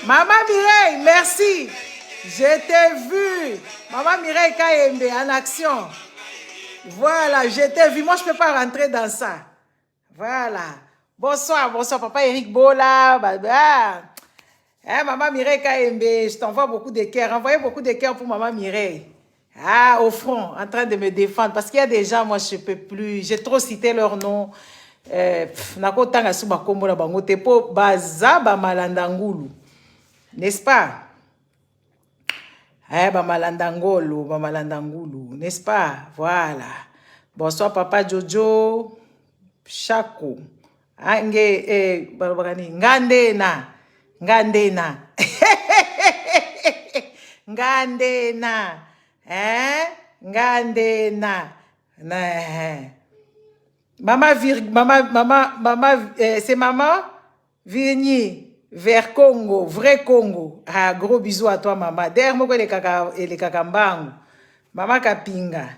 Maman Mireille, merci. Je t'ai vu. Maman Mireille Kayembe en action. Voilà, je t'ai vu. Moi, je ne peux pas rentrer dans ça. Voilà. Bonsoir, bonsoir, papa Eric Bola. Maman Mireille Kayembe, je t'envoie beaucoup de cœurs. Envoyez beaucoup de cœurs pour Maman Mireille. Ah, au front, en train de me défendre. Parce qu'il y a des gens, moi, je ne peux plus. J'ai trop cité leur nom. Nakotanga suba kombo na bango te po baza ba malandangulu. N'est-ce pas? Ba malandangulu, n'est-ce pas? Voilà. Bonsoir papa Jojo Chako. Ange barabagani ngandena. Ngandena. Ngandena. Ngandena. C'est maman Virni vers Congo, vrai Congo. Ah, gros bisous à toi, maman. Derrière moi, les kakambangu. Maman Kapinga.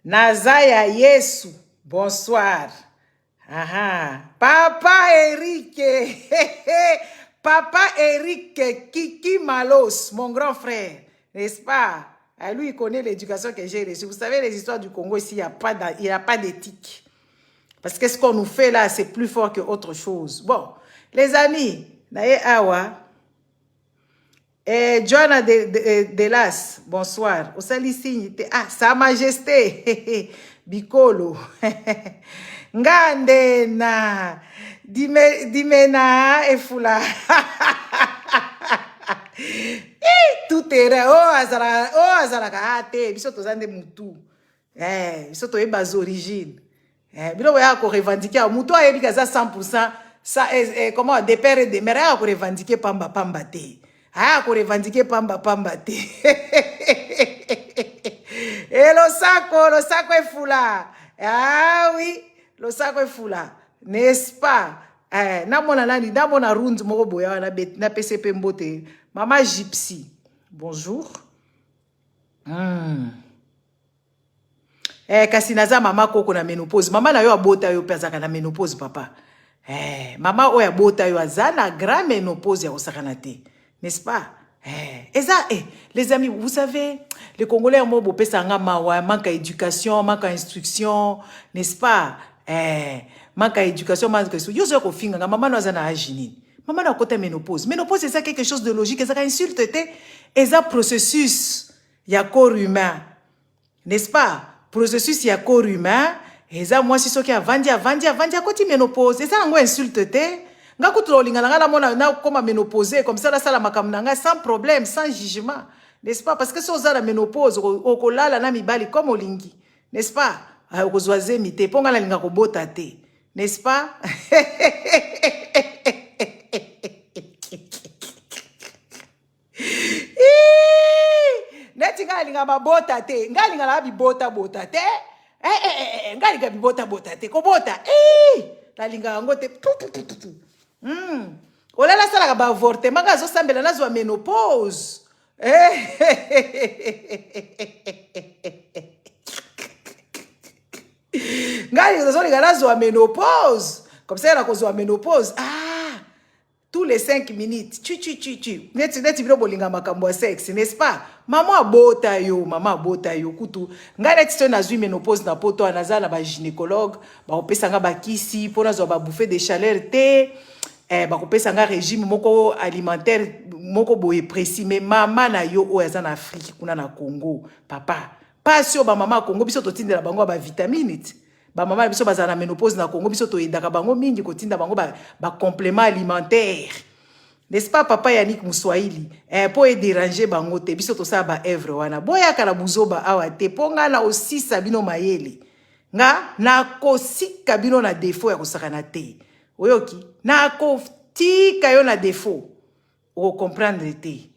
Nazaya Yesu. Bonsoir. Papa Eric. Papa Eric Kiki Malos, mon grand frère. N'est-ce pas? Lui, il connaît l'éducation que j'ai reçue. Vous savez, les histoires du Congo, ici, il n'y a pas d'éthique. Parce que ce qu'on nous fait là, c'est plus fort que autre chose. Bon, les amis, Naye Awa, Joanna Delas, bonsoir. Sa Majesté, Bikolo, Ngandena, Dimena, Efula. Tout est vrai. Oh, Azaraka, Bisoto Zande Moutou. Bisoto Ebaz origine. Bilo ya ko revendiquer muto ayebi kaza 100% ça comment des pères et des mères ko revendiquer pamba te ko revendiquer pamba te et le saco est fula. Ah oui, le saco est fula, n'est-ce pas? Na mona nani da mona rundu moko boya na PCP mbote mama Gypsy, bonjour. Kasi naza mama koko na ménopause. Mama na yo abota yo pezaka na ménopause papa. Mama oya bota yo azana grand ménopause ya osakana te. N'est-ce pas? Les amis, vous savez, les Congolais mo bo pesa nga mawa, manque éducation, manque instruction, n'est-ce pas? Manque éducation, manque instruction. Yo zo ko finga nga mama no azana ajini. Mama na kota ménopause. Ménopause c'est ça quelque chose de logique, ça insulte te. Eza processus ya corps humain. N'est-ce pas? Processus ya corps humain, et ça moi si ce qui a vendu à côté ménopause, et ça on insulte te. Nga kutulo lingala ngala mona na comme ménopause comme ça la sala makamnanga sans problème, sans jugement. N'est-ce pas? Parce que si on a la ménopause, au kolala na mibali comme olingi. N'est-ce pas? Au zoaze mité ponga la linga ko bota te. N'est-ce pas? Neti nga linga mabota te, nga linga la bibota te, nga linga bibota te, ko bota, la linga ngo te, Olela sala ka ba avorte, manga zo sambela na zo menopause, nga linga zo linga na zo menopause, comme ça la ko zo menopause, tous les 5 minutes, tu. Neti bilo bolinga makambo ya sexe, n'est-ce pas? Maman abota yo kutu. Nga neti so nazwi ménopause na poto anazala ba gynécologue, ba opesa nga ba kisi pona zo ba bouffer de chaleur te, ba opesa nga régime moko alimentaire moko boye précis, mais maman na yo o yaza na Afrique kuna na Congo, papa. Pas sur ba maman Congo biso to tindela bango ba vitamines. Ba maman biso baza na ménopause na Congo biso to yedaka bango mingi ko tinda bango ba complément alimentaire. N'est-ce pas papa Yannick Mouswahili? Pour déranger bango te biso to sa ba evre wana. Boya kala buzoba awa te ponga na aussi sabino mayele. Nga na kosi kabino na défaut ya kosakana te. Oyoki na ko ti kayo na défaut. O comprendre te.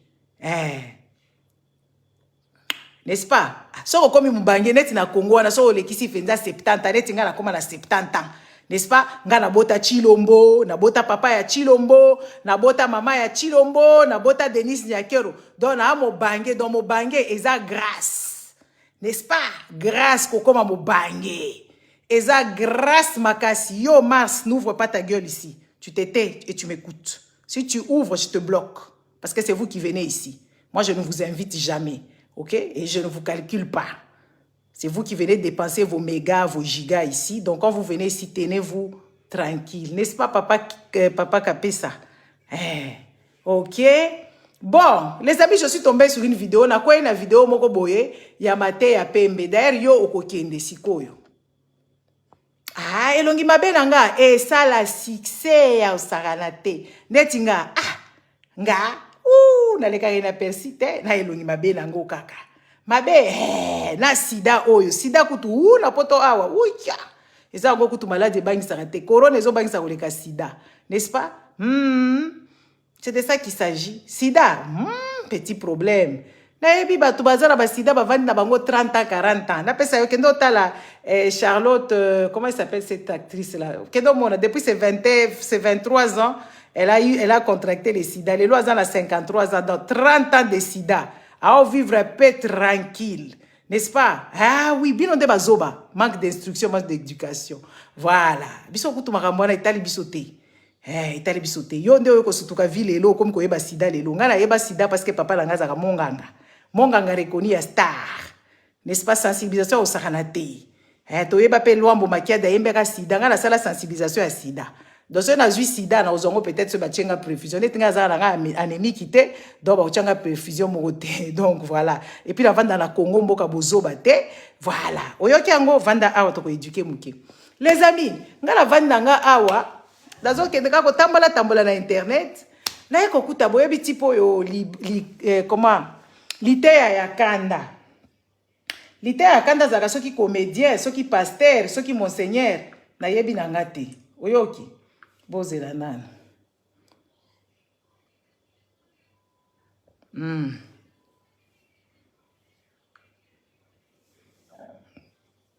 N'est-ce pas? So comme mubange neti na Congo na so lekisi fenza 70 neti nga na koma na 70 ans. N'est-ce pas? Nga na bota Chilombo, na bota papa ya Chilombo, na bota mama ya Chilombo, na bota Denise Nyakero. Donc na mo bange, dans mo bange eza grâce. N'est-ce pas? Grâce ko koma mo bange. Eza grâce makasi. Yo Mars, n'ouvre pas ta gueule ici. Tu t'étais et tu m'écoutes. Si tu ouvres, je te bloque. Parce que c'est vous qui venez ici. Moi, je ne vous invite jamais. OK? Et je ne vous calcule pas. C'est vous qui venez dépenser vos mégas, vos gigas ici. Donc, quand vous venez ici, tenez-vous tranquille. N'est-ce pas, papa Kapesa? OK? Bon, les amis, je suis tombée sur une vidéo. Na quoi une vidéo moko boye Yamate ya pembe. D'ailleurs, yo okokende sikoyo. Elongi mabe nanga ça la succès ya osaranate. Netinga nga naleka na persite na elongi mabe nanga kaka. Mabe na sida oyo. Sida kutu na poto awa. Uya. Eza ngo kutu malade bangisa te. Corona ezo bangisa koleka sida. N'est-ce pas? C'est de ça qu'il s'agit. Sida, petit problème. Na yebi batu bazala ba sida bavandi na bango 30 ans, 40 ans. Na pesa yo kendo tala Charlotte, comment elle s'appelle cette actrice là? Kendo mona depuis ses 23 ans, elle a contracté le sida. Les lois à 53 ans, donc 30 ans de sida. À vivre un peu tranquille. N'est-ce pas? Ah oui, bien on de bazoba. Manque d'instruction, manque d'éducation. Voilà. Biso kutu makambo na itali bisote. Itali bisote. Yo nde ko sutuka ville lo comme ko yeba sida lelo. Ngana yeba sida parce que papa la ngaza ka monganga. Monganga reconnu ya star. N'est-ce pas sensibilisation au sakanate. To yeba pe lwambo makia da yembe ka sida ngana sala sensibilisation ya sida. Dans ce na zui sida na ozongo peut-être se batchenga perfusion. Netinga za na anémie kité donc ba tchanga perfusion moté. Donc voilà. Et puis la vanda na Congo mboka bozoba te. Voilà. Oyoki yango vanda awa to ko éduquer muke. Les amis, ngala vanda nga awa dazo kende kako tambola na internet na yeko kuta boyebi tipo yo comment liteya ya kanda zaka soki comédien soki pasteur soki monseigneur na yebi na ngate oyoki bozela nana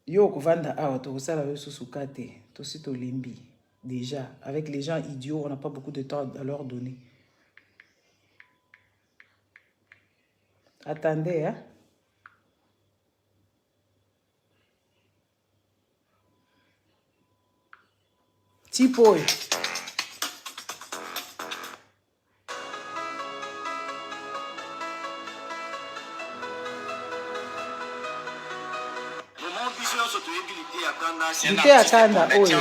yo kovanda awa to kosala yo susuka te to si to limbi. Déjà, avec les gens idiots, on n'a pas beaucoup de temps à leur donner. Attendez, hein. Tipo. Lité à Kanda, oui.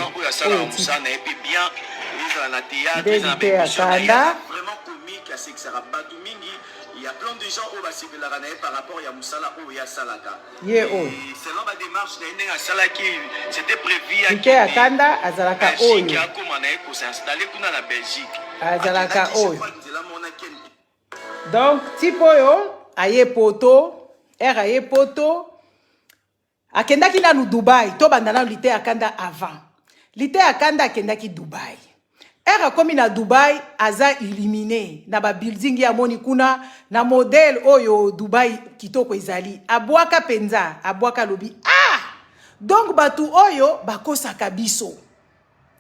Lité à Kanda. Vraiment comique, à ce que ça rabat tout mingi. Il y a plein de gens qui vont se faire par rapport à Moussala ou à Salaka. Selon ma démarche, c'était prévu. Lité à Kanda, à Zalaka, oui. Qui a commencé à s'installer dans la Belgique. À Zalaka, oui. Donc, tipo yo, aye poto, aye poto. Akendaki na nu Dubaï, to bandana lité à Kanda avant. Lité à Kanda akendaki Dubaï. Era komi na Dubaï aza éliminé na ba building ya moni kuna na modèle oyo Dubaï kitoko ezali abwaka penza abwaka lobi donc batu oyo bakosaka biso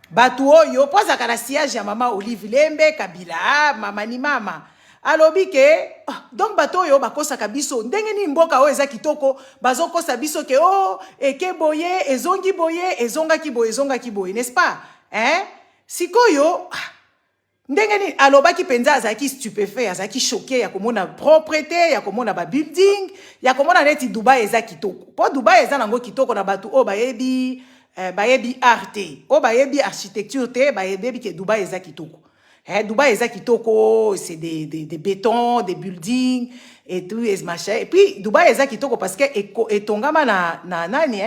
batu oyo pozaka na siège ya mama Olive Lembe Kabila mama ni mama alobi ke donc bato oyo bakosaka biso ndenge ni mboka oyo eza kitoko bazokosa biso ke eke boye ezongi boye ezongaki boye n'est-ce pas sikoyo ndenge ni alobaki penza azaki stupéfait azaki choqué ya komona propriété ya komona ba building ya komona neti Dubaï eza kitoko po Dubaï eza nango kitoko na batu o bayebi arte o bayebi architecture te bayebi ke Dubaï eza kitoko. Dubaï eza kitoko, c'est des bétons, des buildings et tout et machin. Et puis Dubaï eza kitoko parce que etongama na nani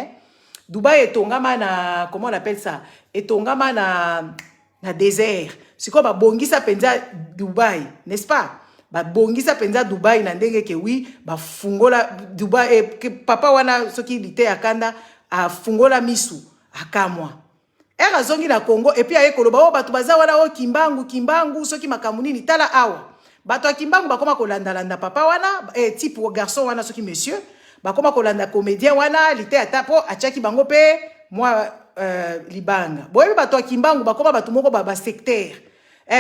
Dubaï etongama na comment on appelle ça? Etongama na désert. C'est comme bongisa penza Dubaï, n'est-ce pas? Ba bongisa penza Dubaï na ndenge ke oui, ba fungola Dubaï papa wana soki lité akanda a fungola misu akamwa. Era zongi na Congo et puis aye koloba o batu baza wana o kimbangu soki makamuni ni tala awa bato a kimbangu bakoma kolanda papa wana type garçon wana soki monsieur bakoma kolanda comédien wana lité atapo achaki bango pe moi libanga boyebi bato a kimbangu bakoma batu moko ba secteur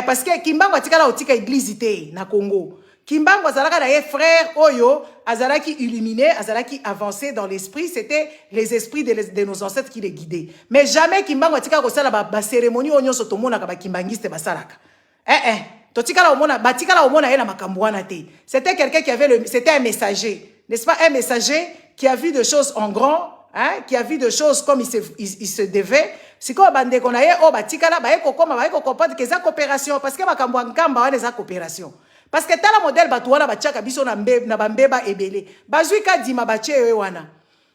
parce que kimbangu atikala otika église te na Congo. Kimbangu azalaka na ye frère oyo azalaki illuminé, azalaki avancé dans l'esprit, c'était les esprits de nos ancêtres qui les guidaient. Mais jamais Kimbangu atika ko sala ba cérémonie onyo sotomona ka ba kimbangiste basalaka. C'était quelqu'un qui avait c'était un messager, n'est-ce pas? Un messager qui a vu des choses en grand, hein, qui a vu des choses comme il se devait. Si quoi bande qu'on a oh batikala ba eko koma ba eko comprendre que ça coopération parce que makambo ngamba wana za coopération. Parce que tala modèle batuana bachaka biso na mbeba ebele. Bazui ka dima bache wana.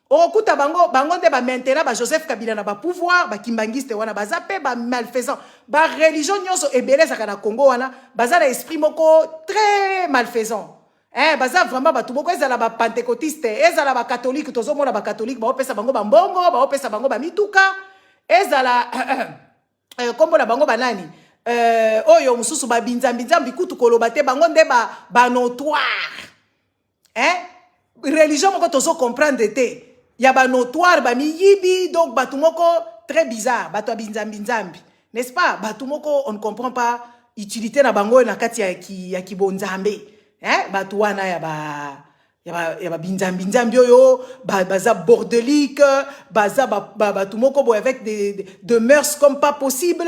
Okuta bango nde ba maintenant ba Joseph Kabila na ba pouvoir ba kimbangiste wana baza pe ba malfaisant ba religion nyonso ebele saka na Congo wana baza na esprit moko très malfaisant. Baza vraiment batu moko ezala ba pentecôtiste ezala ba catholique tozo mona ba catholique ba opesa bango ba mbongo ba opesa bango ba mituka ezala kombo na bango banani oyo mususu ba binzambi kutu koloba te bango nde ba notoire religion moko tozo comprendre te. Il y a ba notoire ba miyibi donc batu moko très bizarre batu binzambi n'est-ce pas batu moko on ne comprend pas utilité na bango na kati ya kibonzambe batu wana ya ba binzambi oyo baza bordelique baza batu moko bo avec de mœurs comme pas possible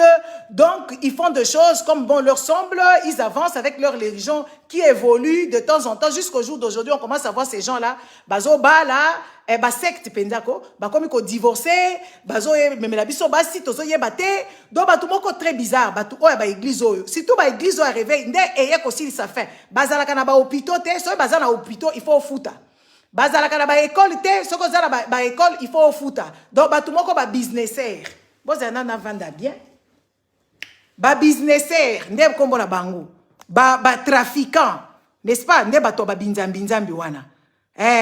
donc ils font des choses comme bon leur semble ils avancent avec leur religion qui évolue de temps en temps jusqu'au jour d'aujourd'hui on commence à voir ces gens là bazo bala ba secte pendako ba komi ko divorcer bazo memela biso basi tozo yebate do batu moko très bizarre batu oya ba église oyo surtout ba église oyo réveil nde eye ko sili ça fait bazala kana ba hôpital te so bazala na hôpital il faut futa bazala kana ba école te so ko zala ba école il faut futa donc batu moko ba businessaire bozana na vanda bien ba businessaire nde kombo na bango ba trafiquant n'est-ce pas nde batu ba binzambi wana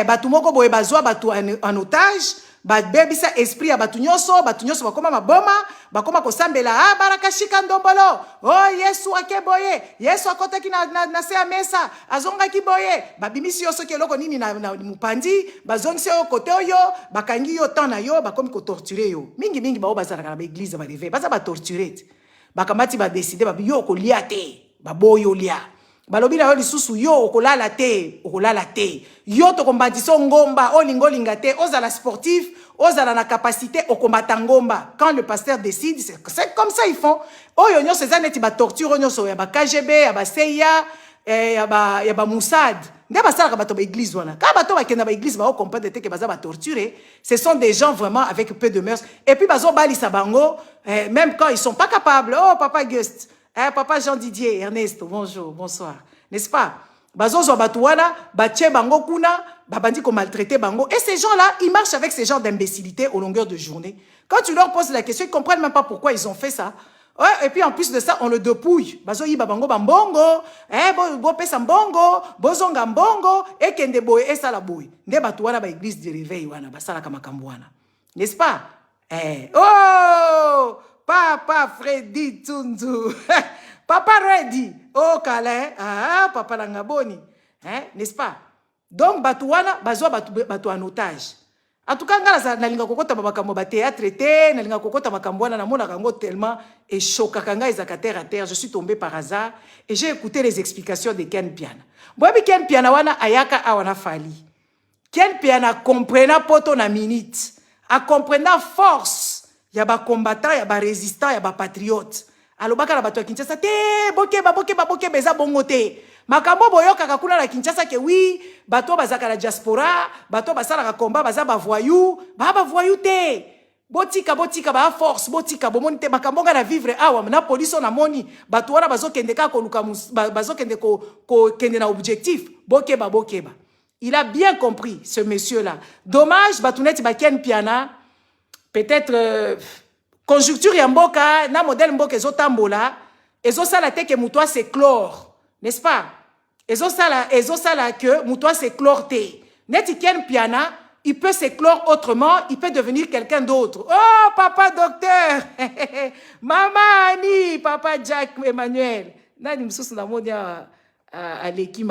batu moko boye bazwa batu en otage babebisa esprit ya batu nyonso bakoma maboma bakoma kosambela barakashika ndombolo oh Yesu akeboye Yesu akotaki na se ya mesa azongaki boye babimisi yoso keloko nini na mupandi bazongisi yo kote oyo bakangi yo temps na yo bakomi ko torturer yo mingi bao bazalaka na église ba lever baza ba torturer bakamati ba décider ba yo ko lia te baboyo lia balobi na yo lisusu yo okolala te yo to kombatiso ngomba olingolinga te ozala sportif ozala na capacité okombata ngomba quand le pasteur décide c'est comme ça ils font oyo nyonso eza neti ba torture nyonso ya ba KGB ya ba CIA ya ba Mossad nde basalaka bato ba église wana ka bato bakenda ba église ba comprendre te que baza ba torturer ce sont des gens vraiment avec peu de mœurs et puis bazo balisa bango même quand ils sont pas capables oh papa Gust papa Jean Didier, Ernesto, bonjour, bonsoir. N'est-ce pas? Bazozo batouana, bache bango kuna, babandi ko maltraité bango. Et ces gens-là, ils marchent avec ces genres d'imbécilité au longueur de journée. Quand tu leur poses la question, ils comprennent même pas pourquoi ils ont fait ça. Ouais, et puis en plus de ça, on le dépouille. Bazo yi babango bambongo, bo pesa mbongo, bozonga mbongo, et kende boy, et sala boy. Nde batouana ba église de réveil wana, basala kamakambuana. N'est-ce pas? Oh! Papa Freddy Tundu. Papa ready. Oh, Kale. Ah, papa Langaboni. N'est-ce pas? Donc, batouana, bazwa batou en otage. En tout cas, nalinga kokota makambo ba théâtre te, nalinga kokota makambo na mona kango tellement et chokakanga ezaka terre à terre. Je suis tombé par hasard et j'ai écouté les explications de Ken Piana. Bobi Ken Piana wana ayaka awana fali. Ken Piana comprena poto na minute. A comprena force. Yaba combattant, yaba résistant, yaba patriote. Alobaka la bato ya Kinshasa te bokeba eza bongo te. Makambo boyoka kakuna na Kinshasa ke oui, bato bazaka la diaspora, bato basala ka combat baza ba voyou te. Botika ba force, botika bomoni te makambo na vivre awa na police na moni, bato wana bazokende ka koluka bazokende ko kende na objectif, bokeba. Il a bien compris ce monsieur là. Dommage batuneti ba Ken Piana. Peut-être conjoncture ya mboka na modèle mboka ezotambola ezosala te que mutoa s'éclore, n'est-ce pas? Ezosala que mutoa s'éclore te. Neti Ken Piana, il peut s'éclore autrement, il peut devenir quelqu'un d'autre. Oh papa docteur, maman Annie, papa Jack Emmanuel. Nani msusu na modia aleki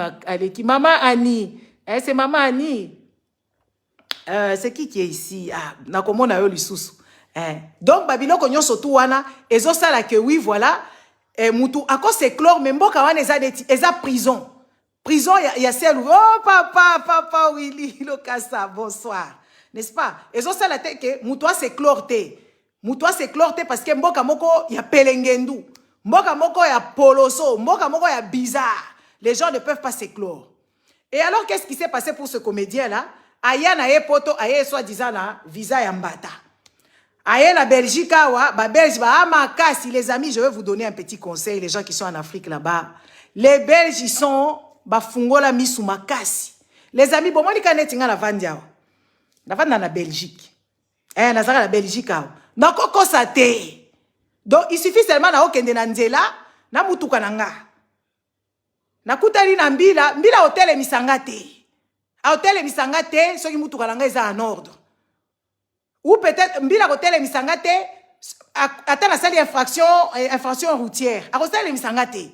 maman Annie. C'est maman Annie. C'est qui est ici? Ah, nakomona yo lisusu. Donc babiloko nyonso tu wana ezosala que oui voilà mutu ako s'éclore mais mboka wana eza prison. Prison ya sel. Oh papa Willy Lokasa, bonsoir. N'est-ce pas? Ezosala te que mutu s'éclore te. Mutu s'éclore te parce que mboka moko ya pelengendu. Mboka moko ya poloso, mboka moko ya bizarre. Les gens ne peuvent pas s'éclore. Et alors, qu'est-ce qui s'est passé pour ce comédien-là? Aya na ye poto, aya soi-disant na visa ya mbata. Aya na Belgique, ba Belge, ba amakasi. Les amis, je vais vous donner un petit conseil, les gens qui sont en Afrique là-bas. Les Belges, ils sont, ba fungola misu makasi. Les amis, bon, moi, ni kaneti nga na vandia. Na vanda na Belgique. Na zaka na Belgique, na koko sa te. Donc, il suffit seulement na okende na nzela, na mutuka na nga. Na kutali na mbila hotel emisanga te. A hotel emisanga te, soki mutuka na nga eza en ordre. Ou peut-être, mbila hotel emisanga te, ata na sali infraction routière. A hotel emisanga te.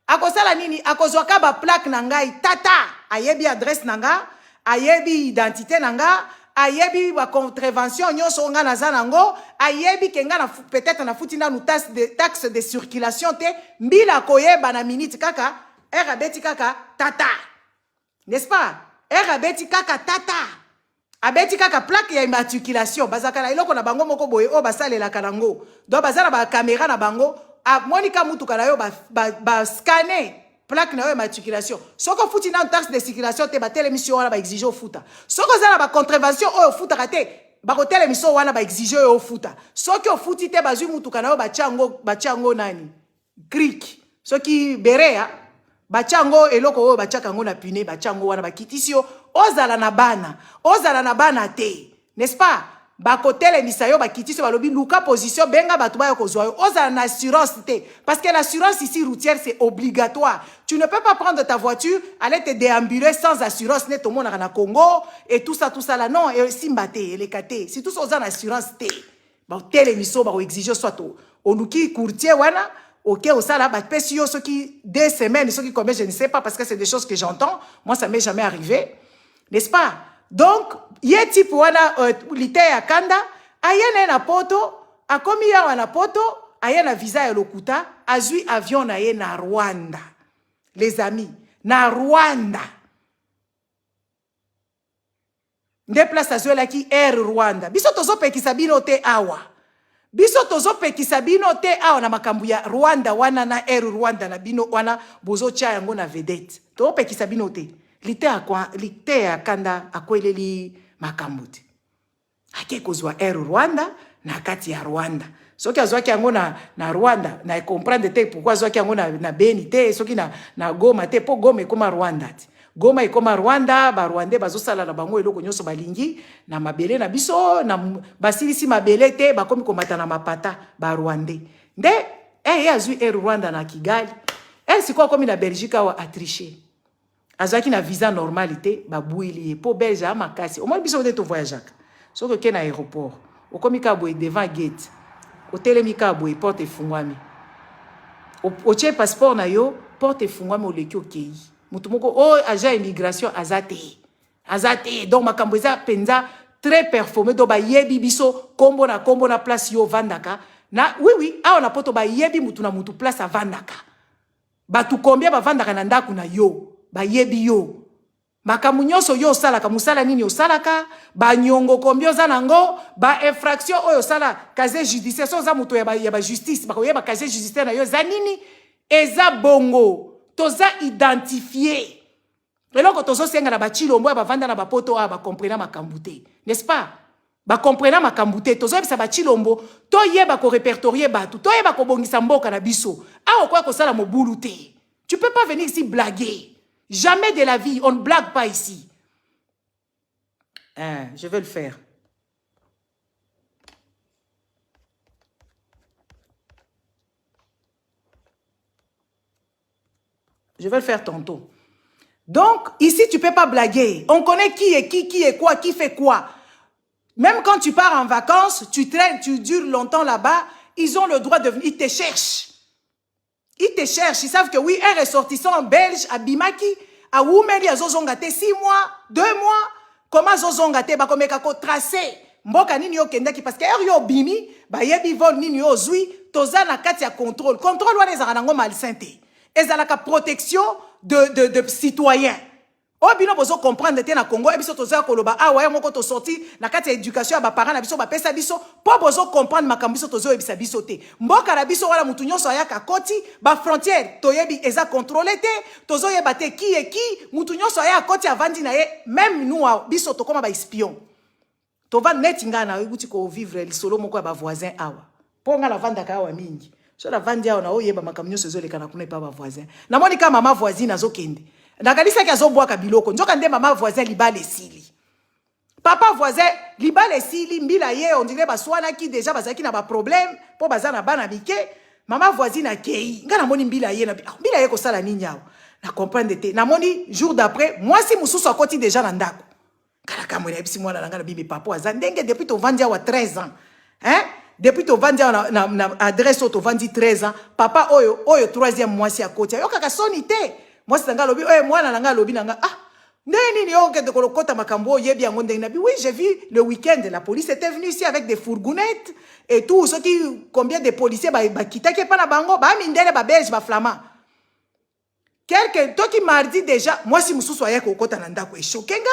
A kosala nini, a kozwaka ba plaque na ngai, tata, ayebi adresse na nga, ayebi identité na nga, ayebi ba contravention nyonso nga na zanango, ayebi ke nga na peut-être na futina nu taxe de circulation te, mbila koyeba na minute kaka, abeti kaka tata. N'est-ce pas? Abeti kaka tata. Abeti kaka plaque ya immatriculation, bazaka na iloko na bango moko boye o basale la kanango. Do bazala ba caméra na bango, a monika mutuka na yo ba scanner plaque na yo immatriculation. Soko futi na taxe de circulation te ba télémission wana ba exige au futa. Soko zala ba contravention o futa kate ba ko télémission wana ba exige au futa. Soko futi te ba zui mutuka na yo ba chango nani? Greek. Soki berea ba chango eloko o ba chakango na pune ba chango wana ba kitisio ozala na bana te. N'est-ce pas? Bakotele misayo bakitisi balobi luka position benga batuba yoko zoyo oza na assurance te parce que l'assurance ici routière c'est obligatoire. Tu ne peux pas prendre ta voiture aller te déambuler sans assurance net au monde na Congo et tout ça là non et simbate les kate si tout ça oza na assurance te ba tele miso ba exige soit onuki courtier wana OK au sala ba pesi yo soki 2 semaines soki combien je ne sais pas parce que c'est des choses que j'entends moi ça m'est jamais arrivé n'est-ce pas? Donc, yeti puana lite ya kanda, ayene na poto, akomi ya wana poto, ayena visa ya lokuta, azui avion na ye na Rwanda. Les amis, na Rwanda. Nde place azue la ki Air Rwanda. Biso tozo pekisa bino te awa. Biso tozo pekisa bino te awa na makambu ya Rwanda wana na Air Rwanda na bino wana bozo cha yango na vedette. Tozo pekisa bino te. Lite ya kanda akweleli makambuti. Ake kozwa Air Rwanda na kati ya Rwanda. Soki azwaki yango na Rwanda, na comprendre te pourquoi azwaki yango na Beni te, soki na Goma te, po Goma ekoma Rwanda te. Goma ekoma Rwanda, ba Rwandais bazosala na bango eloko nyonso balingi na mabele na biso na basilisi mabele te bakomi komata na mapata ba Rwandais. Nde azwi Air Rwanda na Kigali. Siko komi na Belgique wa atricher. Azaki na visa normalité babouili po belge makasi. Au moins biso de to voyageaka. Soko ke na aéroport. Okomika boy devant gate. Otelemika boy porte efungwami. Oche passeport na yo porte efungwami oleki okei. Mutu moko agent immigration azate. Azate donc makambo eza penza très performé do ba yebi biso kombo na place yo vandaka. Na oui awa na poto ba yebi mutu na mutu place avandaka. Batu combien ba vandaka na ndaku na yo. Ba yebi yo. Makamu nyonso yo salaka musala nini yo salaka ba nyongo kombio za nango ba infraction oyo sala casier judiciaire so za muto ya ba justice ba koyeba casier judiciaire na yo za nini eza bongo toza identifié eloko tozo senga na ba chilombo ya ba vanda na ba poto ba comprena makambute n'est-ce pas ba comprena makambute tozo bisa ba chilombo to yeba ko répertorier batu to yeba ko bongisa mboka na biso awo kwa ko sala mobulu te. Tu peux pas venir ici blaguer. Jamais de la vie, on ne blague pas ici. Je vais le faire. Je vais le faire tantôt. Donc, ici, tu ne peux pas blaguer. On connaît qui est quoi, qui fait quoi. Même quand tu pars en vacances, tu traînes, tu dures longtemps là-bas, ils ont le droit de venir, ils te cherchent. Ils te cherchent, ils savent que oui, un ressortissant belge à Bimaki, à Oumeli, à Zozongate, 6 mois, 2 mois, comment Zozongate, bah, comme kako tracé, mboka nini yo kendaki, parce que yo bimi, bah, yebi vol nini yo zui, toza na kati ya contrôle. Contrôle wana ezaka nango malsain te. Ezalaka protection de citoyens. O bino bozo comprendre te na Congo, e biso toza koloba awa ya moko to sorti na kati ya éducation ya ba parents na biso ba pesa biso, po bozo comprendre makambo biso tozo ebisa biso te. Mboka na biso wala mutu nyonso ayaka koti, ba frontière toyebi eza contrôlé te, tozo yeba te ki e ki, mutu nyonso ayaka koti avandi na ye, même nous biso to koma ba espion. To va net nga na yuti ko vivre lisolo moko ya ba voisin awa. Po nga la vanda ka awa mingi. So la vandi awa na oyeba makambo nyonso ezo leka na kuna pa ba voisin. Na moni ka mama voisine azokende. Nakalisa ki azobwaka biloko njoka nde mama voisin libale sili papa voisin libale sili mbila ye on dirait baswana ki déjà bazaki na ba problème po bazana bana bike mama voisine akei ngana moni mbila ye ko sala nini yawo na comprendre te na moni jour d'après moi si mususu akoti déjà na ndako kala kamwe na bisi mwana ngana bibi papa aza ndenge depuis to vandi wa 13 ans hein depuis to vandi na adresse to vandi 13 ans papa oyo 3e mois si akoti yo kaka soni te. Moi, c'est un gars lobi, moi, na nga lobi, nanga, ah, neni yo ke de kolokota makambo yebi yango ndenge na bi. Oui, j'ai vu le week-end, la police était venue ici avec des fourgonnettes et tout, ceux qui, combien de policiers, ba kita ke pa na bango, ba mindele, ba belge, ba flamand. Toi qui mardi déjà, moi, si moussou soye kokota nanda ko choquenga,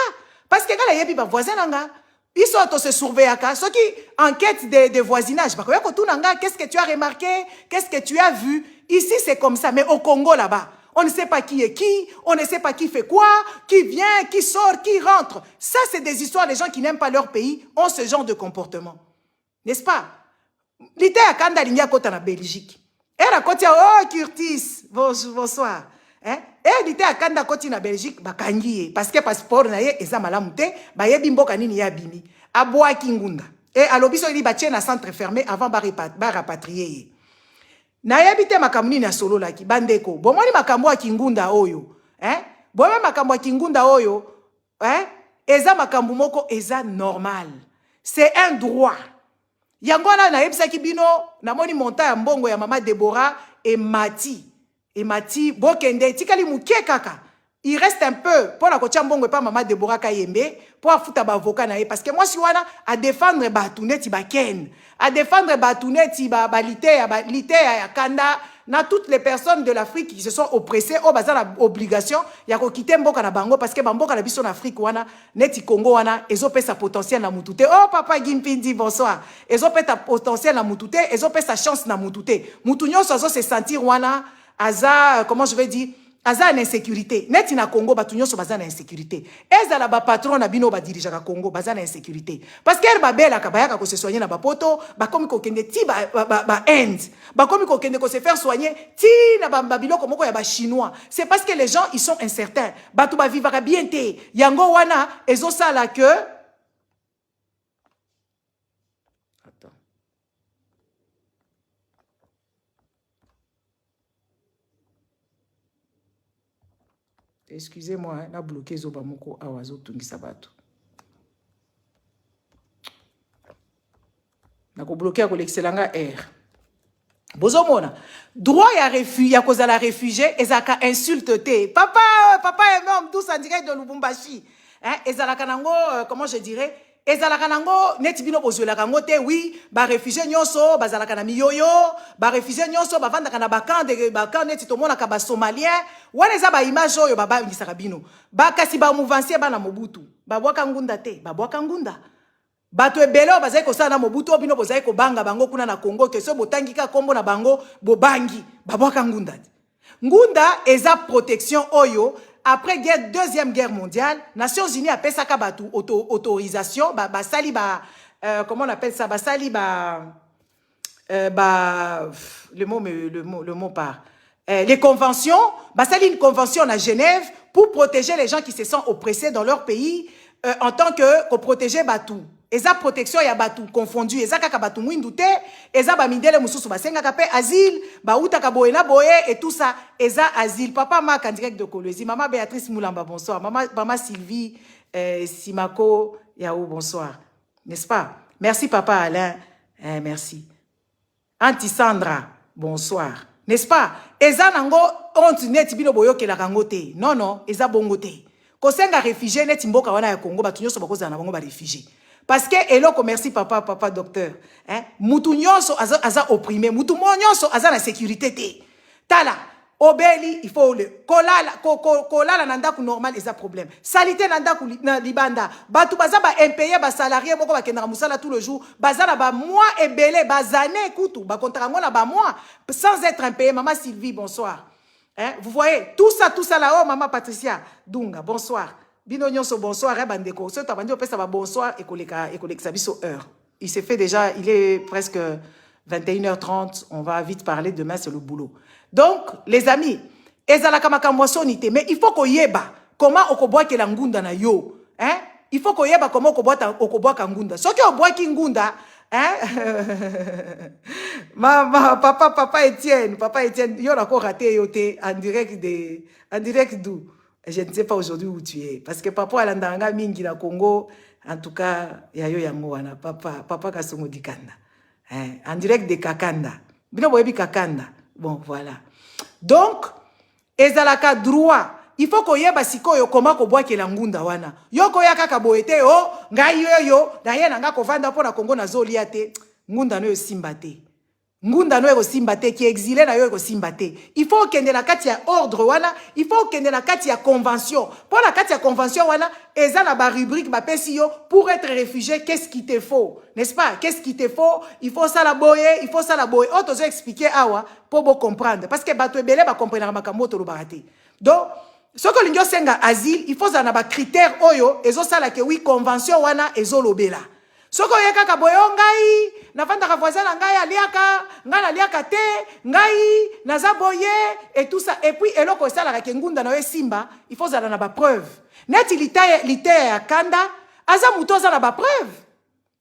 parce que gars la yebi ba voisin nanga, ils sont tous se surveiller, ceux qui enquêtent de voisinage, ba ko tout nanga, qu'est-ce que tu as remarqué, qu'est-ce que tu as vu? Ici, c'est comme ça, mais au Congo là-bas, on ne sait pas qui est qui, on ne sait pas qui fait quoi, qui vient, qui sort, qui rentre. Ça, c'est des histoires des gens qui n'aiment pas leur pays, ont ce genre de comportement. N'est-ce pas? L'ité à Kanda Linia Kota na Belgique. Et la Kotia, oh Curtis, bonsoir. Hein? Et l'ité à Kanda Koti na Belgique, bah kangiye. Parce que passeport na ye, eza malamute, bah ye bimbo kanini ya bimi. Aboa Kingunda. Et à l'obiso, il y a un centre fermé avant de rapatrier. Na yebite makamuni na solo laki bandeko bomoni makambo ya Kingunda oyo bomoni makambo ya Kingunda oyo eza makambo moko eza normal, c'est un droit yango na yebisa ki bino namoni monta ya mbongo ya mama Deborah et Mati bokende tikali mukie kaka. Il reste un peu pour la kotia mbongo pa mama Deborah Kayembe pour afuta ba avocat na ye parce que moi si wana à défendre batuneti ba ken à défendre batuneti ba lité ya kanda na toutes les personnes de l'Afrique qui se sont oppressées au bazar la obligation ya ko quitter mboka na bango parce que mboka na biso na Afrique wana neti Congo wana ezopesa potentiel na mutute. Oh papa Gimpindi bonsoir, ezopesa potentiel na mutute, ezopesa chance na mutute. Mutu nyonso azo se sentir wana aza comment je vais dire aza na insécurité. Neti na Congo batu nyonso baza na insécurité. Ezala ba patron na bino ba dirigeaka Congo baza na insécurité. Parce que ba bela ka bayaka ko se soigner na ba poto, ba komi ko kende ti ba end. Ba komi ko kende ko se faire soigner ti na ba biloko moko ya ba chinois. C'est parce que les gens ils sont incertains. Batu ba vivra bien te. Yango wana ezo sala que excusez-moi, na bloqué zoba moko awazo tungisa bato. Na ko bloqué ko l'excellanga R. Bozomona, droit ya refuge ya kozala réfugié ezaka insulte te. Papa est même tous en direct de Lubumbashi. Hein, ezalaka nango comment je dirais? Ezalaka nango neti bino bozwela kango te oui, ba réfugié nyonso bazalaka na miyoyo, ba réfugié nyonso bavandaka na bakan neti tomona ka ba somalien, wana eza ba image oyo baba ngisaka bino. Ba kasi ba mouvansier bana Mobutu, ba bwaka ngunda te, ba bwaka ngunda. Bato ebele bazai ko sana Mobutu obino bozai ko banga bango kuna na Congo ke so botangi ka kombo na bango bobangi, ba bwaka ngunda. Ngunda eza protection oyo. Après deuxième guerre mondiale, Nations Unies a fait ça autorisation, sali comment on appelle ça, sali le mot part. Les conventions, sali une convention à Genève pour protéger les gens qui se sont oppressés dans leur pays en tant que protéger Batou. Eza protection ya batu confondu eza kaka batu mwindu te eza ba mindele mususu basenga kape asile ba uta ka boye na boye et tout ça eza asile. Papa Marc en direct de Kolwezi, maman Béatrice Moulamba bonsoir, maman Sylvie Simako Yao bonsoir, n'est-ce pas? Merci papa Alain, merci. Anti Sandra bonsoir, n'est-ce pas? Eza nango honte net bino boyo ke la kangote. Non eza bongote ko senga réfugié net mboka wana ya Congo batu nyoso bakoza na bango ba réfugié. Parce que eloko merci papa docteur hein mutu nyonso aza opprimé mutu nyonso aza na sécurité te tala obeli il faut le kolala na ndako normal eza problème salité na ndako na libanda batu baza ba impayé ba salarié moko bakendaka musala tout le jour baza na ba mois ebele bazane kutu ba contrat ngo na ba mois sans être impayé. Maman Sylvie bonsoir, hein? Vous voyez tout ça là. Oh maman Patricia Dunga bonsoir, bino nyonso bonsoir, hein, bandeko so tabandi opesa ba bonsoir ekoleka biso heure. Il s'est fait déjà, il est presque 21h30, on va vite parler, demain c'est le boulot. Donc, les amis, mais il faut qu'on yeba comment on boit que la ngunda na yo. Hein? Il faut qu'on yeba comment on boit ngunda. Ce qui on boit ki ngunda, hein? Papa Étienne, yo n'a encore raté yoté en direct d'où? Je ne sais pas aujourd'hui où tu es. Parce que papa alandanga mingi na Congo, en tout cas, yayo yango wana, papa Kasongo Dikanda. Hein? En direct de Kakanda. Bino boyebi Kakanda. Bon, voilà. Donc, ezalaka droit. Il faut qu'on yeba sikoyo comment ko boit ke la ngunda wana. Yo ko yaka ka boete o, ngai yo, na ye nanga ko vanda pona Congo na zolia te. Ngunda no yo simbate. Ngunda no yo simbate ki exilé na yo ko simbate. Il faut kende na kati ya ordre wana, il faut kende na kati ya convention. Pour la kati ya convention wana, ezala ba rubrique ba pesi yo pour être réfugié, qu'est-ce qu'il te faut? N'est-ce pas? Qu'est-ce qu'il te faut? Il faut ça la boyer, il faut ça la boyer. Oh, tu as expliqué awa pour vous comprendre parce que bato ebele ba comprendre makambo to lobaraté. Donc, ce que l'Union senga asile, il faut ça na ba critères oyo ezo sala ke oui convention wana ezo lobela. Soko yeka ka boyo ngai na vanda ka voisin ngai aliaka ngana aliaka te ngai naza boye et tout ça et puis eloko sala ka ngunda na yo simba il faut zala na ba preuve net lité ya kanda aza muto za na ba preuve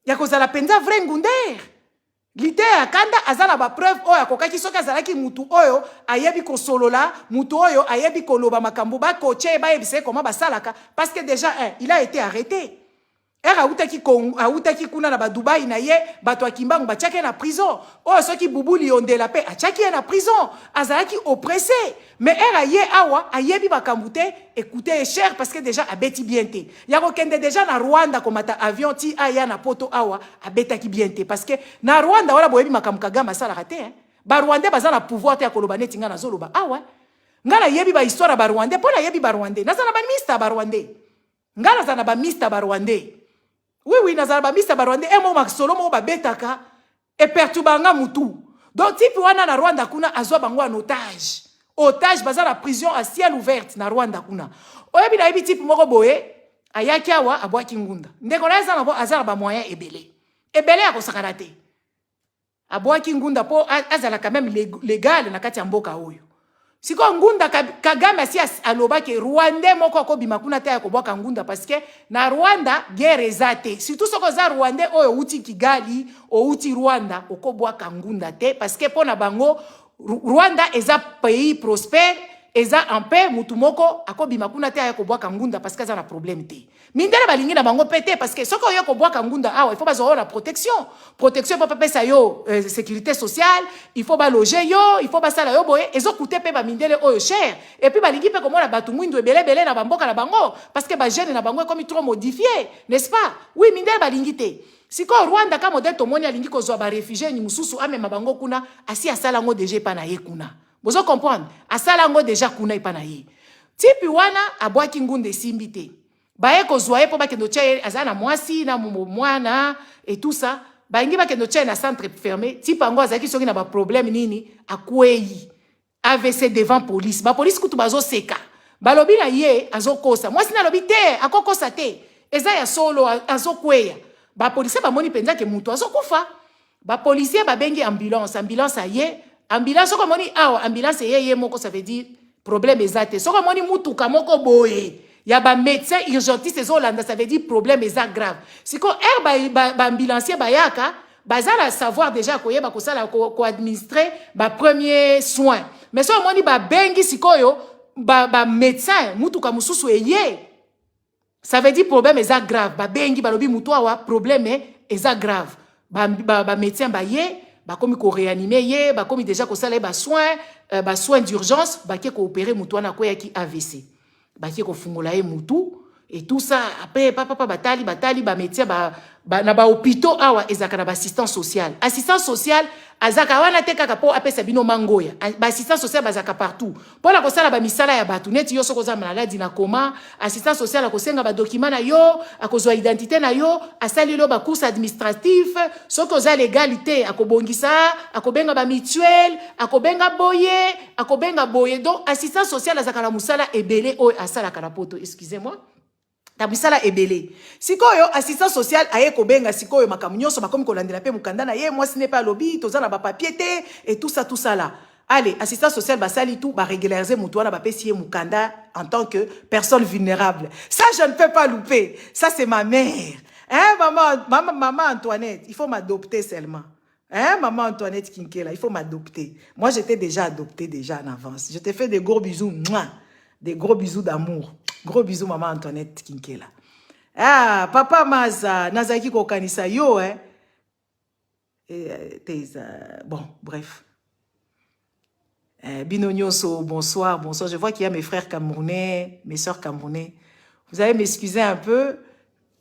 ya ko zala penza vrai ngunder lité ya kanda aza na ba preuve oyo akokaki soka zalaki mutu oyo ayebi ko solola mutu oyo ayebi ko loba makambo ba coacher ba yebise comment ba salaka parce que déjà il a été arrêté. Autaki kuna na ba Dubai na ye bato akimbangu ba tchake na prison. Oh soki bubuli onde la paix a tchaki na prison azalaki oppressé mais ye awa ayebi bakambute écoutez cher parce que déjà abeti bien te ya ko kende déjà na Rwanda komata avion ti aya na poto awa abetaki bien te parce que na Rwanda wala boyebi makamkaga masala raté hein ba Rwandais baza na pouvoir te akoloba neti nga na zoloba awa ngala yebi ba histoire ba Rwandais pona yebi ba Rwandais nazana ba mista ba Rwandais ngala zana ba mista ba Rwandais. Oui, nazalaba mista barwande emo maksolo mo babetaka et perturbanga mutu. Donc type wana na Rwanda kuna azwa bango en otage. Otage baza na prison à ciel ouvert na Rwanda kuna. Oyebi na yebi type moko boye ayaki awa abwaki ngunda. Ndeko na za na bo azala ba moyen ebele. Ebele akosakana te. Abwaki ngunda po azala quand même légal na kati ya mboka oyo. Siko ngunda Kagame asi aloba ke Rwanda moko ko bimakuna te ko bwaka ngunda parce que na Rwanda guerre ezate surtout soko za Rwanda oyo uti Kigali o uti Rwanda okobwaka ngunda te parce que pona bango Rwanda eza pays prospère eza en paix mutu moko akobima kuna te ko bwaka ngunda parce que za na problème te mindele balingi na bango pété parce que soko yo ko bwaka ngunda awa il faut bazo la protection pour pas pesa yo sécurité sociale il faut ba loger yo il faut ba sala yo boye ezo coûter pe ba mindele oyo cher et puis balingi pe comme la batu mwindo ebele na bamboka na bango parce que ba jeune na bango comme trop modifié n'est-ce pas? Oui mindele balingi te siko Rwanda ka modèle to moni alingi ko zo ba réfugié ni mususu amema bango kuna asi asala ngo déjà pa na ye kuna. Vous comprenez? Asala ngo déjà kuna ipa na ye. Tipi wana abwaki ngunde simbi te. Baye ko zoye po bakendo tche azana mwasi na mwana et tout ça. Baingi bakendo tche na centre fermé. Tipa ngo azaki soki na ba problème nini akwei. AVC devant police. Ba police kutu bazo seka. Balobi na ye azokosa. Mwasi na lobi te akokosa te. Eza ya solo azokweya. Ba police ba moni penza ke mutu azokufa. Ba policier ba bengi ambulance aye. Ambulance comme moni awa ambulance ye moko ça veut dire problème exact. Soko moni mutuka moko boye ya ba médecin urgentiste zolanda ça veut dire problème exact grave. Siko ba ambulancier ba yaka bazala savoir déjà ko yeba ko sala ko administrer ba premier soin. Mais soko moni ba bengi sikoyo ba médecin mutuka mususu eye ça veut dire problème exact grave. Ba bengi ba lobi mutu awa problème exact grave. Ba médecin ba ye ba komi ko réanimer ye ba komi déjà ko sala ba soins d'urgence ba ke ko opérer mutu na ko yaki AVC ba ke ko fungola ye mutu et tout ça après papa batali ba métier na ba hôpitaux awa ezaka na ba assistant social azaka wana te kaka po apesa bino mangoya ba assistant social bazaka partout po la kosala ba misala ya batu neti yo soko za maladi na koma assistant social akosenga ba document na yo akozwa identité na yo asali lo ba course administratif soko za légalité akobongisa akobenga ba mutuelle akobenga boye donc assistant social azaka na musala ebele o asala kana poto excusez-moi tabisala ebele sikoyo assistant social aye kobenga sikoyo makamu nyonso bakomi kolandela pe mukanda na ye mwasi ne pa lobi tozana ba papier te et tout ça là. Allez, assistant social basali tout ba régulariser mutu wana ba pesi mukanda en tant que personne vulnérable. Ça je ne peux pas louper. Ça c'est ma mère. Hein maman Antoinette, il faut m'adopter seulement. Hein maman Antoinette Kinkela, il faut m'adopter. Moi j'étais déjà adoptée déjà en avance. Je te fais des gros bisous. Mouah. Des gros bisous d'amour. Gros bisous, maman Antoinette Kinkela. Ah, papa Maza, Nazaki Kokanisa, yo, hein. Bon, bref. Binonyoso, bonsoir. Je vois qu'il y a mes frères camerounais, mes soeurs camerounais. Vous allez m'excuser un peu.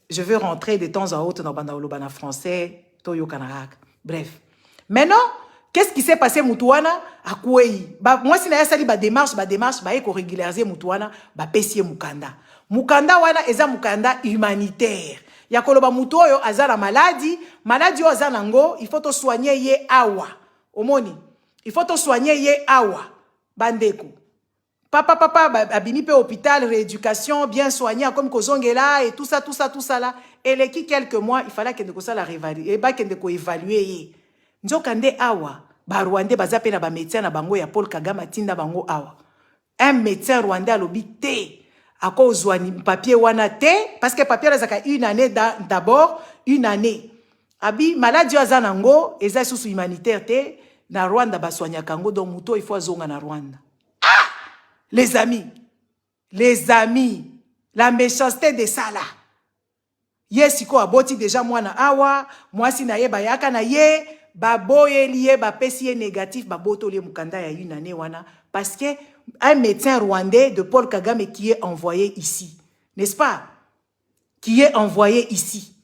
Je veux rentrer de temps en temps dans le français, Toyo Kanarak. Bref. Maintenant, qu'est-ce qui s'est passé Moutouana à Kouei? Moi, si je sali démarche, ko régulariser Moutouana, pesie Mukanda. Mukanda wana eza Mukanda humanitaire. Ya koloba Moutoyo azala maladie yo azala ngo, il faut te soigner ye awa. Omoni, il faut te soigner ye awa. Bandeko. Papa, abimi pe hôpital, rééducation, bien soigné, comme Kozongela et tout ça là. Et les qui quelques mois, il fallait que ça la réévalue. Et qu'elle ne évaluer. Nzokande awa, ba Rwandais bazape na ba médecin na bango ya Paul Kagame tinda bango awa. Un médecin rwandais a l'obité. A cause papier wana te, parce que papier zaka une année d'abord, une année. Abi maladie azanango, eza sous humanitaire te, na Rwanda ba soigna kango donc muto il faut zonga na Rwanda. Ah! Les amis, la méchanceté de ça là. Yesiko aboti déjà mwana awa, mwasi na ye bayaka na ye. Baboye lié, pesi négatif, baboto lié mukanda ya une année wana. Parce que un médecin rwandais de Paul Kagame qui est envoyé ici. N'est-ce pas? Qui est envoyé ici.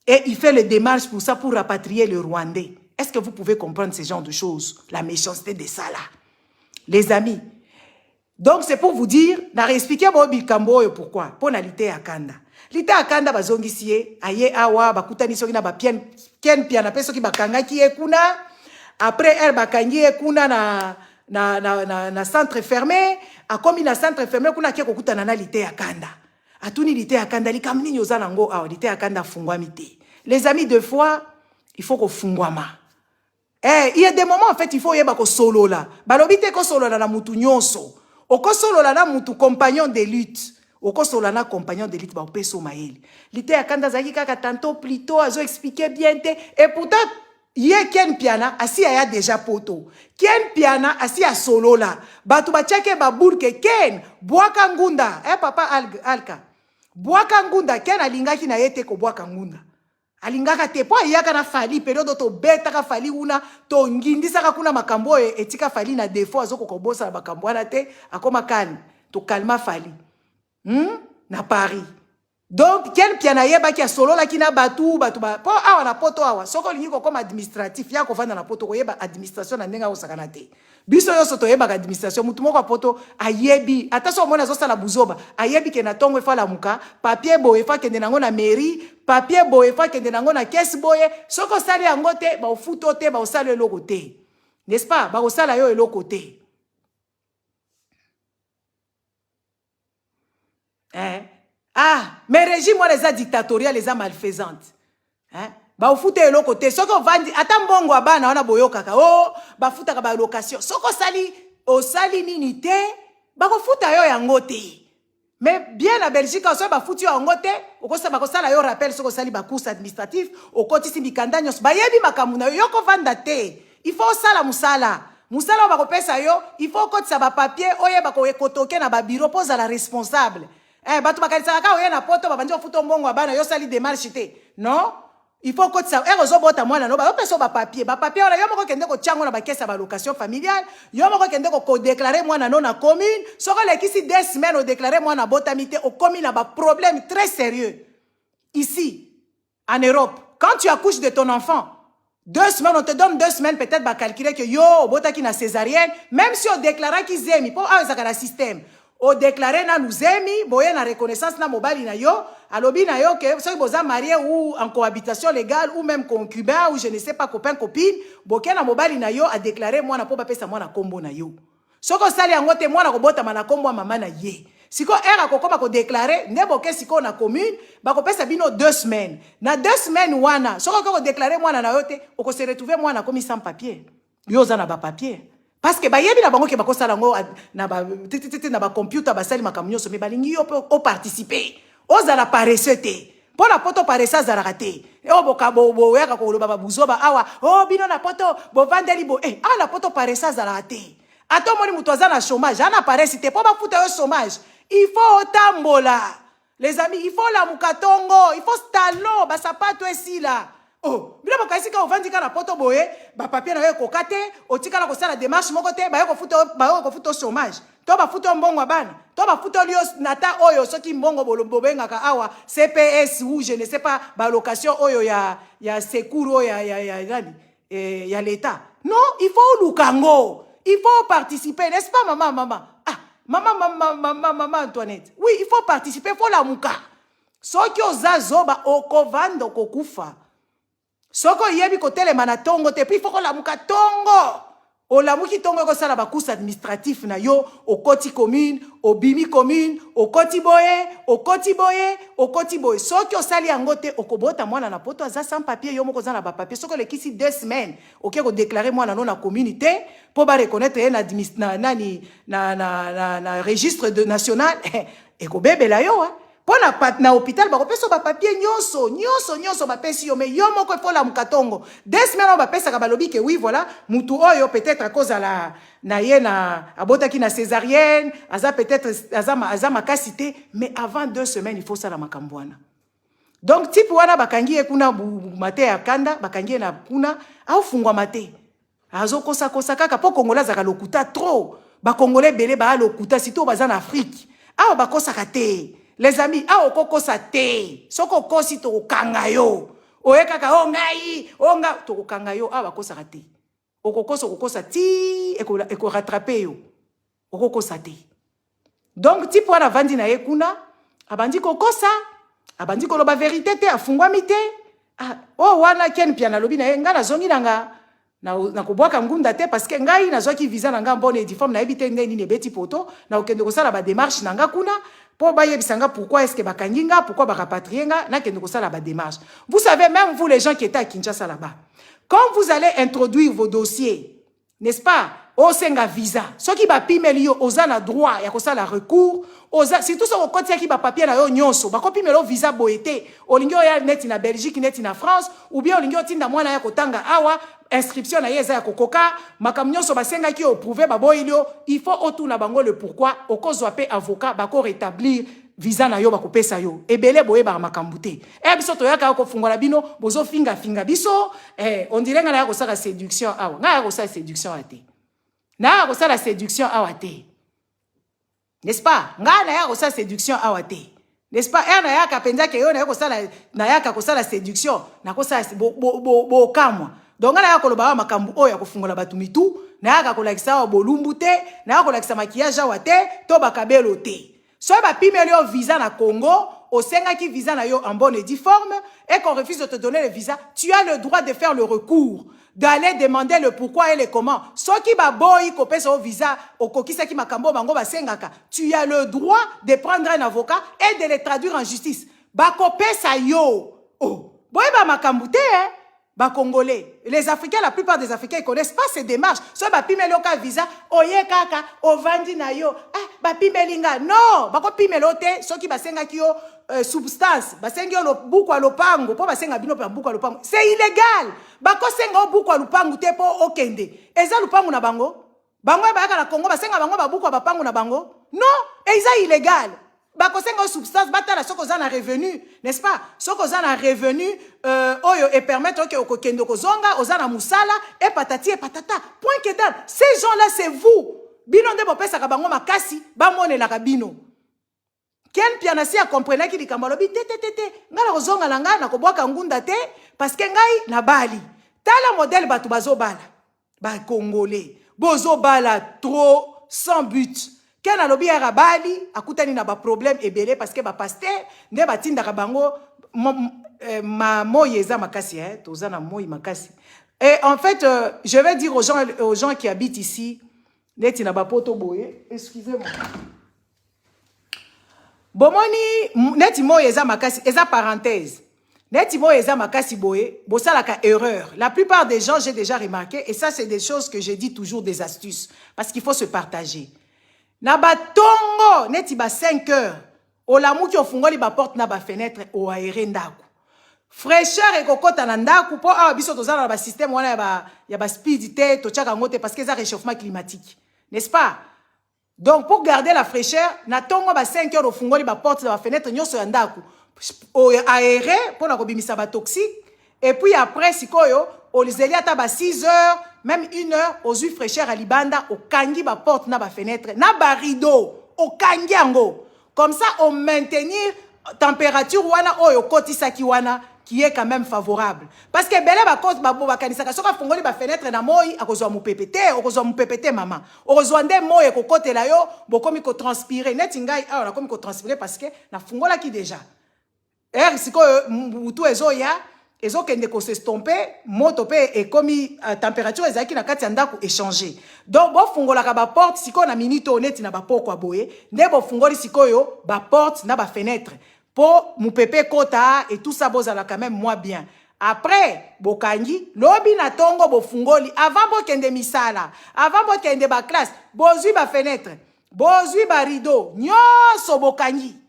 Et il fait les démarches pour ça, pour rapatrier le Rwandais. Est-ce que vous pouvez comprendre ce genre de choses? La méchanceté de ça là. Les amis. Donc c'est pour vous dire, n'a expliqué pourquoi. Pour nalité à Kanda. Lité à Kanda bazongisie, aye awa, bakutani soki na ba ken piana peso ki bakanga ki ekuna. Après elle bakangi ekuna na centre fermé, a comme na centre fermé kuna ki kokutana na lité à Kanda. Atuni lité à Kanda li kamni nyoza nango awa lité à Kanda fungwami te. Les amis, deux fois, il faut qu'on fungwama. Il y a des moments en fait il faut yeba ko solo la. Balobite ko solo la na mutu nyonso. Oko solo la na mutu compagnon de lutte. Oko solana compagnon de lutte ba peso maeli. Lité akanda zaki kaka tantôt plutôt azo expliquer bien te et pourtant yé ken piana asi aya déjà poto. Ken piana asi a solo la. Batu ba cheke ba burke ken boaka ngunda papa alka. Boaka ngunda ken alingaki na yete ko boaka ngunda. Alingaka te po yaka na fali période to beta ka fali una to ngindisa ka kuna makambo etika fali na défaut azoko ko bosa makambo na te akoma kan to calma fali. Na Paris. Donc, quel piana yeba qui a solo la kina batu ba po awa na poto awa. Soko lingi ko comme administratif ya ko vanda na poto ko yeba administration na ndenga osakana te. Biso yo soto yeba administration mutu moko poto ayebi. Ataso mona zo sala buzoba. Ayebi ke na tongo fa la muka, papier boye fa kende nango na mairie, papier boye fa kende nango na caisse boye. Soko sali yango te ba ofuto te ba osala eloko te. N'est-ce pas? Ba osala yo eloko te. Mais régime moi les a dictatoriales, les a malfaisantes. Ba ofute eloko te. Soko vandi ata mbongo abana wana boyoka ka. Ba futa ka ba location. Soko sali o sali nini te, ba ko futa yo yango te. Mais bien la Belgique on so ba futi yo yango te, okosa ba ko sala yo rappel soko sali ba course administratif, okoti simbikanda nyos ba yebi makamuna yo ko vanda te. Il faut sala musala. Musala ba ko pesa yo, il faut koti sa ba papier oye ba ko ekotoke na ba bureau pose à la responsable. Batu bakalisa ka oye na poto ba banjo futo mbongo abana yo sali démarche te. Non? Il faut que ça erozo bota mwana no ba peso ba papier ona yo moko kende ko tiango na ba caisse ba location familiale yo moko kende ko déclarer mwana no na commune soko lekisi 2 semaines au déclarer mwana botamité au commune ba problème très sérieux ici en Europe quand tu accouches de ton enfant 2 semaines on te donne 2 semaines peut-être ba calculer que yo botaki na césarienne même si on déclarait qu'ils aiment pour ça le système o déclaré na nous aimi boye na reconnaissance na mobali na yo alobi na yo que soki boza marié ou en cohabitation légale ou même concubin ou je ne sais pas copain copine boke na mobali na yo a déclaré mwana po bapesa mwana kombo na yo soko sali yango te mwana kobota mana kombo mama na ye siko era kokoma ko déclarer ne boke siko na commune bakopesa bino 2 semaines na 2 semaines wana soko ko déclarer mwana na yo te oko se retrouver mwana komi sans papier yo za na ba papier. Parce que bayebi na bango ke bakosala ngo na ba computer basali makamnyo so me balingi yo o participer ozala paresseux te po na poto paressa zala raté e o boka bo yaka ko loba babuzoba awa o bino na poto bo vandeli bo na poto paressa zala raté ato moni muto azana chômage ana paresse te po ba futa yo chômage il faut otambola les amis il faut la mukatongo il faut stalo ba sapato esila. Oh, bila bakaisi ka ovandika na poto boye, ba papier na yo kokate, otika na kosala démarche moko te, ba yo ko futo chômage. To ba futo mbongo bana. To ba futo lios nata oyo soki mbongo bolombobenga ka awa CPS ou je ne sais pas ba location oyo ya secours ya l'état. Non, il faut lukango. Il faut participer, n'est-ce pas maman? Ah, maman Antoinette. Oui, il faut participer, il faut la muka. Soki ozazoba okovando kokufa. Soko yebi kotele manatongo te puis foko la muka tongo o la muki tongo ko sala ba course administratif na yo o koti commune o bimi commune o koti boye soki o sali angote o kobota mwana na poto aza sans papier yo moko za na ba papier soko le kisi 2 semaines oké ko déclarer mwana no na communauté pour ba reconnaître na registre de national et ko bebela yo pour na hôpital ba kopesa ba papier nyonso ba pesi yo mais yo moko faut la mukatongo 2 semaines ba pesa ka balobi que oui voilà mutu oyo peut-être à cause na yena abotaki na césarienne aza peut-être aza makasité mais avant 2 semaines il faut ça la makambwana donc type wana bakangi ekuna mate ya kanda bakangi na kuna au fungwa mate azo kosa kaka po kongola za lokuta trop ba congolais belé ba lokuta sito baza na Afrique a ba kosa kate. Les amis, okoko sa te. Soko kosi to kangayo. Oye kaka ngai, to kangayo bako sa te. Okoko sa ti eko rattraper yo. Okoko sa te. Donc ti pour la vandi na ekuna, abandi kokosa, abandi ko loba vérité te afungwa mite. Wana ken pia na lobi na ngana zongi nanga. Na kobwaka ngunda te parce que ngai nazwaki visa nanga mbone ediforme na ebite ndeni ne beti poto na okende kosala ba démarche nanga kuna po bayebisanga pourquoi est-ce que bakanginga pourquoi ba rapatrienga na kende kosala ba démarche. Vous savez même vous les gens qui étaient à Kinshasa là-bas quand vous allez introduire vos dossiers n'est-ce pas o senga visa soki ba pimeli yo oza na droit ya kosala recours oza surtout so okoti ki ba papier na yo nyonso ba kopimelo visa boete olingi ya neti na Belgique neti na France ou bien olingi otinda mwana ya kotanga awa inscription na yeza ya kokoka makamnyonso basenga ki oprouver baboilio il faut otuna bango le pourquoi okozwa pe avocat bako rétablir visa na yo bakopesa yo ebele boye ba makambute biso to yaka ko fungola bino bozo finga biso on dirait nga na ko sala séduction awa nga ko sala séduction ate na ko sala séduction awa te n'est-ce pas nga na ko sala séduction awa te n'est-ce pas na yaka penza ke yo na ko sala na yaka ko sala séduction na ko sala bo kamwa donc na yako loba makambu oya ko fungola batu mitu na yaka ko lakisa bolumbu te na yako lakisa maquillage awa te to bakabelo te. So ba pimeli yo visa na Congo, au senga qui visa na yo en bonne et due forme, et qu'on refuse de te donner le visa, tu as le droit de faire le recours, d'aller demander le pourquoi et le comment. So qui ba boy ko pesa au visa, au kokisa ki makambo bango ba sengaka, tu as le droit de prendre un avocat et de le traduire en justice. Ba ko pesa yo. Oh, boy ba makambute ba Congolais. Les Africains, la plupart des Africains, ils connaissent pas ces démarches. So ba pimelo ka visa, oye kaka, ovandi na yo, ba pimelinga. Non, ba ko pimelo te, so ki ba senga ki yo substance, ba senga yo buku a lopango, po ba senga bino pa buku a lopango. C'est illégal. Ba ko senga buku a lopango te po okende. Eza lopango na bango. Bango ba yaka na Congo, ba senga bango ba buku a bapango na bango. Non, eza illégal. bakosenga substance batala soko za na revenu, n'est-ce pas? Soko za na revenu oyo et permettre que okokendo kozonga ozana musala et patati et patata. Point que dalle. Ces gens-là c'est vous. Bino nde bopesa ka bango makasi ba monela ka bino. Ken pianasi a comprendre ki likambo lobi te ngala kozonga la ngana ko bwaka ngunda te parce que ngai na bali. Tala modèle batu bazo bala. Ba congolais. Bozo bala trop sans but. Ken alobi ya bali akutani na ba problème ebele parce que ba pasteur nde batinda ka bango ma moyeza makasi tozana moyi makasi. Et en fait je vais dire aux gens qui habitent ici neti na ba poto boye, excusez-moi. Bomoni neti moyeza makasi eza parenthèse. Neti moyeza makasi boye bosalaka erreur. La plupart des gens j'ai déjà remarqué et ça c'est des choses que je dis toujours, des astuces parce qu'il faut se partager. Na batongo neti ba 5 heures olamuki ofungoli ba porte na ba fenêtre o aéré ndako. Fraîcheur et kokota na ndako po biso tozana na ba système wana ya ba speed te to tchaka ngote parce que ça réchauffement climatique. N'est-ce pas? Donc pour garder la fraîcheur, na tongo ba 5 heures ofungoli ba porte na ba fenêtre nyoso ya ndako o aéré pour na kobimisa ba toxique et puis après sikoyo olizeli ata ba 6 heures même 1 heure aux huiles fraîcheur à libanda au kangi ba porte na ba fenêtre na ba rideau au kangi ango comme ça on maintenir température wana oyo kotisaki wana qui est quand même favorable parce que belé ba cause ba kanisaka soka fungoli ba fenêtre na moi akozwa mupepete okozwa mupepete mama okozwa nde moi ekokotela yo bokomi ko transpirer neti ngai na komi ko transpirer parce que na fungola ki déjà siko mutu ezoya ezokende ko s'estomper moto pe et komi température ezaki na kati ya ndako échanger donc bo fungola ka ba porte siko na minute honnête na ba poko aboye nde bo fungoli siko yo ba porte na ba fenêtre pour mupepe kota et tout ça bozala quand même moi bien après bokangi lobi na tongo bo fungoli avant bo kende misala avant bo kende ba classe bozui ba fenêtre bozui ba rideau nyoso bokangi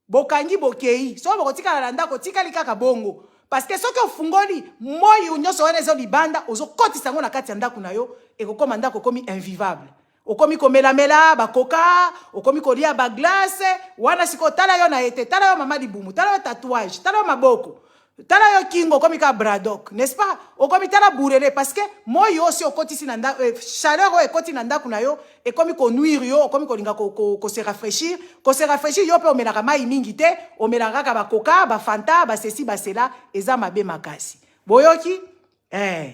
bokei so bokotika na ndako tika likaka bongo parce que soki ofungoli moyi nyoso wana ezo libanda ozokotisa ngo na kati ya ndako na yo ekokoma ndako komi invivable okomi komelamela bakoka okomi kolia ba glace wana siko tala yo na ete tala yo mama libumu tala yo tatouage tala yo maboko tala yo kingo komi ka bradok n'est-ce pas okomi tala bourrele parce que moyi aussi okotisi na ndako chaleur ekoti na ndako na yo ekomi ko nuire yo okomi kolinga ko se rafraîchir yo pe omelaka mai mingi te omelaka ka bakoka ba fanta ba ceci ba cela eza mabe makasi boyoki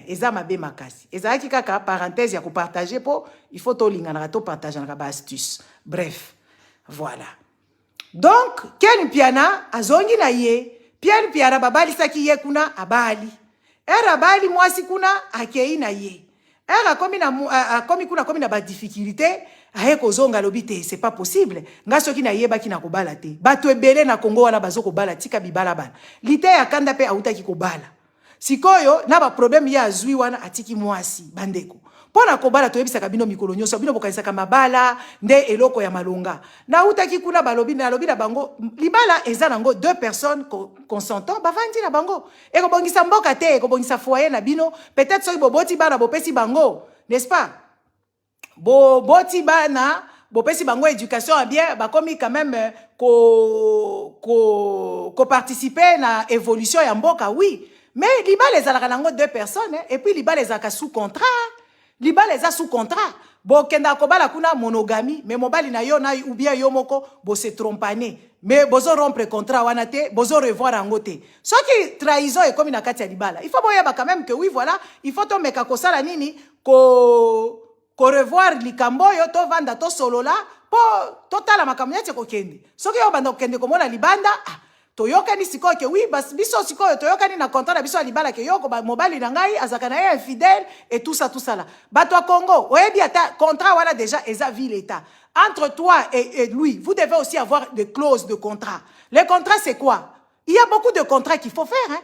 eza mabe makasi ezaki kaka parenthèse ya ko partager po il faut to linga na to partager na ba astuce bref voilà donc Ken Piana azongi na ye Pierre Piana babali saki ye kuna abali era bali mwasi kuna akei na ye era komi kuna komi na ba difficulté aye kozonga lobite c'est pas possible nga soki na yeba ki na kobala te bato ebele na Congo wana bazoko bala tika bibala bana lite ya kanda pe autaki kobala sikoyo na ba problème ya azui wana atiki mwasi bandeko pona kobala toyebisaka bino mikolo nyonso bino bokanisaka mabala nde eloko ya malonga na utaki kuna balobi na bango libala eza nango 2 personnes consentant bavandi na bango ekobongisa mboka te ekobongisa foyer na bino peut-être soki boboti bana bopesi bango n'est-ce pas boboti bana bopesi bango éducation bien bakomi quand même ko participer na évolution ya mboka oui mais libala ezalaka nango 2 personnes et puis libala ezalaka sous contrat libala eza sous contrat bo kenda kobala kuna monogamie mais mobali na yo na ou bien yo moko bo se trompane mais bozo rompre contrat wana te bozo revoir yango te soki trahison e comme na kati ya libala il faut boyeba quand même que oui voilà il faut to meka kosala nini ko revoir likambo yo to vanda to solola po totala makambo nyate ko kende soki yo banda kende komona libanda toyokani sikoyo ke oui bas biso sikoyo toyokani na contrat na biso ya libala ke yoko ba mobali na ngai azaka na ye infidèle et tout ça là bato a Congo oyebi ata contrat wala déjà eza ville état entre toi et lui vous devez aussi avoir des clauses de contrat. Les contrats c'est quoi? Il y a beaucoup de contrats qu'il faut faire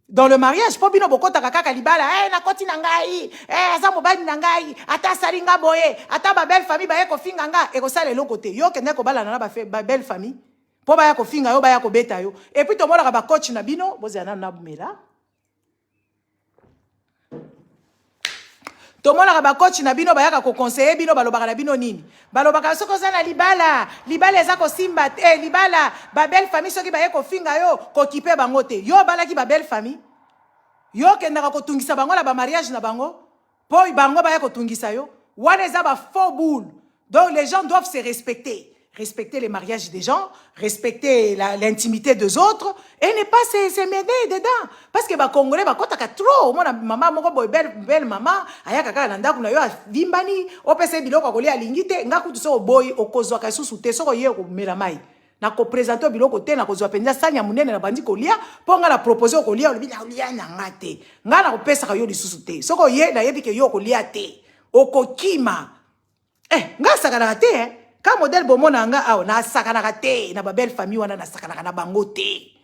dans le mariage po bino bokota kaka libala na koti na ngai aza mobali na ngai ata salinga boye ata ba belle famille ba ye ko finga nga e ko sala eloko te yo kende ko bala na ba belle famille po baya ko finga yo baya ko beta yo et puis to mona ba coach na bino bozana na bumela tomona ba coach na bino bayaka ko conseiller bino balobaka na bino nini balobaka soko za na libala eza ko simba libala ba belle famille soki baye ko finga yo ko kipe bango te yo balaki ba belle famille yo kendaka ko tungisa bango la ba mariage na bango po bango baye ko tungisa yo wana eza ba faux boule. Donc les gens doivent se respecter. Respecter les mariages des gens, respecter l'intimité des autres et ne pas se mêler dedans. Parce que les Congolais, ils trop. Moi, maman, belle maman, ayaka kaka nanda kuna yo vimbani, opese biloko kolia lingite, ngaku tu so boy okozwa ka susu te soko ye ko melamai. Na ko présenter biloko te na kozwa penza sanya munene na bandi kolia, po nga la proposer kolia olobi na kolia nyanga te. Nga na ko pesa ka yo lisusu te. Soko ye na yebi ke yo kolia te. Okokima. Nga sakana te Quand modèle bomona nga aw na sakanaka te na ba belle famille wana na sakanaka na bango te.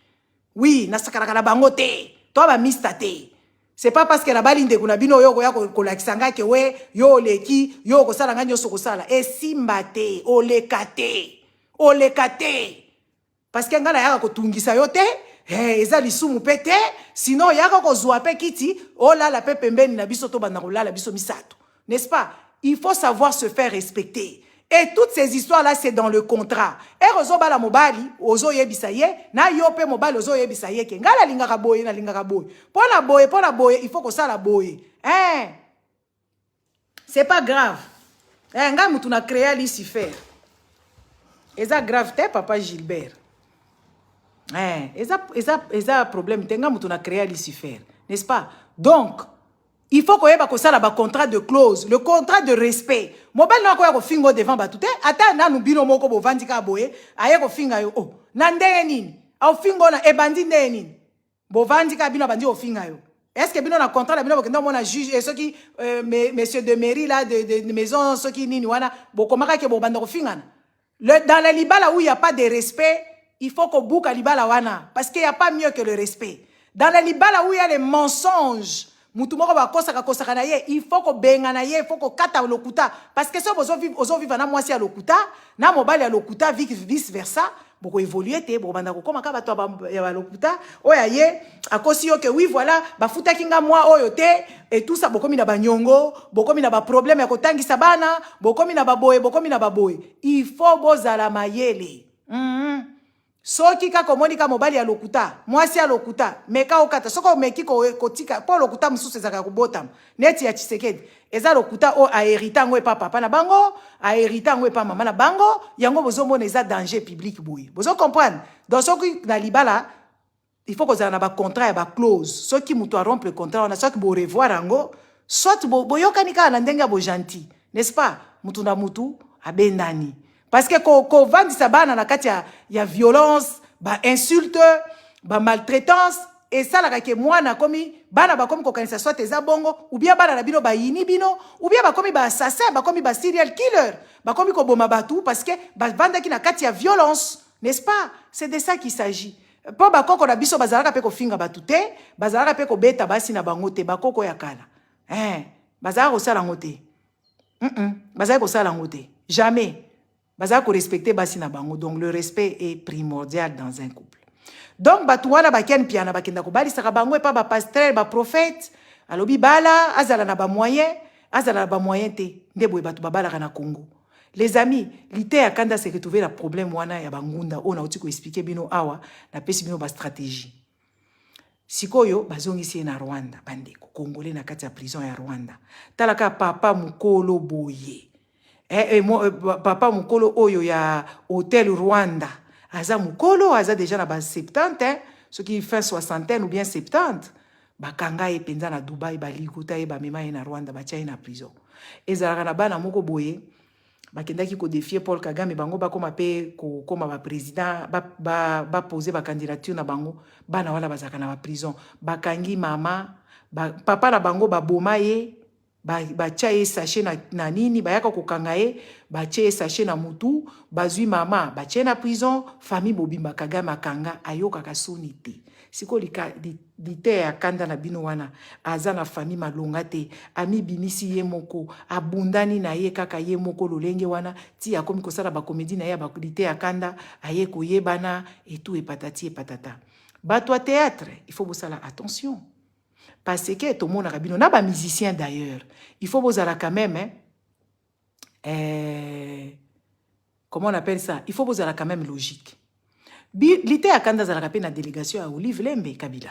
Oui, na sakanaka na bango te. Toi ba mista te. C'est pas parce que la balinde kuna bino yo ya ko lakisanga ke we yo leki yo ko sala nga nyoso ko sala e simba te o lekate. O lekate. Parce que nga na ya ko tungisa yo te. Eza lisumu pete sinon ya ko zwa pe kiti o la la pe pembeni na biso to banda ko la biso misato. N'est-ce pas? Il faut savoir se faire respecter. Et toutes ces histoires-là, c'est dans le contrat. Et ozo bala mobali, ozo yebisaye, na yope mobali, ozo yebisaye, ke ngala lingaka boye, na lingaka boye. Pona boye, il faut que ça la boye. C'est pas grave. Nga mutu na créé Lucifer. Et ça grave, t'es papa Gilbert. Et ça problème, t'es nga mutu na créé Lucifer. N'est-ce pas? Donc, il faut qu'on ait un contrat de clause, le contrat de respect. Mobile n'a pas fingo devant batute. Attends, na nubino moko bo vandika boye. Aye ko finga yo. Oh, nande nini? Au fingo na ebandi nini? Bo vandika bino bandi o finga yo. Est-ce que bino na contrat bino bokenda mona juge et ceux qui monsieur de mairie là de maison ceux qui nini wana bo komaka ke bo banda ko finga. Dans la libala où il y a pas de respect, il faut qu'on boucle la libala wana parce qu'il y a pas mieux que le respect. Dans la libala où il y a les mensonges mutu moko ba kosaka na ye il faut ko benga na ye il faut ko kata lokuta parce que so bozo vivre na mwasi ya lokuta na mobali ya lokuta vice versa boko évoluer te bo banda ko koma ka bato ya lokuta oya ye akosi yo ke oui voilà ba futa kinga moi oyo te et tout ça bokomi na banyongo bokomi na ba problème ya kotangisa bana bokomi na baboye il faut bozala mayele soki ka komoni ka mobali ya lokuta mwasi ya lokuta meka okata soko meki kotika po lokuta mususu ezaka kubota neti ya Tshisekedi eza lokuta o a hérita ngwe pa papa na bango a hérita ngwe pa mama na bango yango bozo mona eza danger public boye bozo comprendre donc soki na libala il faut que za na ba contrat ya ba clause soki mutu a rompre le contrat on a soki bo revoir yango soit boyokani ka na ndenga bo gentil n'est-ce pas mutu na mutu abendani. Parce que quand vandisa bana na kati ya violence, ba insulte, ba maltraitance et ça la ke mwana komi bana ba komi ko kanisa soit eza bongo ou bien bana na bino ba yini bino ou bien ba komi ba assassin ba komi ba serial killer ba komi ko boma batu parce que ba banda ki na kati ya violence, n'est-ce pas? C'est de ça qu'il s'agit. Po ba koko na biso bazalaka pe ko finga batute, bazalaka pe ko beta basi na bango te ba koko ya kala. Bazalaka ko sala ngote. Bazalaka ko sala ngote. Jamais. Baza ko respecter basi na bango. Donc le respect est primordial dans un couple. Donc batuwana baken piana bakenda ko bali saka bango pa ba pasteur ba prophète alobi bala azala na ba moyen te ndebo batu babala kana Congo. Les amis, l'ité à kanda se retrouver la problème wana ya bangunda on a oti ko expliquer bino awa na pesi bino ba stratégie. Sikoyo bazongisi na Rwanda bandeko Congolais na kati ya prison ya Rwanda. Talaka papa mukolo boye. Papa mukolo oyo ya hôtel Rwanda aza mukolo aza déjà na ba 70 ce qui fait 60 ou bien 70 bakanga e penza na Dubai balikuta e ba mema na Rwanda batia na prison ezalaka na bana moko boye bakendaki ko défier Paul Kagame bango bakoma pe ko koma ba président ba poser ba candidature na bango bana wala bazaka na ba prison bakangi mama papa na bango ba boma ye ba chaye sachet na nini bayaka kokanga ye ba chaye sachet na mutu bazui mama ba chaye na prison famille bobimba Kagame akanga ayoka kasoni te siko lite ya kanda na bino wana aza na famille malonga te ami binisi ye moko abundani na ye kaka ye moko lolenge wana ti akomi kosala ba comédie na ye ba lite ya kanda aye koyebana et tout et patati et patata bato théâtre il faut bosala attention Parce que tout le monde a bino, on a des musiciens d'ailleurs. Il faut vous avoir quand même, comment on appelle ça? Il faut vous avoir quand même logique. L'ité à Kanda zalaka pe na délégation à Olive Lembe Kabila.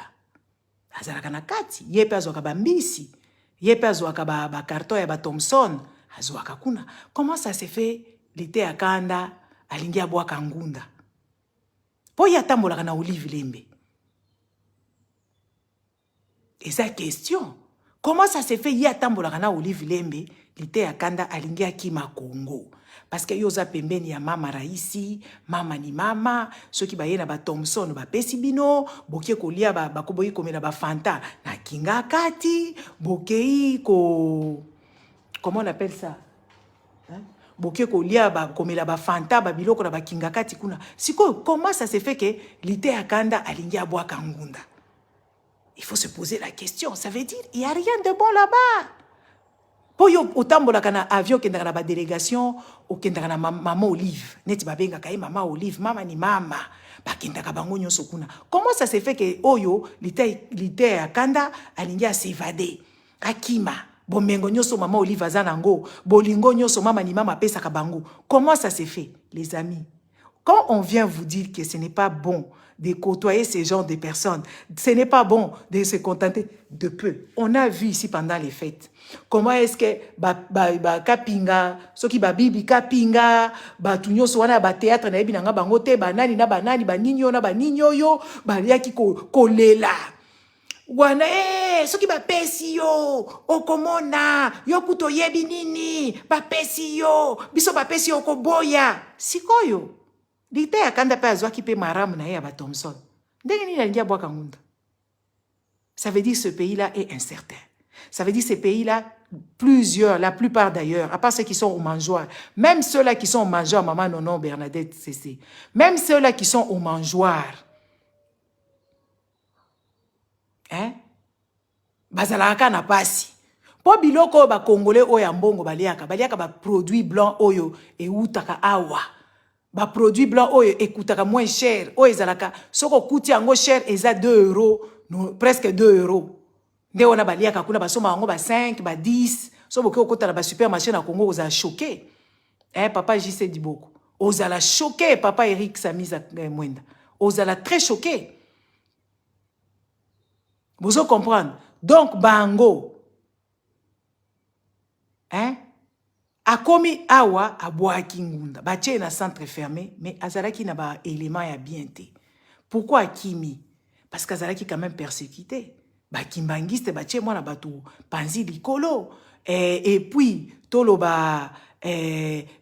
Azalaka na kati, yepe azwaka bambisi, yepe azwaka ba carton ya ba Thompson, azwaka kuna. Comment ça se fait l'ité à Kanda alingi abwaka ngunda? Po ya tambolaka na Olive Lembe. Et sa question, comment ça se fait ya tambolaka na Olive Lembe l'ité à Kanda alingi akima Congo? Parce que yoza pembeni ya mama raisi, mama ni mama, ceux qui baye na ba Thompson ba pesibino, boke kolia ba koboyi komela ba Fanta na kinga kati, bokei ko comment on appelle ça? Hein? Boke kolia ba komela ba Fanta ba biloko na ba kinga kati kuna. Siko comment ça se fait que l'ité à Kanda alingi abwa kangunda? Il faut se poser la question, ça veut dire il y a rien de bon là-bas. Po yo otambola kana avion kendaka na ba délégation o kendaka na maman Olive neti babenga kai maman Olive mama ni mama ba kendaka bango nyonso kuna. Comment ça se fait que oyo lité ya Kanda alingi a s'évader akima bomengo nyonso maman Olive azanango bolingo nyonso mama ni mama pesa ka bango? Comment ça se fait les amis? Quand on vient vous dire que ce n'est pas bon de côtoyer ce genre de personnes, ce n'est pas bon de se contenter de peu. On a vu ici pendant les fêtes comment est-ce que kapinga soki bibi kapinga batunyo soana ba théâtre na ebinanga bangote banani na banani baninyo na baninyo yo baliaki kolela wana soki bapesi yo okomona yo kuto yebi nini bapesi yo biso bapesi yo koboya sikoyo l'ité ya Kanda pe azwaki pe maramu na ye ya ba Thompson ndenge nini alingi abwaka ngunda? Ça veut dire que ce pays-là est incertain. Ça veut dire que ces pays-là, plusieurs, la plupart d'ailleurs, à part ceux qui sont au mangeoire, même ceux-là qui sont au mangeoire, maman non, Bernadette Cessé, même ceux-là qui sont au mangeoire, hein, bazalaka na pasi. Po biloko ba congolais oyo mbongo baliaka ba produit blanc oyo e utaka awa. Ba produit blanc oyo ekutaka moins cher, oyo ezalaka soko kuti yango cher eza 2 euros, no, presque 2 euros. Nde on a baliaka kuna basoma yango ba 5, ba 10, so boke okota na ba supermarché na Congo oza choqué. Papa JC Diboko. Ozala choqué, papa Eric Samiza Mwenda. Ozala très choqué. Vous allez comprendre. Donc bango. Akomi awa abwaki ngunda. Bache na centre fermé, mais azalaki na ba élément ya bien te. Pourquoi Akimi? Parce qu'azalaki quand même persécuté. Ba kimbangiste bache mwana batu panzi likolo. Et puis tolo ba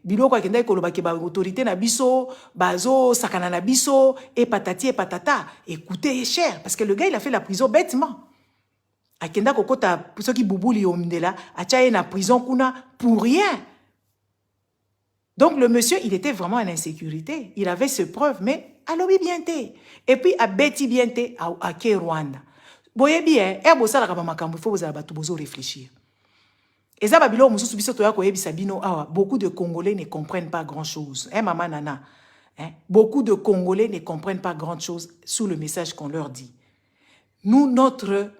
biloko akenda koloba ke ba autorité na biso bazo sakana na biso et patati et patata. Écoutez cher parce que le gars il a fait la prison bêtement. Akenda kokota soki bubuli omdela achaye na prison kuna pour rien. Donc le monsieur il était vraiment en insécurité. Il avait ses preuves mais alobi bienté. Et puis a beti bienté à ke Rwanda. Boye bien bosala ka ba makambo il faut bozala batu bozo réfléchir. Beaucoup de Congolais ne comprennent pas grand-chose. Maman Nana. Beaucoup de Congolais ne comprennent pas grand-chose sous le message qu'on leur dit. Nous, notre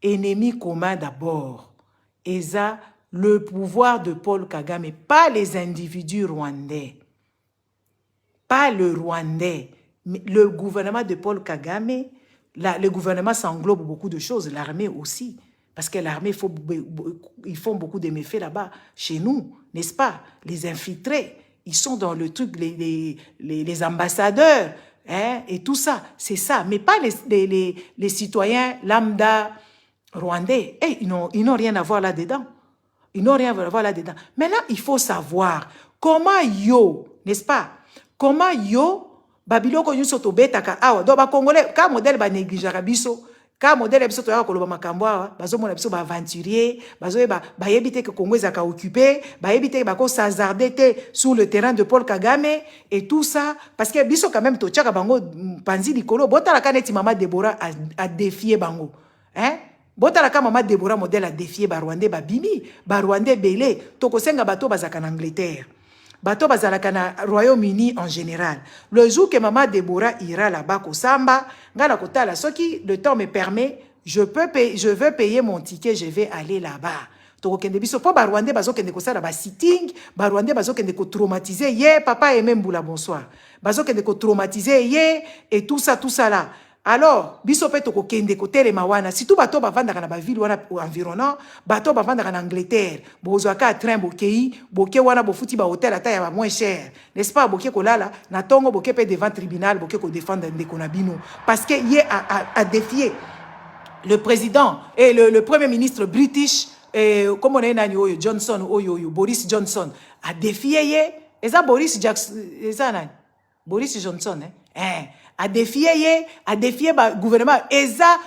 ennemi commun d'abord, est le pouvoir de Paul Kagame, pas les individus rwandais. Pas le Rwandais. Mais le gouvernement de Paul Kagame, le gouvernement s'englobe beaucoup de choses, l'armée aussi. Parce que l'armée, ils font beaucoup de méfaits là-bas, chez nous, n'est-ce pas? Les infiltrés, ils sont dans le truc, les ambassadeurs, et tout ça, c'est ça. Mais pas les citoyens lambda rwandais. Ils n'ont rien à voir là-dedans. Ils n'ont rien à voir là-dedans. Maintenant, il faut savoir comment yo, n'est-ce pas? Comment yo, babiloko nyuso to betaka awa, do ba congolais, ka modèle ba négligera biso. Ka modèle biso to ya koloba makambo awa bazo mona biso ba aventurier bazo ba yebite que Congo ezaka occupé ba yebite ba ko s'hazarder sur le terrain de Paul Kagame et tout ça parce que biso quand même to tchaka bango panzi likolo botala kaneti mama Deborah a défié bango botala ka mama Deborah modèle a défié ba Rwandais ba bimi ba Rwandais belé to ko senga bato bazaka en Angleterre bato bazalaka na Royaume-Uni en général. Le jour que maman Deborah ira là-bas au Samba, ngala kotala soki le temps me permet, je veux payer mon ticket, je vais aller là-bas. Tokokende biso po ba Rwandais bazokende kosala ba sitting, ba Rwandais bazokende ko traumatiser ye, papa et même boula bonsoir. Bazokende ko traumatiser ye et tout ça là. Alors, biso pe tokokende ko telema wana, si tout bato bavandaka na ba ville wana environnant, bato bavandaka na Angleterre, bozwaka train bokei, boke wana bofuti ba hôtel ata ya ba moins cher. N'est-ce pas boke ko lala na tongo boke pe devant tribunal, boke ko défendre ndeko na bino parce que ye a défié le président et le premier ministre british. Comme on est nani oyo Johnson oyo Boris Johnson a défié et ça Boris Jackson ça nani Boris Johnson a défié le gouvernement et ça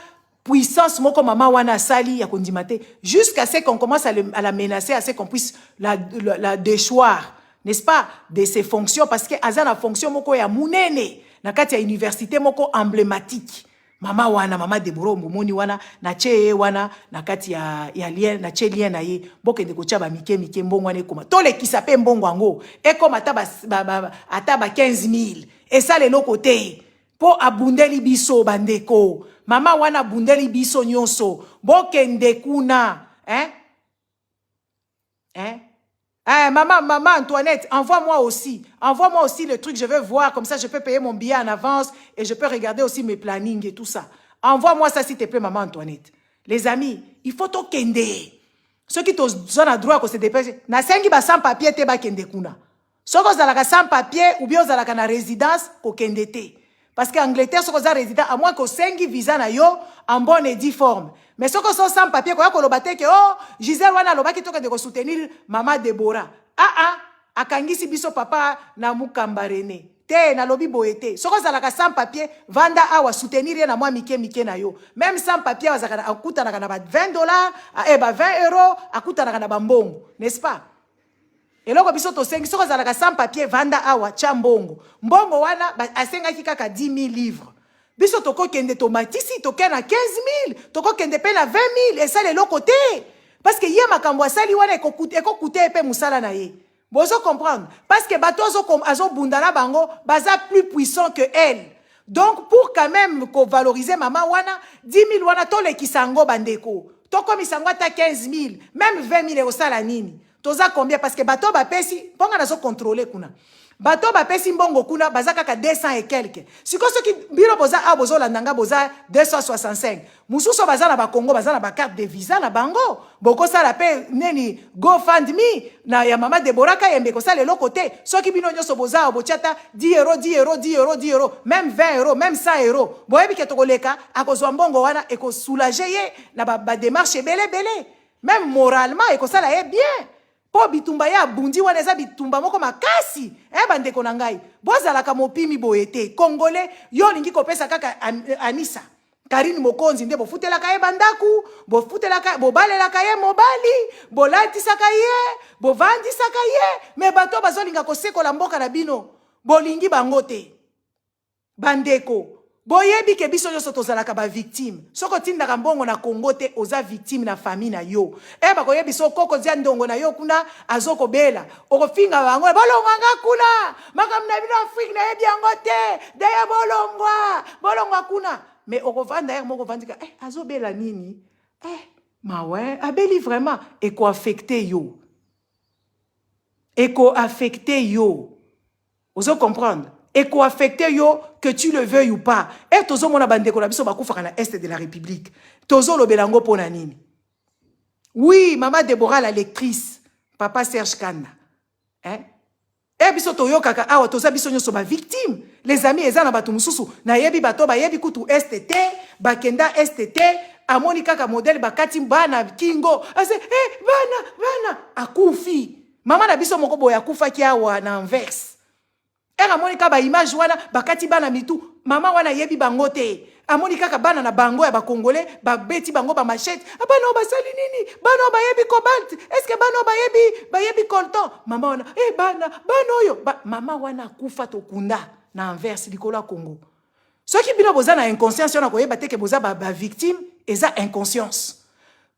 puissance moko mama wana sali ya kondimate jusqu'à ce qu'on commence à la menacer, à ce qu'on puisse la déchoir, n'est-ce pas, de ses fonctions parce que azana fonction moko ya munene na kati ya université moko emblématique. Mama wana, mama Deborah Mbomoni wana, na che wana, na kati ya lien, na che lien na ye, boke ndeko chaba mike mbongo wane koma. Tole ki sape mbongo ango, e koma ataba 15,000. Et ça le côté, po abundeli biso bandeko. Mama wana abundeli biso nyonso, boke ndekuna, maman Antoinette, envoie-moi aussi le truc, je veux voir, comme ça je peux payer mon billet en avance et je peux regarder aussi mes plannings et tout ça. Envoie-moi ça s'il te plaît, maman Antoinette. Les amis, il faut to kende. Ceux qui ont droit à se dépêcher, na sengi ba sans papier te ba kende kuna. Ceux qui ont sans papier ou bien ont na résidence ko kende te. Parce qu'en Angleterre, ceux qui ont résident, à moins que sengi visa na yo en bonne et due forme. Mais ceux qui sont sans papier, quand ils ont que oh, Gisèle wana loba ki toka de soutenir maman Deborah. Akangisi biso papa na mukambarene. Te na lobi boete. Ceux qui ont sans papier, vanda awa soutenir na moi mike na yo. Même sans papier, akuta na 20 $, 20 €, akuta na bambongo, n'est-ce pas? Et là, biso to sengi soko zalaka sans papier vanda awa chambongo. Mbongo wana asenga kaka 10 000 livres. Biso toko kende tomatisi toke na 15 000, toko kende pe na 20 000 et ça le côté parce que yé makambo asali wana eko coûter pe musala na ye. Bozo comprendre parce que bato azo bundana bango baza plus puissant que elle. Donc pour quand même ko valoriser maman wana 10 000 wana to le kisango bandeko. Toko misango ta 15 000, même 20 000 osala nini. Toza combien parce que bato ba pesi ponga nazo contrôler kuna. Bato ba pesi mbongo kuna bazaka ka 200 et quelques. Siko ceux qui biro boza a bozo landanga boza 265. Mususo baza na ba Congo baza na ba carte de visa na bango. Boko sala pe neni GoFundMe na ya mama Deborah ka yembe ko sala le côté. Ceux qui bino nyoso boza obochata 10 €, 10 €, 10 €, 10 €, même 20 €, même 100 €. Boyebi ke tokoleka akozwa mbongo wana eko soulager ye na ba démarche belé. Même moralement eko sala ye bien. Po bitumba ya bundi wana eza bitumba moko makasi bandeko na ngai bozalaka mopimi boyete congolais yo lingi kopesa kaka Anissa Karine Mokonzi nde bofutelaka ye bandaku bofutelaka bobalelaka ye mobali bolatisaka ye bovandisaka ye me bato bazolinga kosekola mboka na bino bolingi bango te bandeko. Boyebi ke biso nyonso tozalaka ba victime. Soko tindaka mbongo na Congo te oza victime na famille na yo. Bakoyebi so koko zia ndongo na yo kuna azoko bela. Okofinga bango bolonganga kuna. Makamna bino Afrique na yebi yango te. Daya bolongwa kuna. Mais okovanda hier moko vandika azobela nini? Ma ouais, abeli vraiment eko affecté yo. Eko affecté yo. Ozo comprendre? Eko affecté yo que tu le veuilles ou pas. Et tozo mona bandeko na biso bakufaka na est de la République. Tozo lobelango pona nini. Oui, maman Deborah la lectrice, papa Serge Kanda. Et biso toyo kaka awa toza biso nyoso ba victime. Les amis ezana batu mususu na yebi bato ba yebi kutu STT, bakenda STT, amoni kaka modèle bakati bana kingo. Ase bana akufi. Mama na biso moko boya kufa ki awa na Anvers. Amonika ba image wana bakati bana mitu mama wana yebi bango te amonika ka bana na bango ya ba congolais ba beti bango ba machette bana ba sali nini bana ba yebi cobalt est-ce que bana ba yebi coltan mama wana bana oyo mama wana kufa to kunda na Anvers likola Congo ceux qui bino boza na inconscience na koyeba te ke boza ba victime eza inconscience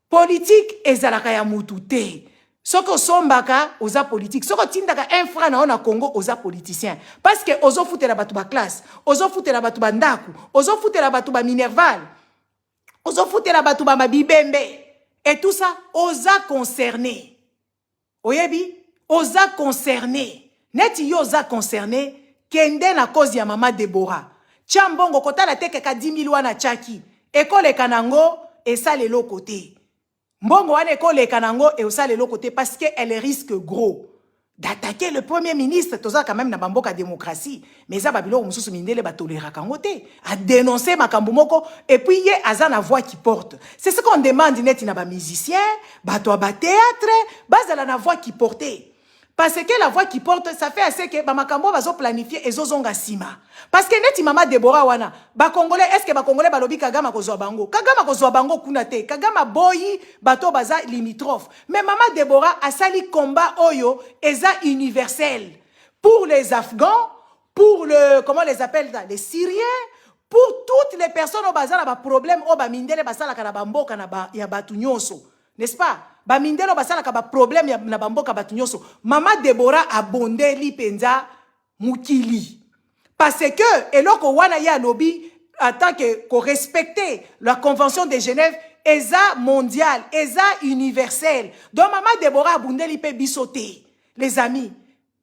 politique ezalaka ya mutu te. Soko sombaka oza politique. Soko tindaka infra na ona Congo oza politicien. Parce que ozo foutera batu ba classe, ozo foutera batu ba ndaku, ozo foutera batu ba minerval, Ozo fouté la batou bama bibembe. Et tout ça, osa concerné. Oyebi, osa concerné. Neti yo osa concerné, kende na cause ya mama Deborah. Chambongo kota la teke ka 10 000 wana chaki. Ekole kanango, et ça le l'autre côté. Mbongo wane ekole kanango, et ça le l'autre côté, parce qu'elle risque gros d'attaquer le premier ministre. Tout ça quand même na bamboka démocratie. Mais ça babilo mususu mindele ba tolera kangote. A dénoncer makambo moko. Et puis yé aza na voix qui porte. C'est ce qu'on demande net na ba musicien, ba to ba théâtre, bazala na voix qui porte. Parce que la voix qui porte, ça fait assez que Bamakambo va planifier et zozonga sima. Parce que neti mama Deborah wana, ba Congolais, est-ce que ba Congolais ba lobi Kagama kozwa bango? Kagama kozwa bango kunate, Kagama boyi bato baza limitrophe. Mais mama Deborah a sali combat oyo eza universel pour les Afghans, pour le comment les appelle les Syriens, pour toutes les personnes au bazar ba problème au ba mindele basala kana bamboka na ba ya batu nyonso. N'est-ce pas? Ba mindelo basala ka ba problème ya na bamboka batu nyonso. Mama Deborah a bondé li penza mukili. Parce que eloko wana ya lobby en tant que respecter la convention de Genève eza mondial, eza universel. Donc Mama Deborah a bondé li pe bisoté. Les amis,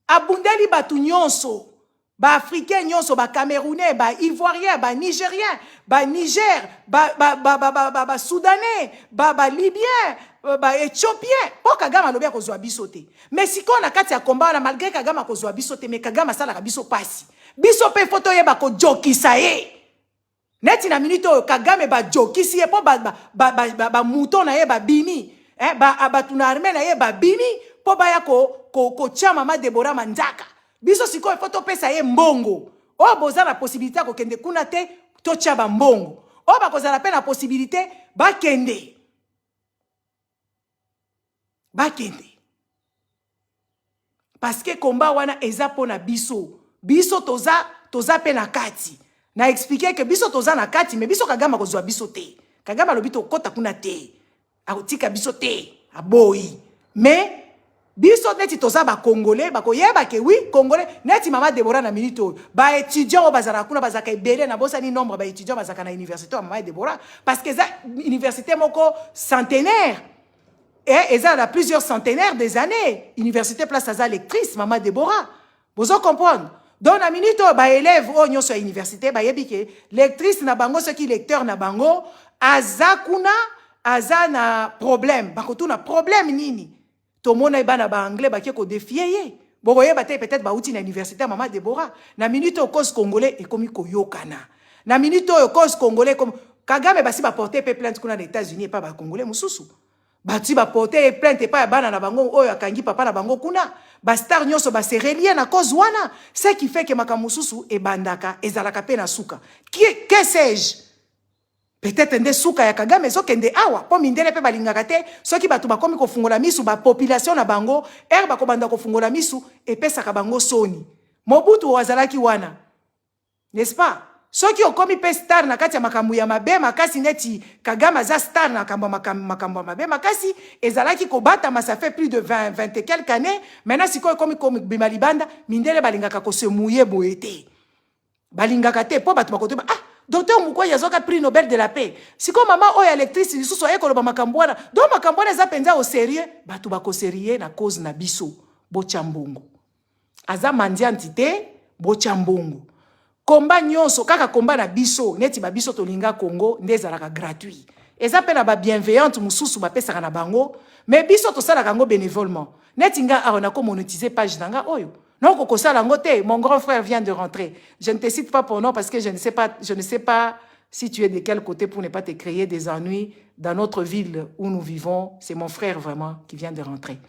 a bondé li batu nyonso. Ba africain nyonso, ba camerounais, ba ivoirien, ba nigérien, ba Niger, ba soudanais, ba libyen, ba éthiopien. Po Kagama lobia kozwa bisote. Mais si kon na kati ya combat na malgré Kagama kozwa bisote, mais Kagama sala ka biso pasi. Biso pe photo ye ba ko jokisa ye. Neti na minute Kagame ba jokisi ye po ba mouton na ye ba bini. Ba tuna armée na ye ba bini po ba ya ko tia mama Deborah manzaka. Biso siko il faut topesa ye mbongo. O boza la possibilité ko kende kuna te to tia ba mbongo. O ba koza la pe na possibilité ba kende. Ba kende. Parce que combat wana eza pona biso. Biso toza pe na kati. Na expliquer que biso toza na kati mais biso Kagama kozwa biso te. Kagama lobito kota kuna te. Akotika biso te. Aboyi. Mais biso neti toza ba Congolais ba koyeba ke oui Congolais neti mama Deborah na minute ba étudiant bazara kuna bazaka ebele na bosa ni nombre ba étudiant bazaka na université mama Deborah parce que ça université moko centenaire et ça a plusieurs centenaires des années université place à lectrice mama Deborah vous comprendre donc na minute ba élève o nyoso à université ba yebike lectrice na bango ce qui lecteur na bango azakuna azana problème ba kotuna problème nini. Tout le monde est en anglais, qui est défié. Bon, vous voyez, peut-être que vous l'université Mama Deborah. Na minute au cause congolais et comme yokana. Na minute au cause congolais comme Kagame basi ba porter plainte qu'on a les États-Unis et pas ba congolais mususu. Bati ba porter plainte et pas bana na bango oyo akangi papa na bango kuna. Ba star nyonso ba se relier na cause wana. Ce qui fait que makamususu e bandaka ezalaka pe na suka. Que sais-je? Peut-être nde suka ya Kagame so kende awa po mindele pe balingaka te soki batu bakomi ko fungola misu ba population na bango ba ko banda ko fungola misu e pesaka bango soni Mobutu wazalaki wana n'est-ce pas soki okomi pe star na kati ya makambu ya mabe makasi neti Kagame za star na makambu mabe makasi ezalaki ko bata ma ça fait plus de 20 et quelques années maintenant siko komi bimalibanda mindele balingaka ko se mouiller boete balingaka te po batu bakoto Docteur Mukwege azoka prix Nobel de la paix. Si comme maman oya électrice lisusu ekolo ba makambwana, donc makambwana za penza au sérieux, batu bako sérieux na cause na biso, bochambongo. Aza mandiantité, bochambongo. Combat nyonso kaka combat na biso, neti ba biso tolinga Congo ndezalaka gratuit. Eza pe na ba bienveillante mususu ba pesaka na bango, mais biso to sala kango bénévolement. Neti nga a ko monétiser page nanga oyo. Non, mon grand frère vient de rentrer. Je ne te cite pas pour nom parce que je ne sais pas si tu es de quel côté pour ne pas te créer des ennuis dans notre ville où nous vivons. C'est mon frère vraiment qui vient de rentrer.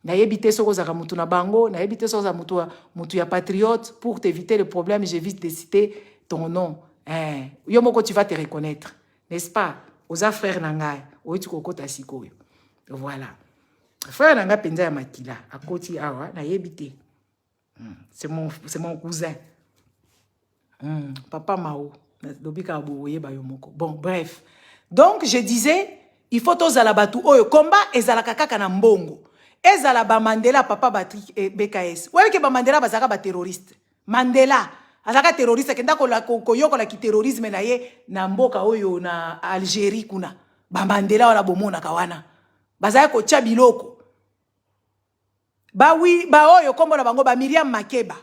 Naïbité Soroza Mutu na bango, naïbité Soroza Mutu ya patriote. Pour t'éviter le problème, j'évite de citer ton nom. Yomoko, tu vas te reconnaître. N'est-ce pas? Oza frère Nangai, Oitu Kokota Sikoyo. Voilà. Frère Nanga Penza ya Makila, à Koti Awa, naïbité. C'est mon cousin. Papa Mao. Bon, bref. Donc, je disais, il faut tous à la batou. Oh, combat, et à la kaka na mbongo. Et à la Mandela, papa Patrick et BKS. Ouais, que Mandela, bazaka ba terroriste. Mandela, azaka terroriste kenda koyokola ki terrorisme na ye na mboka oyo na Algérie kuna ba Mandela wala bomona kawana bazaya ko tia biloko ba oui ba oyo kombo na bango ba Miriam Makeba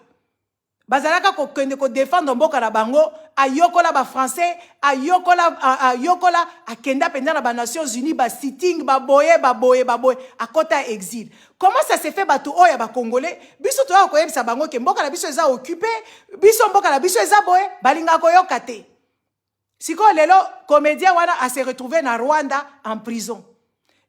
bazalaka ko kende ko défendre mboka na bango ayokola ba français ayokola akenda penda na ba Nations Unies ba sitting ba boye akota exil. Comment ça se fait bato oya ba congolais biso to ko yebisa bango ke mboka na biso eza occupé biso mboka na biso eza boye balinga ko yokate. Siko lelo comédien wana a se retrouvé na Rwanda en prison.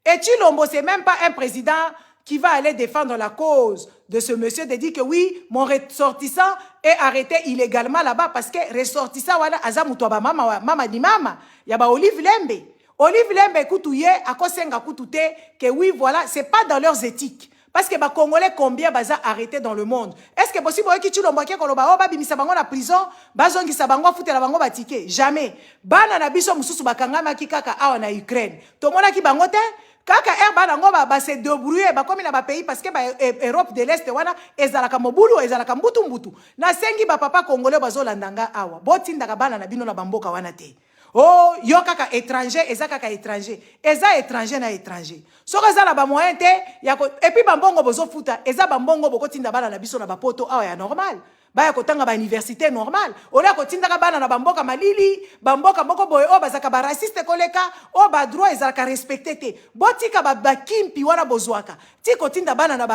Et Chilombo c'est même pas un président qui va aller défendre la cause de ce monsieur, de dire que oui, mon ressortissant est arrêté illégalement là-bas parce que ressortissant wala azamutoba mama di mama ya ba Olive Lembe. Olive Lembe kutuye akosenga kutute que oui voilà, c'est pas dans leurs éthiques. Parce que ba Congolais combien baza arrêté dans le monde. Est-ce que possible que tu l'omboke koloba oba bimisa bango na prison, bazongi sa bango futela bango batike? Jamais. Bana na biso mususu bakangama ki kaka awa na Ukraine. Tomona ki bango te kaka bana ngoba ba se débrouiller ba comme na ba pays parce que ba Europe de l'Est wana ezalaka mobulu ezalaka mbutu na sengi ba papa congolais bazolandanga awa botindaka bana na bino na bamboka wana te. Oh yo kaka étranger eza kaka étranger eza étranger na étranger soka za na ba moyen te ya ko et puis bambongo bozo futa eza bambongo bokotinda bana na biso na bapoto awa ya normal baya kotanga ba université normal ola kotindaka bana na bamboka malili bamboka moko boye o bazaka ba raciste koleka o ba droit ezalaka respecté te botika ba kimpi wana bozwaka ti kotinda bana na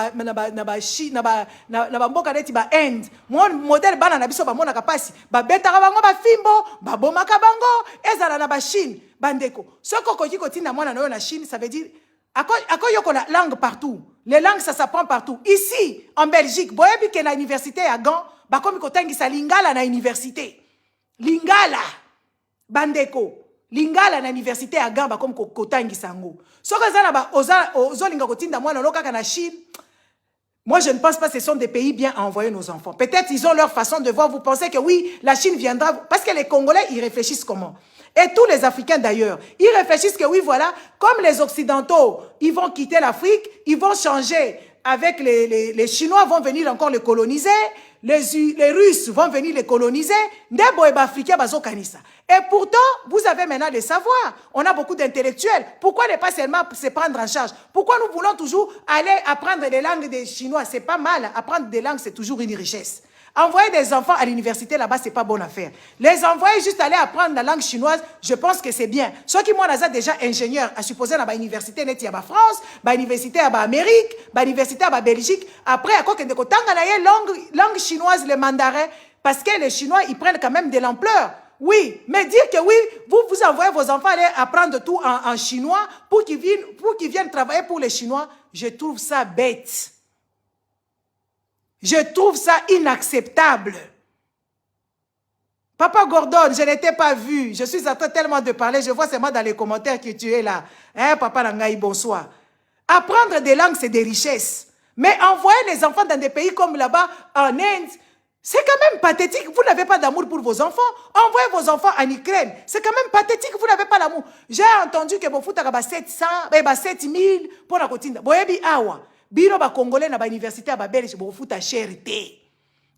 bamboka neti ba end modèle bana na biso bamona kapasi ba betaka bango ba fimbo ba bomaka bango ezala na ba Chine bandeko soko koki kotinda mwana na yo na Chine ça veut dire ako yoko la langue partout les langues ça s'apprend partout ici en Belgique boyebi ke na université ya Gand bakomi kotangisa lingala na université lingala bandeko lingala na université ya Gand bakomi kotangisa ngo soka zana ba ozolinga kotinda mwana lokaka na Chine. Moi, je ne pense pas que ce sont des pays bien à envoyer nos enfants. Peut-être ils ont leur façon de voir. Vous pensez que oui, la Chine viendra. Parce que les Congolais, ils réfléchissent comment? Et tous les Africains d'ailleurs, ils réfléchissent que oui, voilà, comme les Occidentaux, ils vont quitter l'Afrique, ils vont changer avec les Chinois, vont venir encore les coloniser, les Russes vont venir les coloniser, et pourtant, vous avez maintenant des savoirs. On a beaucoup d'intellectuels. Pourquoi ne pas seulement se prendre en charge? Pourquoi nous voulons toujours aller apprendre les langues des Chinois? C'est pas mal. Apprendre des langues, c'est toujours une richesse. Envoyer des enfants à l'université là-bas, c'est pas bonne affaire. Les envoyer juste aller apprendre la langue chinoise, je pense que c'est bien. Ceux qui moi déjà ingénieur, à supposer dans l'université net à France, l'université à Amérique, l'université à Belgique, après à quoi que de langue chinoise, le mandarin, parce que les Chinois ils prennent quand même de l'ampleur. Oui, mais dire que oui, vous envoyez vos enfants aller apprendre tout en chinois pour qu'ils viennent travailler pour les Chinois, je trouve ça bête. Je trouve ça inacceptable. Papa Gordon, je n'étais pas vu. Je suis en train tellement de parler. Je vois seulement dans les commentaires que tu es là. Hein, Papa Nangaï, bonsoir. Apprendre des langues, c'est des richesses. Mais envoyer les enfants dans des pays comme là-bas, en Inde, c'est quand même pathétique. Vous n'avez pas d'amour pour vos enfants. Envoyez vos enfants en Ukraine. C'est quand même pathétique. Vous n'avez pas d'amour. J'ai entendu que vous foutez 700, 7000 pour la continue. Boyebi awa. Bino ba Congolais na ba université ba Belge bo futa cherté.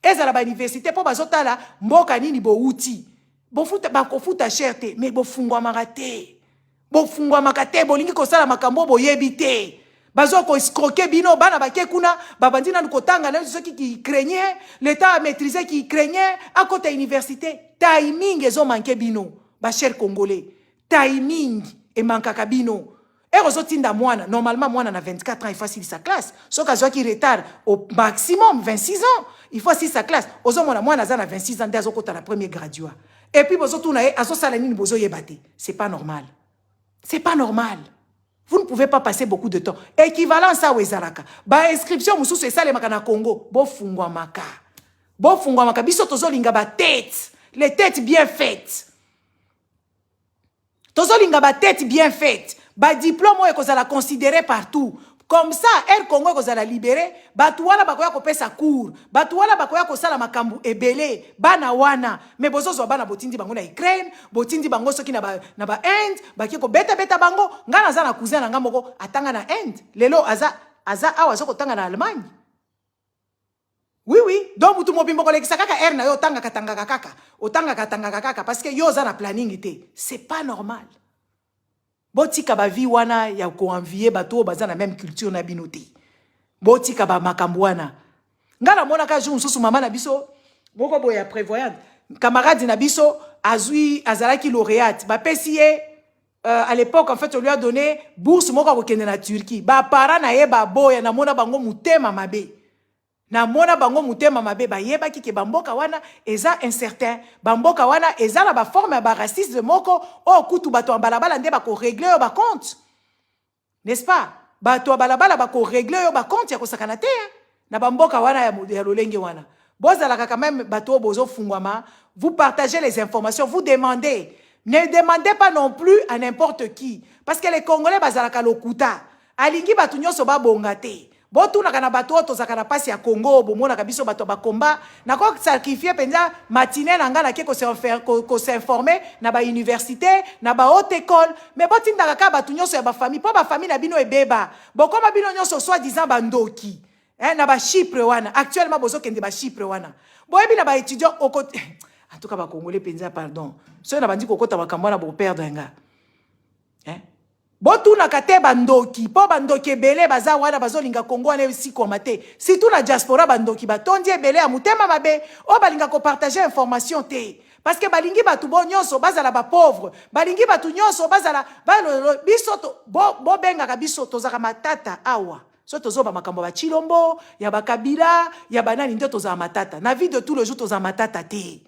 Eza ba université po bazota la mboka nini bo uti. Bo futa ba ko futa cherté mais bo fungwa makate. Bo fungwa makate bo lingi ko sala makambo bo yebité. Bazo ko escroquer bino bana ba kekuna ba bandina nkotanga na ceux qui craignaient l'état a maîtrisé qui craignait à côté université. Timing ezo manqué bino ba cher Congolais. Timing e mankaka bino. Et Rosotinda Moana, normalement, Moana a 24 ans, il faut assis sa classe. Sauf qu'à qui retard au maximum 26 ans, il faut assis sa classe. Ozo Moana a 26 ans, dès à la première graduat. Et puis, Bozo Tounae, Azo Salanine, Bozo Yebate. C'est pas normal. C'est pas normal. Vous ne pouvez pas passer beaucoup de temps. Équivalent ça, Wezaraka. Ba inscription, Moussou, c'est ça, les Makana Congo. Bo Fungwa Maka. Bo Fungwa Maka. Biso Tozo Linga ba tête. Les têtes bien faites. Tozo Linga ba tête bien faite. Ba diplôme est qu'on a considéré partout. Comme ça, Air Congo qu'on a libéré, batouana bakoya ko pesa cours, batouana bakoya ko sala makambu ebele, bana wana, mais bozo zo bana botindi bango na Ukraine, botindi bango soki na ba Inde, baki ko beta bango, ngana za na cousin na ngamoko atanga na Inde. Lelo aza awa zo ko tanga na Allemagne. Oui, oui. Donc, vous tout bimbo kolekisa kaka air na yo tanga katanga kaka. Otanga katanga kaka parce que yo za na planning ite. C'est pas normal. Botika ba vi wana ya ko envier bato baza na même culture na binote. Botika ba makambo wana. Ngala mona ka jour susu mama na biso boko boya prévoyante. Camarade na biso azui azalaki lauréate. Ba pesiye à l'époque en fait on lui a donné bourse moko ko kende na Turquie. Ba para na ye ba boya na mona bango mutema mabe. Na mona bango mutema mabe ba yeba ki ke bamboka wana eza incertain. Bamboka wana eza na ba forme ba racisme moko o kutu bato balabala nde ba ko régler ba compte. N'est-ce pas? Bato balabala ba ko régler ba compte ya ko sakana te. Na bamboka wana ya lolenge wana. Bozalaka quand même bato bozo fungwama, vous partagez les informations, vous demandez. Ne demandez pas non plus à n'importe qui parce que les Congolais bazalaka lokuta. Alingi batu nyonso ba bongate. Botu na kana bato to zakana pasi ya Congo bomona kabiso bato ba combat na ko sacrifier penza matinée na ngana ke ko s'informer na ba université na ba haute école mais boti ndaka ka batu nyonso ya ba famille po ba famille na bino ebeba bokoma bino nyonso soit disant bandoki na ba Chypre wana actuellement bozo kende ba Chypre wana boyebi na ba étudiant au côté en tout cas ba congolais penza pardon so na bandi kokota makambo na bo perdre nga Botu na kate bandoki, po bandoki ebele baza wana bazolinga Kongo wana si komate. Si tout na diaspora bandoki batondi ebele amutema mabe, o balinga ko partager information te. Parce que balingi batu bo nyonso bazala ba pauvre, balingi batu nyonso bazala biso bo benga ka biso tozaka matata awa. So tozo ba makambo ba Chilombo, ya ba Kabila, ya banani nde toza matata. Na vie de tous les jours toza matata te.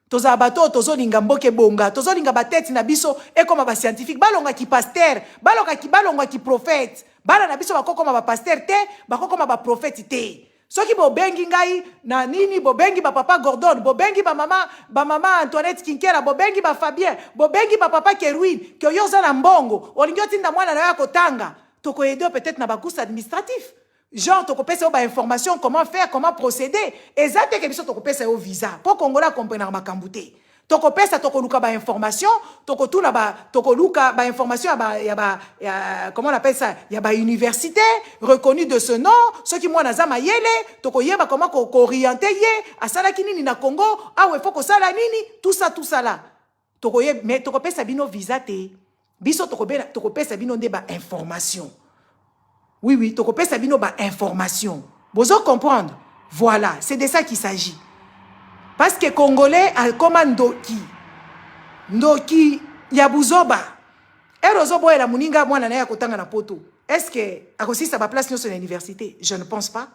Toza bato tozo linga mboke bonga tozo linga bateti na biso e koma ba scientifique balonga ki pasteur balonga ki prophète bala na biso bakokoma ba pasteur te bakokoma ba prophète te soki bo bengi ngai na nini bo bengi ba papa Gordon bo bengi ba mama Antoinette Kinkera bo bengi ba Fabien bo bengi ba papa Kerwin ke yoza na mbongo olingi otinda mwana na yo kotanga toko aider peut-être na ba course administratif. Genre, tu peux avoir information, comment faire, comment procéder. Exactement, que tu peux avoir un visa. Pour qu'on ait compris ma cambouté. Tu peux avoir information, tu peux avoir information, comment on appelle ça, il y a une université reconnue de ce nom, ceux qui m'ont nazama yele, tu peux avoir comment orienter à ça qui ni na Congo, ah ouais, faut que ça la nini, tout ça là. Mais tu peux avoir un visa te. Biso tu peux avoir information. Oui, tu peux savoir information. Vous allez comprendre. Voilà, c'est de ça qu'il s'agit. Parce que Congolais a comme Ndoki, Yabuzoba. Erozobo et la Muninga, moi, na kotanga na poto. Est-ce que, à cause ça va place sur l'université? Je ne pense pas.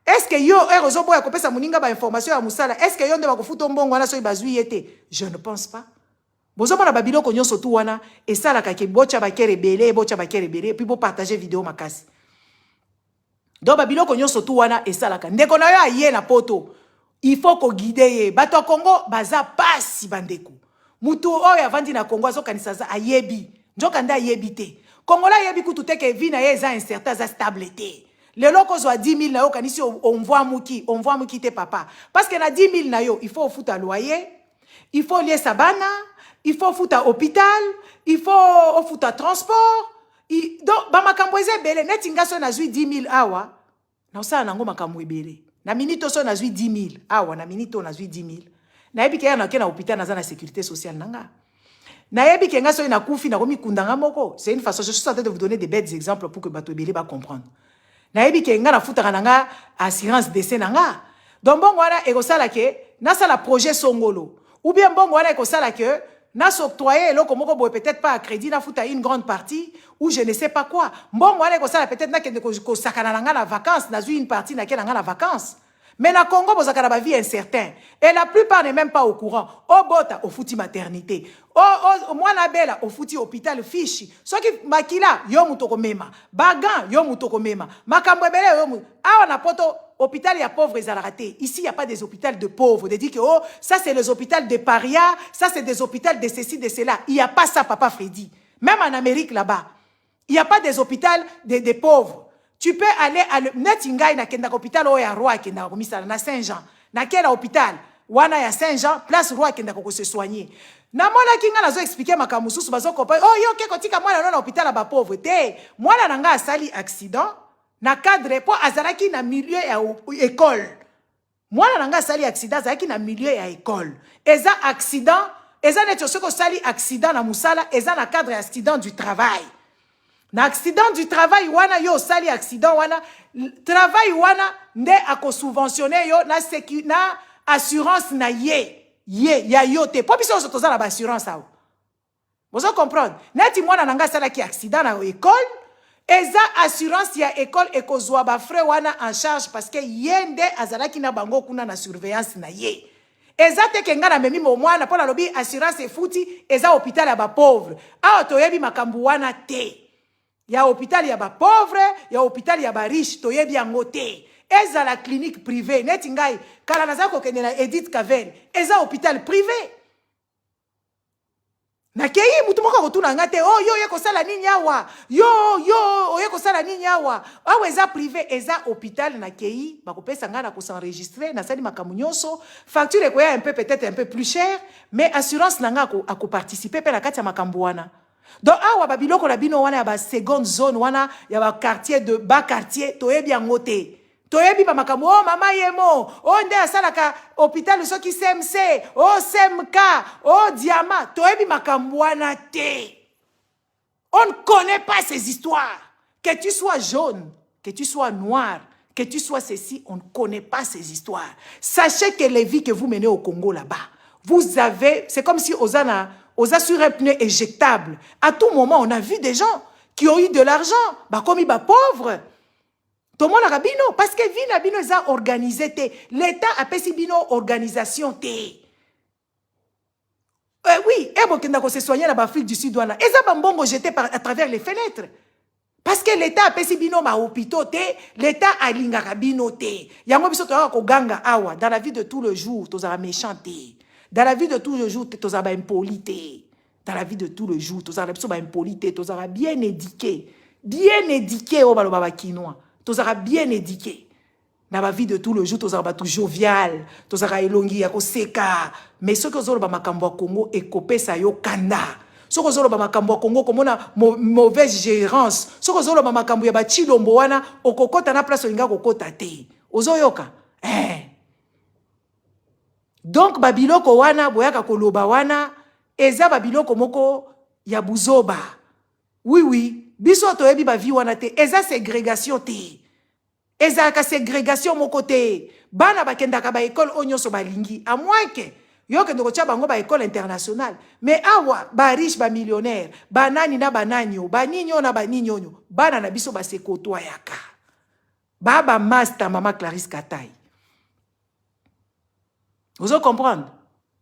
Est-ce que yo, Erozobo a coupé sa Muninga, information à Moussala? Est-ce que yo ne va pas foutre un bon, wana so ibazuyete? Je ne pense pas. Bozomo na babilo konyo sotu wana, et ça la kake bocha bakere belé, puis bo partager vidéo makasi. Donc babilo konyo sotu wana et ça la kake. Ndeko na yo aye na poto. Il faut ko guide ye. Bato Congo baza pasi bandeko. Mutu oya vandi na Congo azo kanisa za ayebi. Njoka nda ayebi te. Kongola ayebi kutu teke vi na ye za incertain za stable te. Le loko zo 10 000 na yo kanisi on voit muki te papa. Parce que na 10 000 na yo, il faut foutre loyer, il faut lier sabana, il faut foutre hôpital, il faut foutre transport. Donc ba makambo eze bele neti ngaso na zui 10 000 awa. Na usala nango makambo ebele. Na minito so na zui 10 000 awa na minito na zui 10 000. Na yebi ke na ke na hôpital na za na sécurité sociale nanga. Na yebi ke ngaso na kufi na komi kundanga moko. C'est une façon je suis en train de vous donner des bêtes exemples pour que bato ebele ba comprendre. Na yebi ke nga na futa nanga assurance décès nanga. Donc bon wana ekosala ke na sala projet songolo. Ou bien bon wana ekosala ke na s'octroyer eloko moko boye peut-être pas à crédit na futa une grande partie ou je ne sais pas quoi. Bon moi ko sala peut-être na kende ko sakana nanga na vacances na une partie na kena na vacances. Mais na Congo bozaka na vie incertain et la plupart n'est même pas au courant. Au bota au fouti maternité. Au moi na bela au fouti hôpital fichi. So ki makila yo mutoko mema. Bagan yo mutoko mema. Makambo ebele yo mu. Ah on a poto hôpital ya pauvres et raté. Ici il y a pas des hôpitaux de pauvres. De dire que oh ça c'est les hôpitaux de parias, ça c'est des hôpitaux de ceci de cela. Il y a pas ça papa Freddy. Même en Amérique là-bas, il y a pas des hôpitaux de pauvres. Tu peux aller à Netingai na kenda hôpital o ya roi kenda komisala na Saint-Jean. Na quel hôpital? Wana ya Saint-Jean, place roi kenda ko se soigner. Na mona kinga nazo expliquer makamususu bazo ko oh yo ke kotika mwana na hôpital ba pauvreté. Mwana nanga asali accident na cadre po azalaki na milieu ya école. Mwana nanga sali accident zaki na milieu ya école. Eza accident, eza neto soko sali accident na musala, eza na cadre accident du travail. Na accident du travail wana yo sali accident wana travail wana nde ako subventionné yo na assurance na ya yo te. Po biso toza na ba assurance awo. Vous comprendre? Neti mwana nanga sala ki accident na école, eza assurance ya école ekozwa ba frais wana en charge parce que yende azalaki na bango kuna na surveillance na ye. Eza te kenga na memi mo mwana pona lobi assurance efuti eza hôpital ya ba pauvre. Awa toyebi makambu wana te. Ya hôpital ya ba pauvre, ya hôpital ya ba riche toyebi yango te. Eza la clinique privée neti ngai kala nazako kende na Edith Cavell. Eza hôpital privé. Na kei mutu moko kotuna ngate oh yo yeko sala nini awa yo oyeko sala nini awa awa eza privé eza hôpital na kei bakopesa ngana ko s'enregistrer na sali makamunyoso facture ko ya un peu peut-être un peu plus cher mais assurance nanga ko participer pe na kati ya makambu wana donc awa babiloko la bino wana ya ba seconde zone wana ya ba quartier de bas quartier toyebi yango te. Toyebi ba makambo oh mama yemo oh nde asalaka hôpital soki CMC oh CMK oh Diamant toyebi makambo wana te. On ne connaît pas ces histoires. Que tu sois jaune, que tu sois noir, que tu sois ceci, on ne connaît pas ces histoires. Sachez que les vies que vous menez au Congo là-bas, vous avez, c'est comme si aux sur un pneu éjectable. À tout moment, on a vu des gens qui ont eu de l'argent, bah comme ils sont pauvres. Tout le monde a bino parce que vie na bino est organisé te. L'État a payé bino organisation te. Oui, et bon qu'on se soigner dans l'Afrique du Sud wana. Et ça bambongo jeté à travers les fenêtres. Parce que l'État a payé bino ma hôpitaux te, l'État a lingaka bino te. Yango biso to ko ganga awa dans la vie de tout le jour, to za méchant te. Dans la vie de tout le jour, to za ba impoli te. Dans la vie de tout le jour, to za ba impoli te, to za bien éduqué. Bien éduqué au baloba kinois. Tu seras bien éduqué. Dans la vie de tout le jour, tu seras tout jovial. Tu seras elongi ya koseka. Mais ce que vous avez makambo Congo et kopé sa yo kanda. Ce que vous avez makambo Congo comme on a mauvaise gérance. Ce que vous avez makambo ya ba chilombo wana okokota na place olinga kokota te. Ozoyoka. Donc babiloko wana boyaka koloba wana eza babiloko moko ya buzoba. Oui. Biso toyebi ba vi wana te, eza ségrégation te. Eza ka ségrégation moko te. Bana bakendaka ba école onyoso balingi. À moins que yo ke ndoko tia bango ba école internationale. Mais awa ba riche ba millionnaire, banani na bananyo, baninyo na baninyo. Bana na biso ba se kotoyaka. Baba master mama Clarisse Katai. Vous comprendre?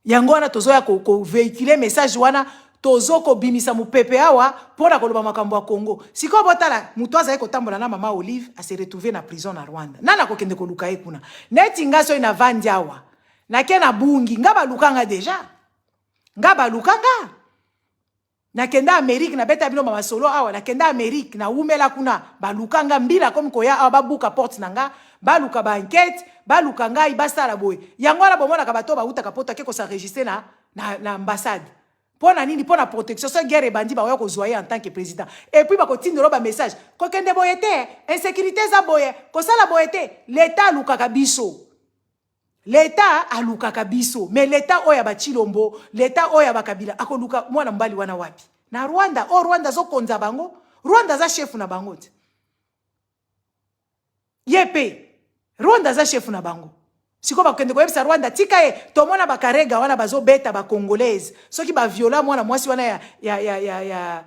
Yango wana tozoya ko véhiculer message wana tozoko bimisa mupepe awa pona koloba makambo ya Congo. Siko botala mutu azaye kotambola na mama Olive a se retrouver na prison na Rwanda. Nana ko kende ko luka kuna. Neti ngaso ina vandi awa. Na kena bungi ngaba lukanga deja. Ngaba lukanga. Na kenda Amerique na beta bino mama solo awa na kenda Amerique na umela kuna ba lukanga mbila comme koya awa babuka porte nanga ba luka ba enquête ba lukanga ibasala boy. Yango na bomona ka bato ba uta kapota ke ko s'enregistrer na ambassade. Pour la protection, c'est guerre et bandit, bah ouais, zoyer en tant que président. Et puis, bah continue le message. Quand on boyete, insécurité ça boye, quand ça la boyete, l'État a lukaka biso. L'État a lukaka biso, mais l'État oya ba chilombo, l'État oya ba kabila, ako luka mwana mbali wana wapi. Na Rwanda, Rwanda zo konza bango, Rwanda za chef na bango. Yepe, Rwanda za chef na bango. Siko ba kende ko yebisa Rwanda tika e tomona bakarega wana bazo beta ba congolaise soki ba viola mwana mwasi wana ya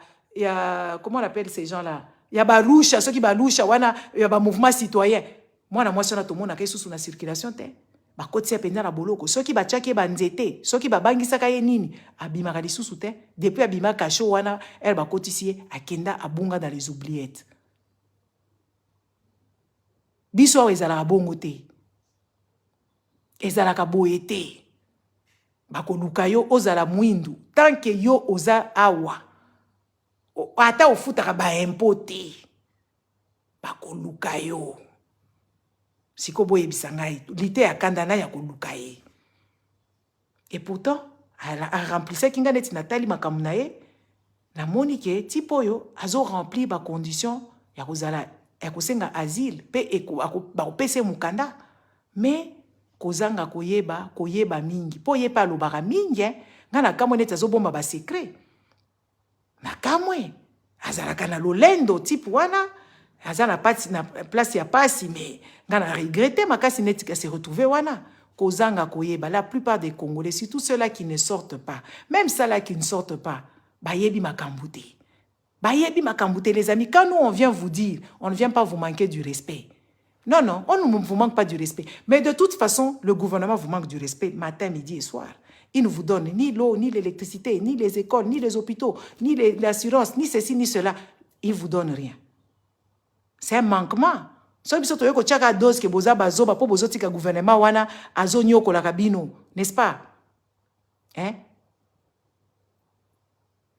comment on appelle ces gens là ya ba lusha soki ba lusha wana ya ba mouvement citoyen mwana mwasi wana tomona ka susu na circulation te ba kotsi penza na boloko soki ba tchaki ba nzete soki ba bangisaka ye nini abima ka lisusu te depuis abima kasho wana elle ba kotisi akenda abunga dans les oubliettes biso ezala bongo te. Ezalaka boyete. Bako luka yo ozala mwindu. Tant que yo oza awa. Ata ofutaka ba impote. Bako luka yo. Siko boye bisangai. Lite akanda na ya ko luka ye. Et pourtant, elle remplissait kinga neti Nathalie Makamunae. Na monike tipo yo azo rempli ba condition ya kozala ya kosenga asile pe eko ba pese mukanda. Mais kozanga koyeba mingi. Po yepa lobara mingi, ngana kamwe neti azobomba ba secret. Na kamwe, azalaka na lolendo type wana, azana pati na place ya pasi, mais ngana regretter makasi neti ka se retrouver wana. Kozanga koyeba, la plupart des Congolais, surtout ceux-là qui ne sortent pas, même ceux-là qui ne sortent pas, bayebi makambouté. Bayebi makambouté, les amis, quand nous on vient vous dire, on ne vient pas vous manquer du respect. Non, non, on ne vous manque pas du respect. Mais de toute façon, le gouvernement vous manque du respect matin, midi et soir. Il ne vous donne ni l'eau, ni l'électricité, ni les écoles, ni les hôpitaux, ni l'assurance, ni ceci, ni cela. Il ne vous donne rien. C'est un manquement. So biso toyeko tchaka dose ke boza bazoba po bozotika gouvernement wana azonyo ko la kabino, n'est-ce pas? Hein?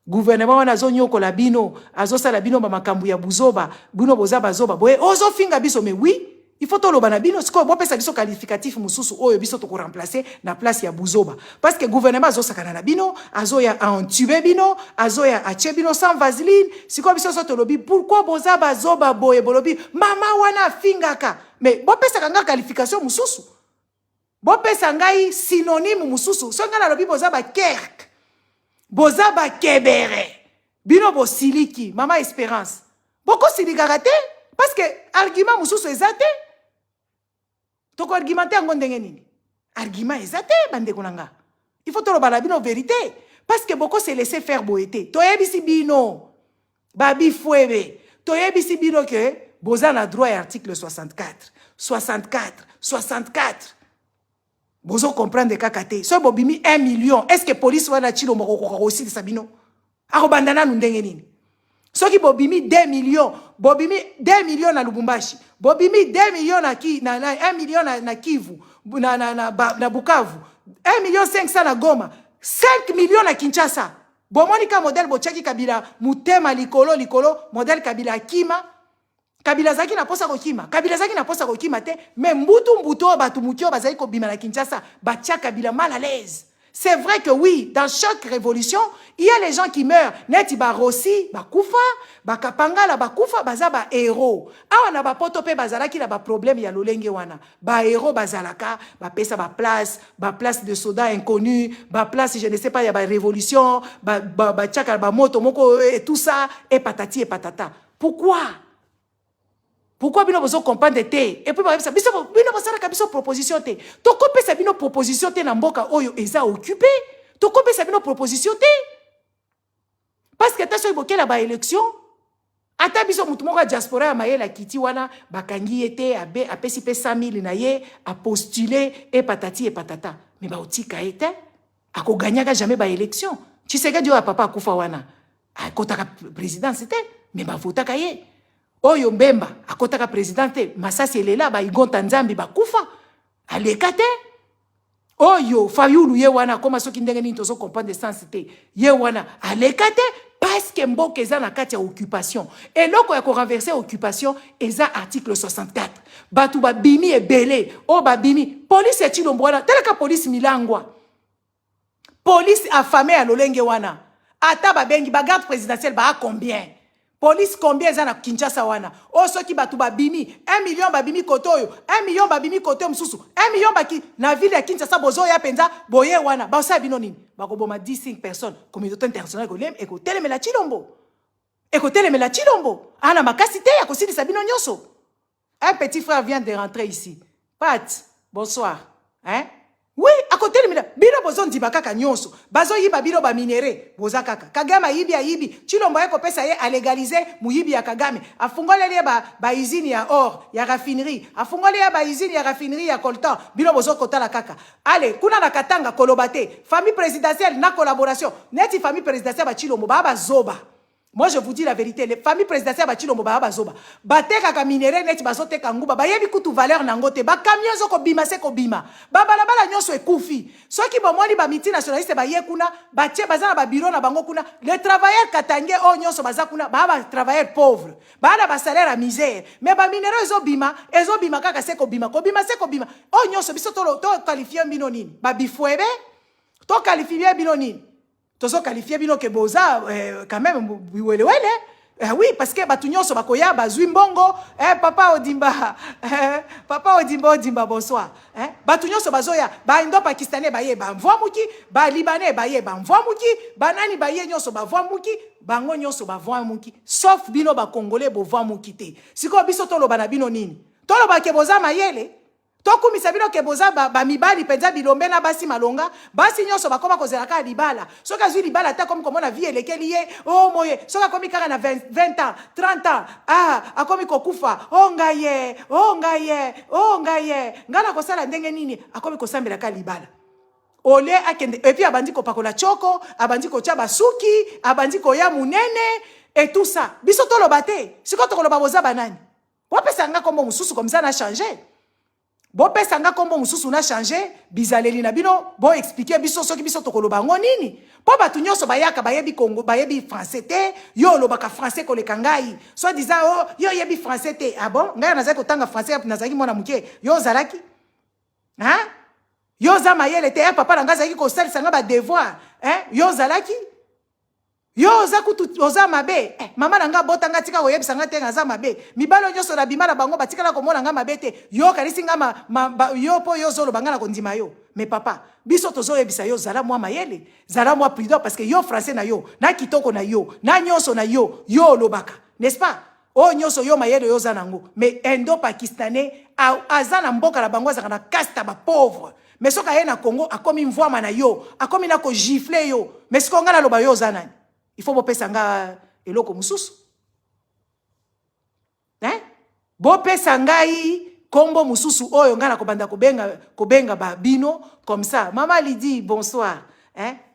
Gouvernement wana azonyo ko la bino, azosala bino ba makambu ya buzoba, bino boza bazoba. Boye ozo finga biso mais oui, il faut tolo bana bino siko bo pesa biso qualificatif mususu oyo biso to ko remplacer na place ya buzoba. Parce que gouvernement azosaka na bino, azoya entubé bino, azoya ache bino sans vaseline, siko biso so tolobi pourquoi boza bazoba boye bolobi mama wana fingaka. Mais bo pesa kanga qualification mususu. Bo pesa ngai synonyme mususu. So ngala lobi boza ba kerk. Boza ba kebere. Bino bo siliki, mama Espérance. Boko silikaka te parce que argument mususu ezate. Toko argumenter ngo ndenge nini? Argument ezate bande konanga. Il faut toloba la bino vérité parce que beaucoup se laisser faire boété. Toyebisi bino babi fouebe. Toyebisi bino que boza na droit article 64. 64. Bozo comprendre kakate. So bobimi 1 million. Est-ce que police wana chilo moko aussi de sabino? Ako bandana ndenge nini? Soki bobimi 2 millions, bobimi 2 millions na Lubumbashi, bobimi 2 millions na 1 million na Kivu, na Bukavu, 1 million 500 na Goma, 5 millions na Kinshasa. Bomonika modèle bochaki Kabila mutema likolo modèle Kabila kima. Kabila zaki na posa kokima, Kabila zaki na posa kokima te, mais mbutu batu mutio bazaki ko bima na Kinshasa, batia Kabila mal à l'aise. C'est vrai que oui, dans chaque révolution, il y a les gens qui meurent. Neti ba Rossi, ba Koufa, ba Kapangala, ba Koufa, baza ba héros. Awana ba potope bazalaki na ba problème ya lolenge wana. Ba héros bazalaka, ba pesa ba place de soldats inconnus, ba place je ne sais pas ya ba révolution, ba tchaka ba moto moko et tout ça et patati et patata. Pourquoi bino bozo comprendre te? Et puis bino bosala biso proposition te. To kopesa bino proposition te na mboka oyo eza occupé. To kopesa bino proposition te. Parce que ta so iboke la ba élection, ata biso mutu moko diaspora ya mayela kiti wana bakangi ete apesi pe 100 000 na ye a postuler et patati et patata. Mais ba otika ete ako gagnaka jamais ba élection. Tshisekedi yo papa akufa wana. Akotaka président c'était mais ba votaka ye. Oyo Mbemba akotaka présidente Masasi elela ba igonta nzambi bakufa alekate. Oyo Fayulu ye wana koma soki ndenge nini tozo comprendre sens te ye wana alekate parce que mboka eza na kati ya occupation et loko ya ko renverser occupation eza article 64 batu ba bimi ebele o ba bimi police ya Chilombo wana teleka police milangwa police affamé à lolenge wana ata ba bengi ba garde présidentielle ba combien. Police combien za na Kinshasa wana? O soki batu babimi 1 million babimi kotoyo, 1 million babimi kotoyo msusu, 1 million baki na ville ya Kinshasa bozo ya penza boye wana. Ba sa bino nini? Ba ko boma 15 personnes communauté internationale ko lem eko telemela Chilombo. Eko telemela Chilombo. Ana makasite ya ko silisa bino nyoso. Un petit frère vient de rentrer ici. Pat, bonsoir. Hein? Oui, à côté de bino bozon dibakaka nyonso. Bazo yiba bino ba minéré, bozakaka. Kagame yibi. Chilombo yako pesa ye a légaliser muyibi ya Kagame. Afungole le ba usine ya or, ya raffinerie. Afungole ya ba usine ya raffinerie ya coltan. Bino bozo kotala kaka. Allez, kuna na Katanga kolobate. Famille présidentielle na collaboration. Neti famille présidentielle ba Chilombo ba zoba. Moi, je vous dis la vérité. Les familles présidentielles ba Chilombo ba zoba. Bateka ka minéré neti bazote kanguba. Ba yebi kutu valeur nangote. Ba camion zoko bima se ko bima. Ba balabala nyonso ekufi. Soki bomoni ba miti nationaliste ba yekuna, ba tie bazana ba bureau na bango kuna. Les travailleurs katangé o nyonso bazakuna, ba travailleurs pauvres. Ba na ba salaire à misère. Mais ba minéré ezo bima kaka se ko bima. Ko bima se ko bima. O nyonso biso to qualifier bino nini? Ba bifwebe. To qualifier bino nini? Tozo qualifier bino ke boza quand même biwelewele. Oui, parce que batu nyonso bakoya bazwi mbongo, papa Odimba bonsoir. Batu nyonso bazoya, ba indo pakistanais baye ba mvwa muki, ba libanais baye ba mvwa muki, banani baye nyonso ba mvwa muki, bango nyonso ba mvwa muki, sauf bino ba congolais bo mvwa muki te. Siko biso toloba na bino nini? Toloba ke boza mayele. Toku misabino ke boza ba mibali penza bilombe na basi malonga basi nyonso bakoma kozela ka libala soka zwi libala ta comme komona vie elekeli ye oh moye soka komi kaka na 20 ans 30 ans akomi kokufa ngaye ngana kosala ndenge nini akomi kosambela ka libala ole akende et puis abandi kopakola choko abandi kotia basuki abandi koya munene et tout ça biso toloba te siko tokoloba boza banani bopesa nga kombo mususu comme ça na changer. Bo pesa nga kombo mususu na changer bizaleli na bino bo expliquer biso soki biso tokoloba ngo nini po batu nyonso bayaka bayebi Congo bayebi français te yo lobaka français koleka ngai so disant oh yo yebi français te ah bon ngai nazaki kotanga français nazaki mwana muke yo zalaki yo za mayele te papa na ngazaki ko salisa nga ba devoir yo zalaki yo zakutu oza mabe mama nanga botanga tika koyebisa nga te ngaza mabe mibalo nyonso na bimala bango batikala komona nga mabe te yo kalisi nga yo po yo zolo bangana kondima yo mais papa biso tozo yebisa yo zala mwa mayele zala mwa prudent parce que yo français na yo na kitoko na yo na nyonso na yo lobaka n'est-ce pas o nyonso yo mayele yo za nango mais indo pakistanais azana mboka la bango azaka na kasta ba pauvre mais soka ye na Congo akomi mvwama na yo akomi na ko gifler yo mais sikonga na loba yo za nani. Il faut bopesa nga eloko mususu. Bopesa ngai kombo mususu oyo nga na kobanda kobenga ba bino comme ça. Maman Lydie bonsoir.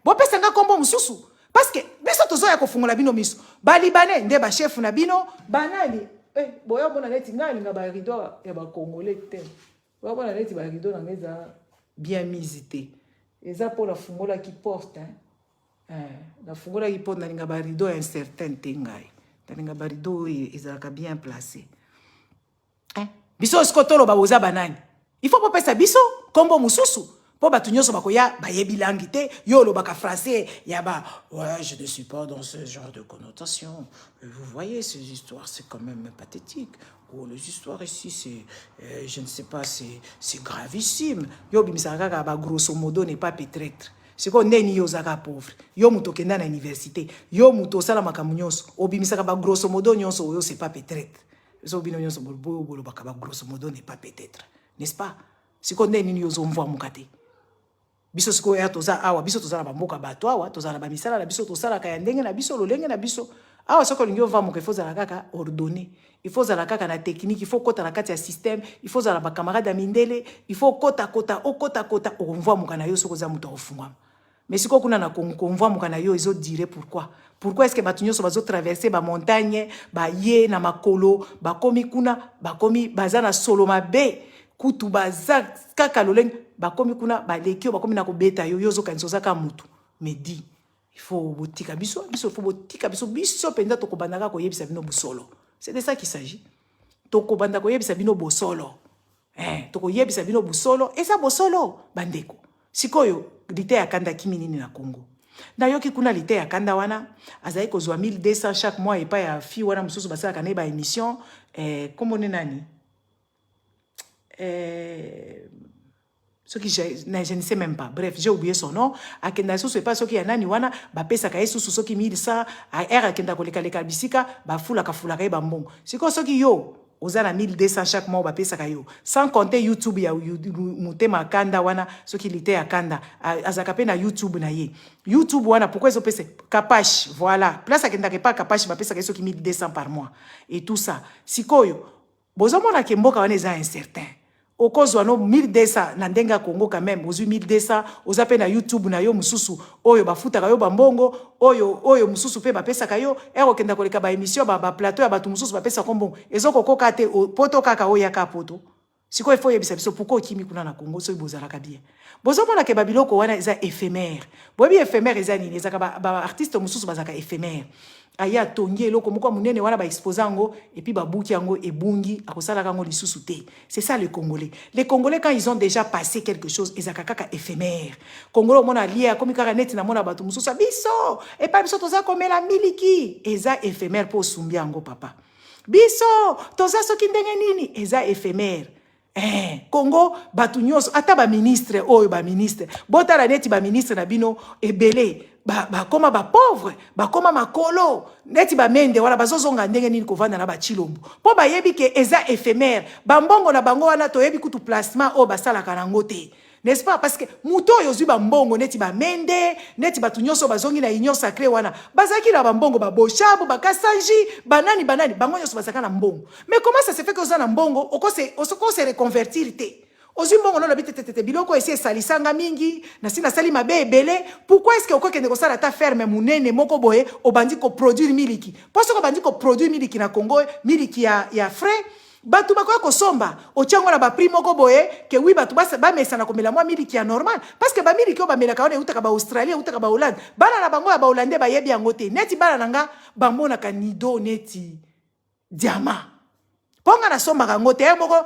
Bopesa nga kombo mususu parce que biso tozoya kofungola bino miso. Ba libanais nde ba chef na bino, banani boya bona neti ngani nga ba rido ya ba congolais te. Boya bona neti ba rido na ngeza bien misité. Eza pour la fungola qui porte la fungola qui porte na ba rido incertain tengai. Taninga ba rido ezalaka bien placé. Biso skotolo ba boza banani. Il faut popesa biso kombo mususu. Po batu nyonso bakoya bayebi langi te yo lobaka français yaba ouais je ne suis pas dans ce genre de connotation. Vous voyez ces histoires c'est quand même pathétique. Oh les histoires ici c'est je ne sais pas c'est gravissime. Yo bimisaka ka ba grosso modo n'est pas peut-être. C'est qu'on est ni zaka pauvre. Yo muto kenda na université. Yo muto sala makamu nyonso. Obimisaka ba grosso modo nyonso yo c'est pas peut-être. So bino nyonso bolo baka ba grosso modo n'est pas peut-être. N'est-ce pas? C'est qu'on est ni yo zo mvwa mukate. Biso siko ya toza awa biso toza na bamboka bato awa toza na bamisala na biso tosala ka ya ndenge na biso lolenge na biso awa soko lingi ova moka il faut zala kaka ordonné il faut zala kaka na technique il faut kota na kati ya système il faut zala ba camarade mindele il faut kota onvwa moka na yo soko za muto ofungwa mais siko kuna na konvwa moka na yo ezo dire pourquoi est-ce que batu nyonso bazo traverser ba montagne ba ye na makolo ba komi kuna ba komi bazana solo mabe kutu baza kaka lolenge bakomi kuna balekio bakomi na kobeta yo yozo kanzoza ka mutu medi il faut botika biso faut botika biso penda to kobandaka ko yebisa bino busolo c'est de ça qu'il s'agit to kobanda ko yebisa bino bosolo to ko yebisa bino busolo esa bosolo bandeko sikoyo lite ya kanda kimi nini na Congo na yoki kuna lite ya kanda wana azai ko zwa 1200 chaque mois et pas ya fi wana mususu basala kana ba émission comment nani ce qui je ne sais même pas. Bref, j'ai oublié son nom. Akenda sous c'est pas ce qui y a nani wana ba pesa ka sous ce qui 1100 a era akenda koleka leka bisika ba fula ka ba mbongo. C'est quoi ce qui yo ozana 1200 chaque mois ba pesa ka yo. Sans compter YouTube ya mutema kanda wana ce qui lité ya kanda azaka pe na YouTube na ye. YouTube wana pourquoi ils ont pesa Kapash voilà. Place akenda ke pas Kapash ba pesa ka ce qui 1200 par mois et tout ça. Sikoyo bozomona ke mboka wana eza incertain. Okozwa no 1200 na ndenga Congo quand même ozu 1200 ozape na YouTube na yo mususu oyo bafuta ka yo bambongo oyo mususu pe bapesa ka yo ero kenda koleka ba émission ba plateau ya batu mususu bapesa kombo ezoko koka te poto kaka oya ka poto Si quoi il faut yebisa biso pourquoi okimi kuna na Congo so bozalaka bien. Bozo mona ke babiloko wana eza éphémère. Bobi éphémère eza nini ezaka ba artiste mususu bazaka éphémère. Aya tongi eloko moko munene wana ba exposango et puis ba buki yango ebungi akosala kango lisusu te. C'est ça les Congolais. Les Congolais quand ils ont déjà passé quelque chose ezaka kaka éphémère. Congolais mona lia komi kaka neti na mona batu mususu biso et pas biso toza komela miliki eza éphémère pour sumbia yango papa. Biso toza soki ndenge nini eza éphémère. Congo batu nyonso ata ba ministre oyo ba ministre botala neti ba ministre na bino ebele ba koma ba pauvre ba koma makolo neti ba mende wala bazozonga ndenge nini kovanda na ba chilombo po ba yebi ke eza éphémère ba mbongo na bango wana to yebi kutu placement o basala kanango te. N'est-ce pas? Parce que muto yozui ba mbongo neti ba mende neti batu nyonso bazongi na union sacrée wana bazaki na ba mbongo ba boshabo ba kasanji banani bango nyonso bazaka na mbongo. Mais comment ça se fait que oza na mbongo oko se reconvertir te? Ozui mbongo no bite tete biloko esi salisanga mingi na sina sali mabe ebele. Pourquoi est-ce que oko kende ko sala ta ferme munene moko boye obandi ko produire miliki? Parce que obandi ko produire miliki na Congo miliki ya frais batu bakoya kosomba ochango na ba prix moko boye ke oui batu ba mesana komela mwa miliki ya normal parce que ba miliki o ba melaka wana utaka ba Australie utaka ba Hollande bana na bango ya ba Hollandais ba yebi yango te neti bana nanga bamona ka nido neti diamant ponga na somba kango te moko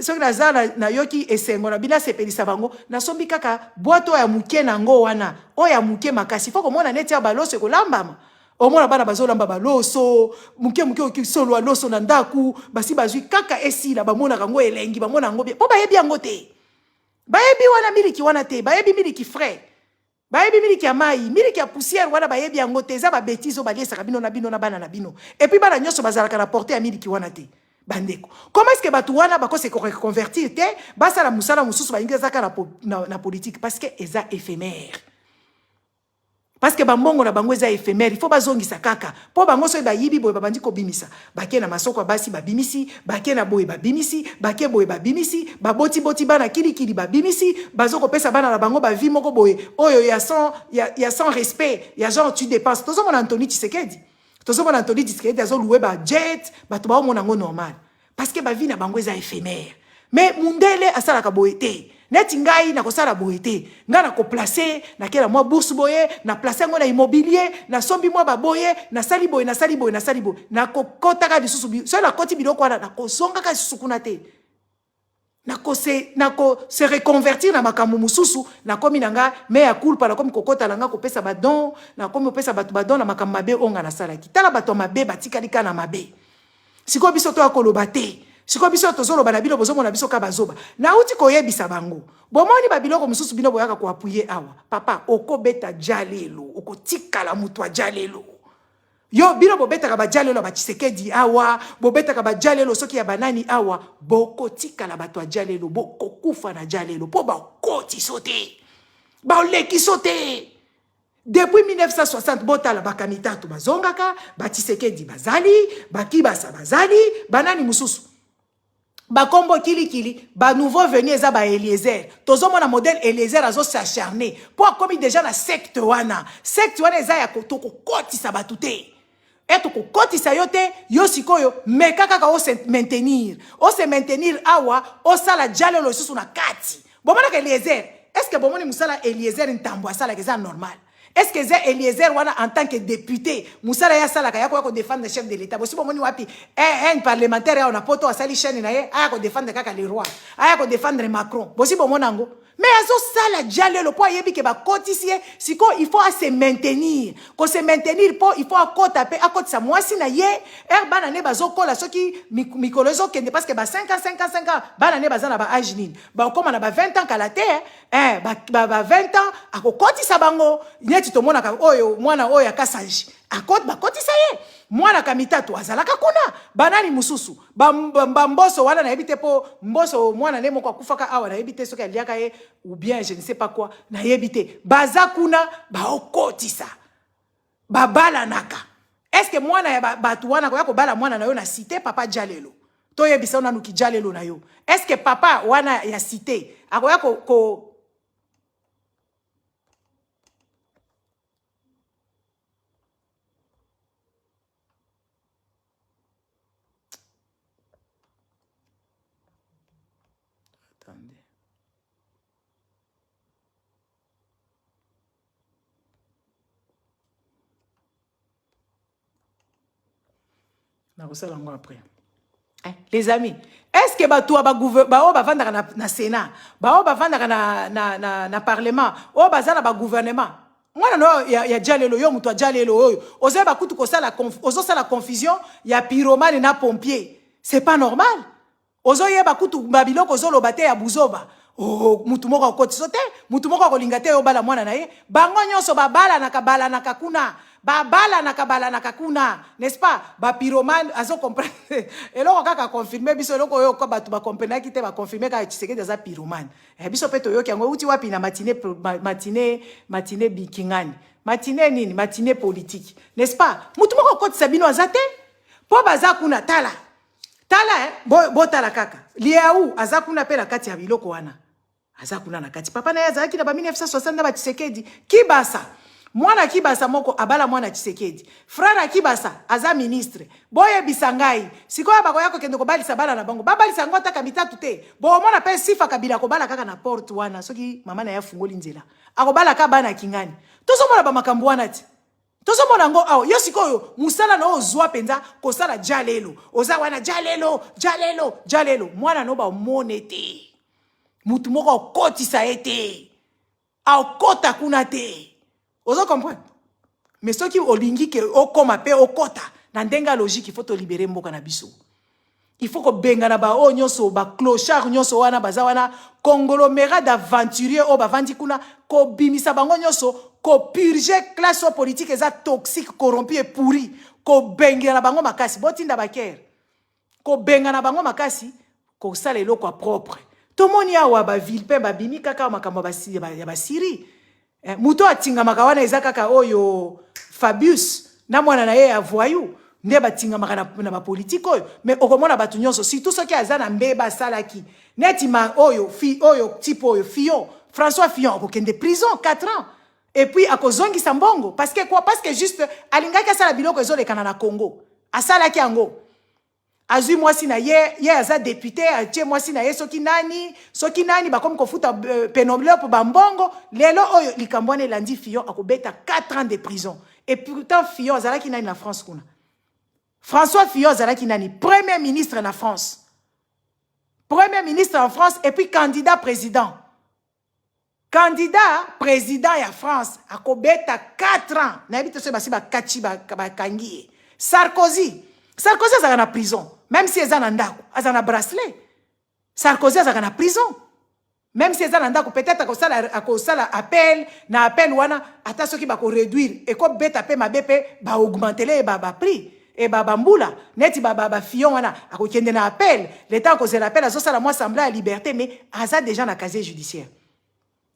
soki na zala na yoki esengo na bina sepelisa bango na sombi kaka boato ya muke nango wana o ya muke makasi foko mona neti ya baloso ko lambama omona bana bazolamba baloso muke oki solo loso na ndaku basi bazui kaka esila bamona kango elengi bamona ngo po bayebi yango te bayebi wana miliki wana te bayebi miliki frais bayebi miliki ya mai miliki ya poussière wana bayebi yango te za ba bêtise baliesaka bino na bana na bino et puis bana nyonso bazalaka na portée ya miliki wana te bandeko. Comment est-ce que batu wana bako se convertir te basa la musala mususu ba ingezaka na politique parce que eza éphémère. Parce que bambongo na bango eza éphémère, il faut bazongisa kaka. Po bango so ba yibi boye babandi ko bimisa. Bake na masoko basi ba bimisi, bake na boye ba bimisi, bake boye ba bimisi, ba boti bana kili ba bimisi, bazoko pesa bana na bango ba vi moko boye. Oyo ya sans respect, ya genre tu dépenses. Tozo mon Anthony Tshisekedi. Tozo mon Anthony Tshisekedi azo louer ba jet, ba to ba mon ngo normal. Parce que ba vi na bango eza éphémère. Mais mundele asala ka boye te. Neti ngai na kosala boye te nga na ko placer na kela mwa bourse boye na placer ngo na immobilier na sombi mwa ba boye na sali boye na kokota ka lisusu so na koti biloko wana na kosonga ka lisusu kuna te na ko se reconvertir na makambo mususu na komi nanga me ya culpa na komi kokota nanga ko pesa ba don na komi pesa batu ba don na makambo mabe onga na salaki tala batu mabe batikali kana mabe siko biso to akoloba te. Si quoi biso tozolo bana bino bozo mona biso ka bazoba na uti ko yebisa bango bomoni ba biloko mususu bino boyaka ko appuyer awa papa oko beta jalelo oko tikala mutu jalelo yo bino bobeta ka ba jalelo ba Tshisekedi awa bobeta ka ba jalelo soki ya banani awa boko tikala bato jalelo boko kufa na jalelo po ba koti sote ba oleki sote. Depuis 1960, botala bakamita tu bazongaka ba Tshisekedi bazali bakibasa bazali banani mususu Bakombo kili, ba nouveau venu eza ba Eliezer. Tozo mona modèle Eliezer azo s'acharner. Pour comme déjà la secte wana. Secte wana eza ya kotoko kotisa batute. Eto ko kotisa yote yo sikoyo me kaka ka o se maintenir. O se maintenir awa o sala jalelo susu na kati. Bomona ka Eliezer. Est-ce que bomoni musala Eliezer ntambo asala que ça normal? Est-ce que c'est Eliezer wana en tant que député musala ya sala ka yako défendre le chef de l'état bosi bomoni wapi un parlementaire on a poto asali chaîne na ye aya ko défendre kaka le roi aya ko défendre Macron bosi bomonango mais azo sala jalelo po yebi ke ba kotisie siko il faut se maintenir ko se maintenir po il faut akota pe akotisa mwasi na ye bana ne bazo kola soki mikolozo kende parce que ba 5 ans bana ne bazana ba âge nini ba koma na ba 20 ans kala te ba 20 ans akokotisa bango neti to mona ka oyo mwana oyo akasanji akot ba kotisa ye mwana kamitatu azalaka kuna banani mususu mboso wana na yebite po mboso mwana ne moko akufaka awa na yebite soki aliaka ye ou bien je ne sais pas quoi na yebite baza kuna ba okotisa babala naka. Est-ce que mwana ya batu wana ko bala mwana na yo na cité papa jalelo to yebisa na nuki jalelo na yo? Est-ce que papa wana ya cité akoya ko Attendez. Après. Les amis, est-ce que bato ba vanda na Sénat, ba vanda na Parlement, o bazana ba gouvernement. Moi no ya jalelo yo muto jalelo oyo. Oza ba kutu ko sala la confusion, ya pyromane na pompier. C'est pas normal. Ozo ye ba kutu babiloko zo lo bate ya buzoba. Oh, mutu moko ko tisote, mutu moko ko lingate yo bala mwana na ye. Bango nyonso ba bala na kakuna. Ba bala na kakuna, n'est-ce pas? Ba pyromane azo comprendre. Et là on kaka confirmer biso loko yo ko batu ba comprendre ki te ba confirmer ka Tshisekedi za pyromane. Biso peto yo ki ngo uti wapi na matinée bikingani. Matinée nini? Matinée politique. N'est-ce pas? Mutu moko ko tsabino azate. Po baza kuna tala. Tala bo tala kaka. Liaou azakuna pe na kati ya biloko wana. Azakuna na kati. Papa na ya zaki na ba 1960 na ba Tshisekedi. Kibasa. Mwana Kibasa moko abala mwana Tshisekedi. Frère Kibasa aza ministre. Boye bisangai. Sikoya bako yako kendo kobali sabala na bango. Babali sango taka mitatu te. Bo mona pe sifa kabila kobala kaka na porte wana. Soki mama na ya fungoli nzela. Akobala ka bana kingani. Tozo mona ba makambo wana ti. Tozo mona ngo awo. Yo sikoyo musala na ozwa penza kosala jalelo. Oza wana jalelo. Mwana no ba monete. Mutu moko kotisa ete. Akota kuna te. Ozo comprendre? Mais ceux qui olingi ke okoma pe okota na ndenga logique il faut te libérer mboka na biso. Il faut que benga na ba o nyonso ba clochard nyonso wana baza wana conglomérat d'aventuriers o ba vandi kuna ko bimisa bango nyonso ko purger classe politique eza toxique corrompu et pourri ko benga na bango makasi botinda baker ko benga na bango makasi ko sala eloko propre. Tomoni awa ba ville pe ba bimi kaka makambo ya ba Syrie. Muto atinga makawana ezakaka oyo Fabius na mwana na ye ya voyou nde batinga makana na ba politique oyo mais okomona batu nyonso surtout ceux qui azana mbeba salaki neti ma oyo type oyo Fillon François Fillon okende prison 4 ans et puis akozongi sambongo parce que juste alingaki asala biloko ezolekana na Congo asalaki yango azui mwasi na ye aza député atie mwasi na ye soki nani bakomi kofuta penoble po bambongo lelo oyo likambwane landi Fillon akobeta 4 ans de prison et pourtant Fillon azalaki nani na France kuna François Fillon azalaki nani premier ministre na France en France et puis candidat président ya France akobeta 4 ans na bito se basi ba kachi ba kangi Sarkozy azaka na prison même si ezana ndako azana bracelet Sarkozy azaka na prison même si ezana ndako peut-être akosala appel wana ata soki bako réduire et ko beta pe mabepe ba augmenter ba prix et ba mbula neti ba Fillon wana akokende na appel l'état ko zela appel azosala moi semblant à liberté mais aza déjà na casier judiciaire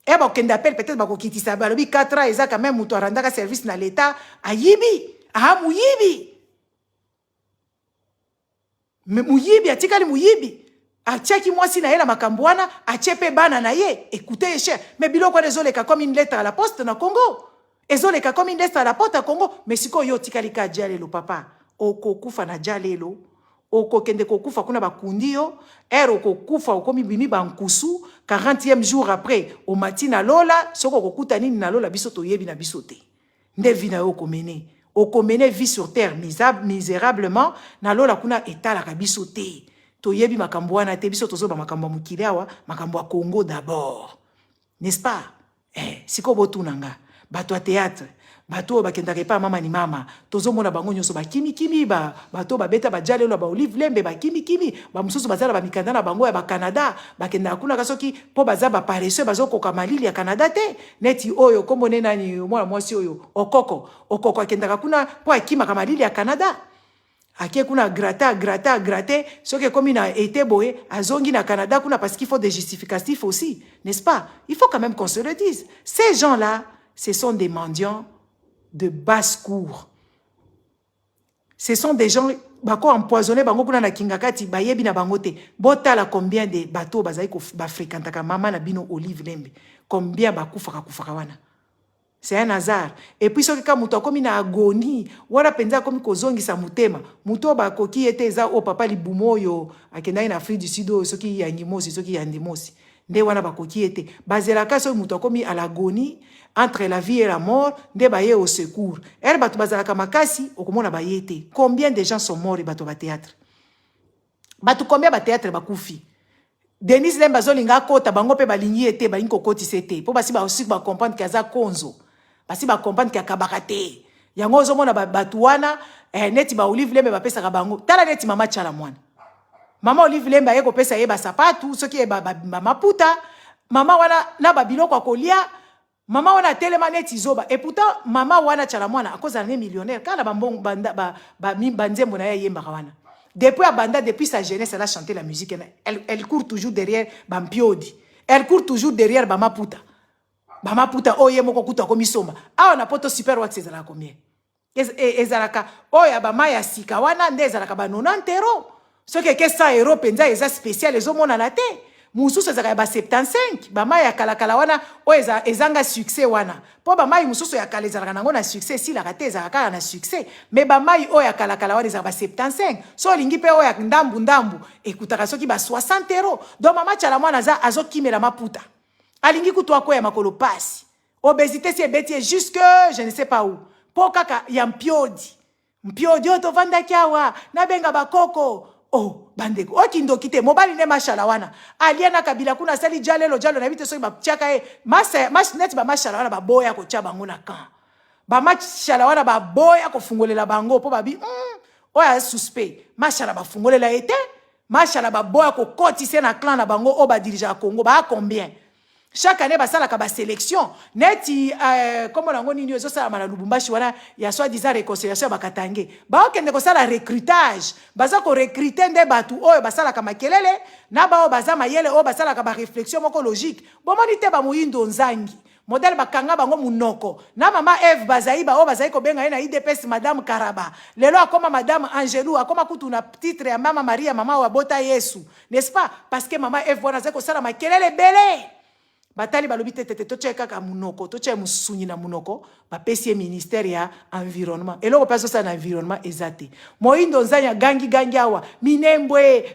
et ba kende appel peut-être bako kitisa ba lobi 4 ans ezaka même muto arandaka service na l'état ayibi muyibi muyibi atikali muyibi atiaki mwasi na ye na makambo wana atiepe bana na ye écoutez cher mais biloko ezoleka comme une lettre à la poste na Congo ezoleka comme une lettre à la poste à Congo mais siko yo tikali ka jalelo papa okokufa na jalelo okokende kokufa kuna bakundi yo okokufa okomi bimi bankusu 40e jour après au matin lola soko kokuta nini na lola biso toyebi na biso te nde vina yo komene okomene vie sur terre misérablement na lola kuna etala ka biso te toyebi makambo wana te biso tozoba makambo mukili awa makambo ya Congo d'abord n'est-ce pas siko botunanga bato a théâtre bato bakendaka pa mama ni mama tozomona bango nyonso bakimi bato babeta bajalelo ba Olive Lembe bakimi ba mususu bazala ba mikanda na bango ya ba Canada bakenda kuna kasoki po baza ba paresseux bazokoka malili ya Canada te neti oyo kombone nani mwana mwasi oyo okoko akendaka kuna po akima ka malili ya Canada ake kuna gratter soki komi na été boye azongi na Canada kuna parce qu'il faut des justificatifs aussi n'est-ce pas il faut quand même qu'on se le dise ces gens-là ce sont des mendiants de basse-cour. Ce sont des gens bako empoisonnés bango kuna na kingakati bayebi na bangote. Botala combien de bateaux bazai ko ba fréquentaka mama na bino Olive Lembe. Combien bakufaka wana. C'est un hasard. Et puis, ce qui est comme une agonie, ou a penza comme kozongi sa mutema, muto ba koki ete eza o papa li bumoyo, akenda in Afrique du Sud, ce qui yangimosi, ce qui yandimosi. Nde wana ba koki ete. Bazelaka so muto komi à l'agonie, entre la vie et la mort, nde ba ye au secours. Er batu bazalaka makasi, okomona ba yete. Combien de gens sont morts batu ba théâtre? Batu combien ba théâtre ba koufi? Denis Lemba zolinga kota bango pe balingi ete balingi kokoti sete. Po basi ba aussi ba comprendre que aza konzo. Basi ba comprendre que akabaka te. Yango ozomona batu wana neti ba Olive Lemba ba pesa ka bango. Tala neti mama Tchala mwana. Mama Olive Lemba ye ko pesa ye ba sapatu, soki ye ba maputa. Mama wana na ba biloko kolia. Mama wana telema neti zoba. Et pourtant mama wana Tchala mwana akoza ne millionnaire kana bambong banda ba banzembo na ye yemba wana. Depuis Abanda, depuis sa jeunesse, elle a chanté la musique. Elle court toujours derrière Bampiodi. Elle court toujours derrière Bamaputa. Bamaputa, oh, yemoko kuta komisoma. Ah, on a poto super wax ezala combien? Ezalaka, oh, ya bama ya sika wana, nde ezalaka ba 90 €. Ce que 100 € penza, eza spécial, ezo mona la te. Mususu ezalaka ba 75. Bama ya kalakala wana, oh, ezanga succès wana. Po bama yi mususu ya kala ezalaka nango na succès, si la rate ezalaka na succès. Mais bama yi oh ya kalakala wana ezalaka ba 75. So lingi pe oh ya ndambu, ekutaka soki ba 60 €. Donc mama Tchala mwana za azo kimela maputa. Alingi kutu ako ya makolo pasi. Obésité si ebeti jusque je ne sais pas où. Po kaka ya mpiodi. Mpiodi oto vanda kiawa, na benga bakoko. Oh, bandeko. O kindo kite, mobali ne mashala wana. Aliana kabila kuna sali jalo na bite so ba tiaka e. Mas net ba mashala wana ba boya ko chaba ngona kan. Ba mashala wana ba boya ko fungolela bango po babi. Oya suspect. Mashala ba fungolela ete. Mashala ba boya ko kotise na clan na bango o ba dirija Congo ba combien? Chaque année, bah ça la kaba sélection. Neti, comme on a ngoni nyozo ça mala Lubumbashi wana ya soi-disant réconciliation bakatange. Ba okende ko ça la recrutage. Baza ko recruter nde batu oyo basala kama kelele na ba o baza mayele o basala kaba réflexion moko logique. Bon monite ba muyindo nzangi. Modèle bakanga bango munoko. Na mama Eve bazai ba o bazai ko benga na IDPS madame Karaba. Lelo akoma madame Angelou akoma kutu na titre ya mama Maria mama wa bota Yesu. N'est-ce pas? Parce que mama Eve wana zako sala makelele belé. Batali balobi tete toche kaka munoko toche musunyi na munoko bapesi ministère ya environnement eloko paso sa na environnement ezate moyindo nzanya gangi awa minembwe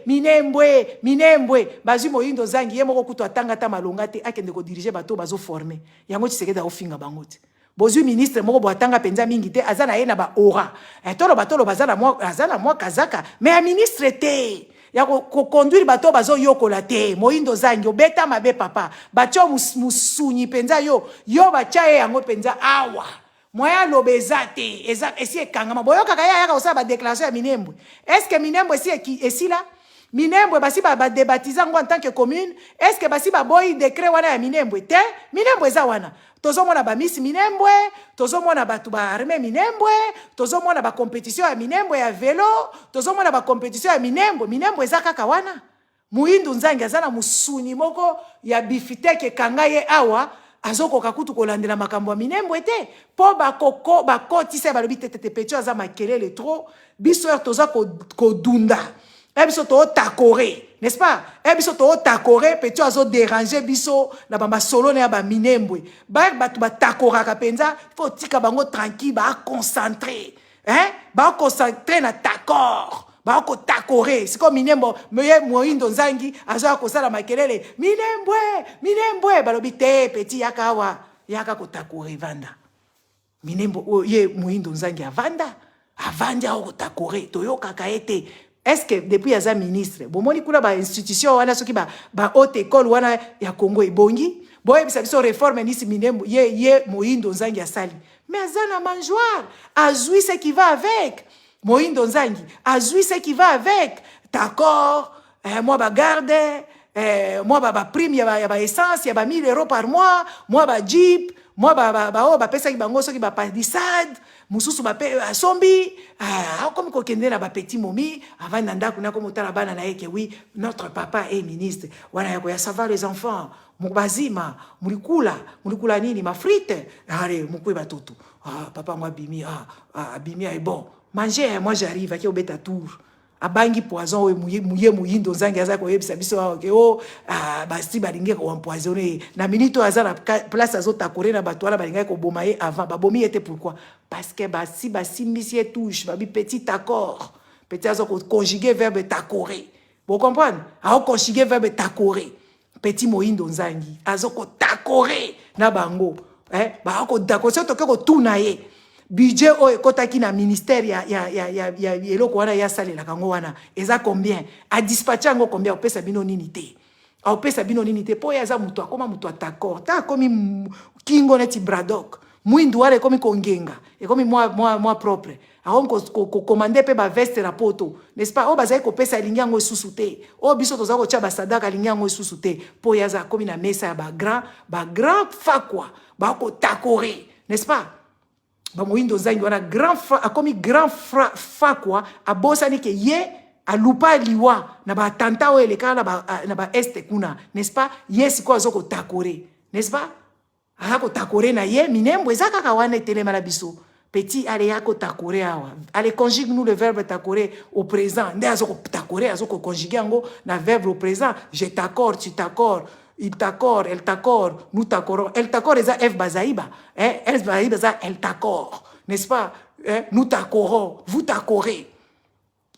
bazi moyindo zangi yemoko kutu atanga ta malonga te akende ko diriger bato bazo former yango Tshisekedi ofinga bango te bozui ministre moko boatanga penza mingi te azana ye na ba aura tolo batolo bazana moi kazaka mais a ministre te ya ko conduire bato bazo yokola te moyindo zangi obeta mabe papa bacho musunyi penza yo bachaye yango penza awa moya lobezate eza esi ekangama boyoka kaya yaka osala ba déclaration ya Minembwe est-ce que Minembwe esi là Minembwe basi ba débatiser ngo en tant que commune est-ce que basi ba boy décret wana ya Minembwe te Minembwe za wana tozomona ba Miss Minembwe tozomona batu ba armée Minembwe tozomona ba compétition ya Minembwe ya vélo tozomona ba compétition ya Minembwe za kaka wana muindu nzangi azana musuni moko ya bifiteke kangaye awa azoko kakutu kolandela makambo ya Minembwe te po bakoko bakotisa balobi tete petio aza makelele trop biso toza ko dunda ebiso to takore n'est-ce pas ebiso to takore petio azo déranger biso na ba solo na ba Minembwe ba batu ba takora ka penza faut tika bango tranquille ba concentrer ba concentrer na takor ba ko takore c'est comme Minembwe moyindo nzangi azo ko sala makelele Minembwe balobi te petit yakawa yaka ko takore vanda Minembwe ye moyindo nzangi avanda ko takore toyoka ka ete. Est-ce que depuis yaza ministre bomoni kuna ba institution wana soki ba haute école wana ya Congo ebongi boye bisa biso réforme nisi Minembwe ye moyindo nzangi asali mais azana manjoire azui ce qui va avec moyindo nzangi azui ce qui va avec d'accord moi ba garde moi ba prime ya ba essence ya ba 1000 € par mois moi ba jeep moi ba pesa ki bango soki ba palissade mususu ba pe sombi comme ko kende na ba petit momi avant nanda kuna ko mutala bana na yeke oui notre papa est ministre wana yako ya savoir les enfants mubazima mulikula nini ma frite allez mukwe batoto papa moi bimi bimi est bon manger moi j'arrive à qui obeta tour abangi poison oyo muyindo nzangi aza koyebisa biso awa ke o basi balingi ko empoisonner na minute aza na place azotakore na bato wana balingi ko boma ye avant babomi ete pourquoi parce que basi basimbisi touche babi petit accord petit azo ko conjuguer verbe takorer vous comprenez a conjuguer verbe takorer petit moyindo nzangi azo ko takorer na bango ba ko d'accord so to ko tuna ye budget o ekotaki na ministère ya eloko wana ya salela kango wana eza combien a dispatcher ngo combien opesa bino nini te a opesa bino nini te po ya za mutu akoma mutu atakor ta komi kingo neti bradok mwindu wale komi kongenga ekomi moi propre a ko commander pe ba veste na poto n'est-ce pas o bazai ko pesa lingi ngo susu te o biso toza ko cha ba sadaka lingi ngo susu te po ya za komi na mesa ya ba grand fakwa ba ko takore n'est-ce pas ba moyindo nzangi wana grand akomi grand fakwa abosani ke ye alupa liwa na ba tanta o elekana na ba este kuna n'est-ce pas yes ko azoko takore n'est-ce pas ako takore na ye minembo ezaka ka wana telema la biso petit ale yako takore awa ale conjugue nous le verbe takore au présent nde azoko takore azoko conjuguer ngo na verbe au présent je t'accorde tu t'accordes il t'accorde, elle t'accorde, nous t'accordons. Elle t'accorde, c'est F bazaïba. F bazaïba, elle t'accorde. N'est-ce pas? Nous t'accordons, vous t'accordez.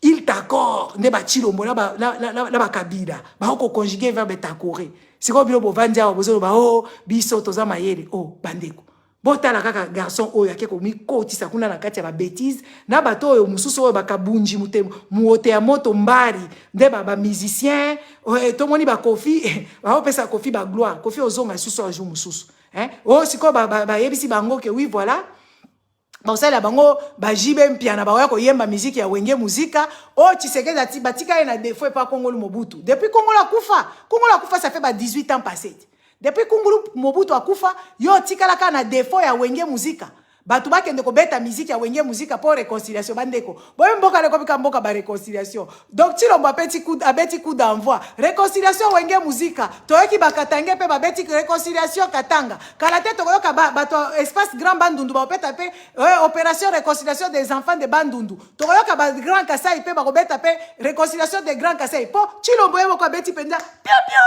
Il t'accorde. Ne ba chilombo, la ba kabida. Ba oko conjuguer verbe t'accorder. C'est comme bilo bovandia wa bozo ba oh biso toza mayele. Oh bandeko. Bota la kaka garçon oyo akeko mi kotisa kuna na kati ya ba bêtise na bato oyo mususu oyo bakabunji muote ya moto mbari nde ba musicien to moni ba Kofi ba opesa Kofi ba gloire Kofi ozonga susu a jour mususu oh siko ba yebisi bango ke oui voilà ba osala bango ba jibe mpiana ba ko yemba musique ya wenge muzika o Tshisekedi ati batika ena défaut pa Kongolo Mobutu depuis Kongolo kufa ça fait ba 18 ans passé. Depuis Kunguru Mobutu akufa, yo tikalaka na défaut ya wenge muzika. Batu bakende ko beta musique ya wenge muzika pour réconciliation bandeko. Boye mboka leko bika mboka ba réconciliation. Donc ti lomba petit coup d'envoi. Réconciliation wenge muzika. Toyeki bakatange pe ba beti réconciliation katanga. Kala te to yoka bato espace grand bandundu ba opeta pe opération réconciliation des enfants de bandundu. To yoka ba grand kasai pe ba ko beta pe réconciliation des grands kasai. Po ti lombo yebo ko beti penda. Piu piu.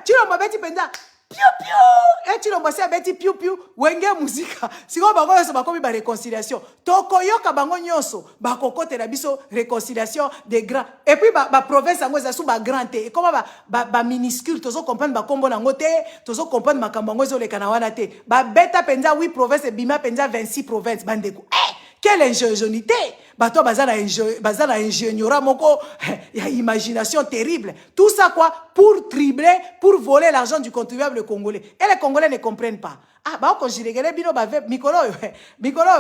Chilombo beti penda piu piu chilombo se beti piu piu wenge muzika siko bango yoso bakomi ba réconciliation tokoyoka bango nyoso bakokotela biso réconciliation des grands et puis ba province ngo za su ba grand te comme ba minuscule tozo comprendre ba kombo na ngote tozo comprendre makambo ngo ezoleka na wana te ba beta penza 8 provinces bima penza 26 provinces bandeko quelle ingéniosité bato bazala ingénieur moko ya imagination terrible tout ça quoi pour tribler pour voler l'argent du contribuable congolais et les Congolais ne comprennent pas ba ko jiregele bino ba mikolo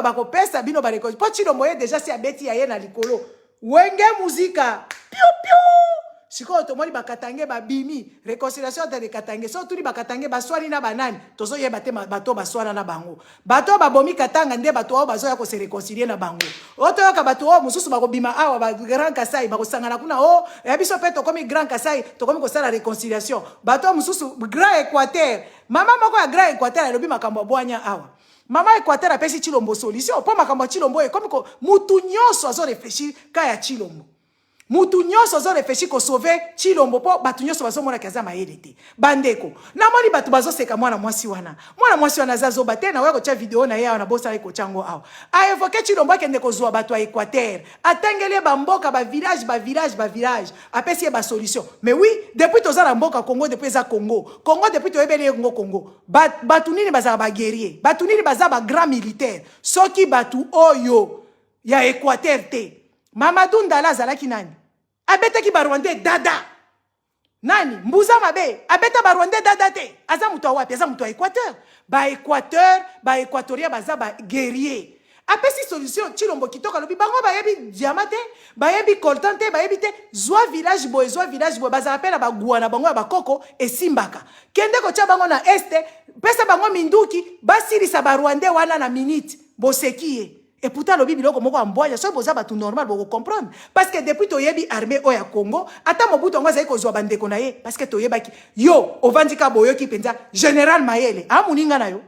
ba ko pesa bino ba réconciliation po chilo moye déjà si abeti ya ye na likolo wenge muzika piu piu siko otomoni bakatange babimi réconciliation de katange so tuli bakatange baswani na banani tozo yeba te bato baswana na bango bato babomi katanga nde bato o bazo ya ko se réconcilier na bango oto yoka bato o mususu bakobima awa ba grand kasai bakosangana kuna o ya biso pe to komi grand kasai to komi ko sala réconciliation bato mususu grand Équateur mama moko ya grand Équateur elobi makambo bwanya awa mama Équateur apesi Chilombo solution po makambo Chilombo e komi ko mutu nyonso azo réfléchir ka ya Chilombo mutu nyonso zo réfléchi ko sauver Chilombo po batu nyonso bazo mona kaza mayele te bandeko na moni batu bazo seka mwana mwasi wana zazo bate na weko cha video na yao na bosa iko chango awa a évoquer Chilombo kende ko zwa batu a Équateur atengele ba mboka ba village apesi ba solution mais oui depuis to za na mboka Congo depuis za Congo depuis to ebele Congo batu nini baza ba guerrier batu nini baza ba grand militaire soki batu oyo ya Équateur te Mamadou Ndala zalaki nani abeta ki barwande dada nani mbuza mabe abeta barwande dada te aza mutu wapi aza mutu Équateur ba Équatorien baza ba guerrier apesi solution Chilombo kitoka lobi bango bayebi diamate bayebi coltante bayebi te zwa village boy baza apela ba guana bango ba koko esimbaka kende ko tia bango na este pesa bango minduki basirisa barwande wana na minute bosekiye. Et pourtant, le Bible moko amboya so boza batu normal boko comprendre parce que depuis to yebi armée oya Congo ata mobutu ngo za iko zo bandeko na ye parce que to yebaki yo ovandika boyo ki penza général Mayele amuninga na yo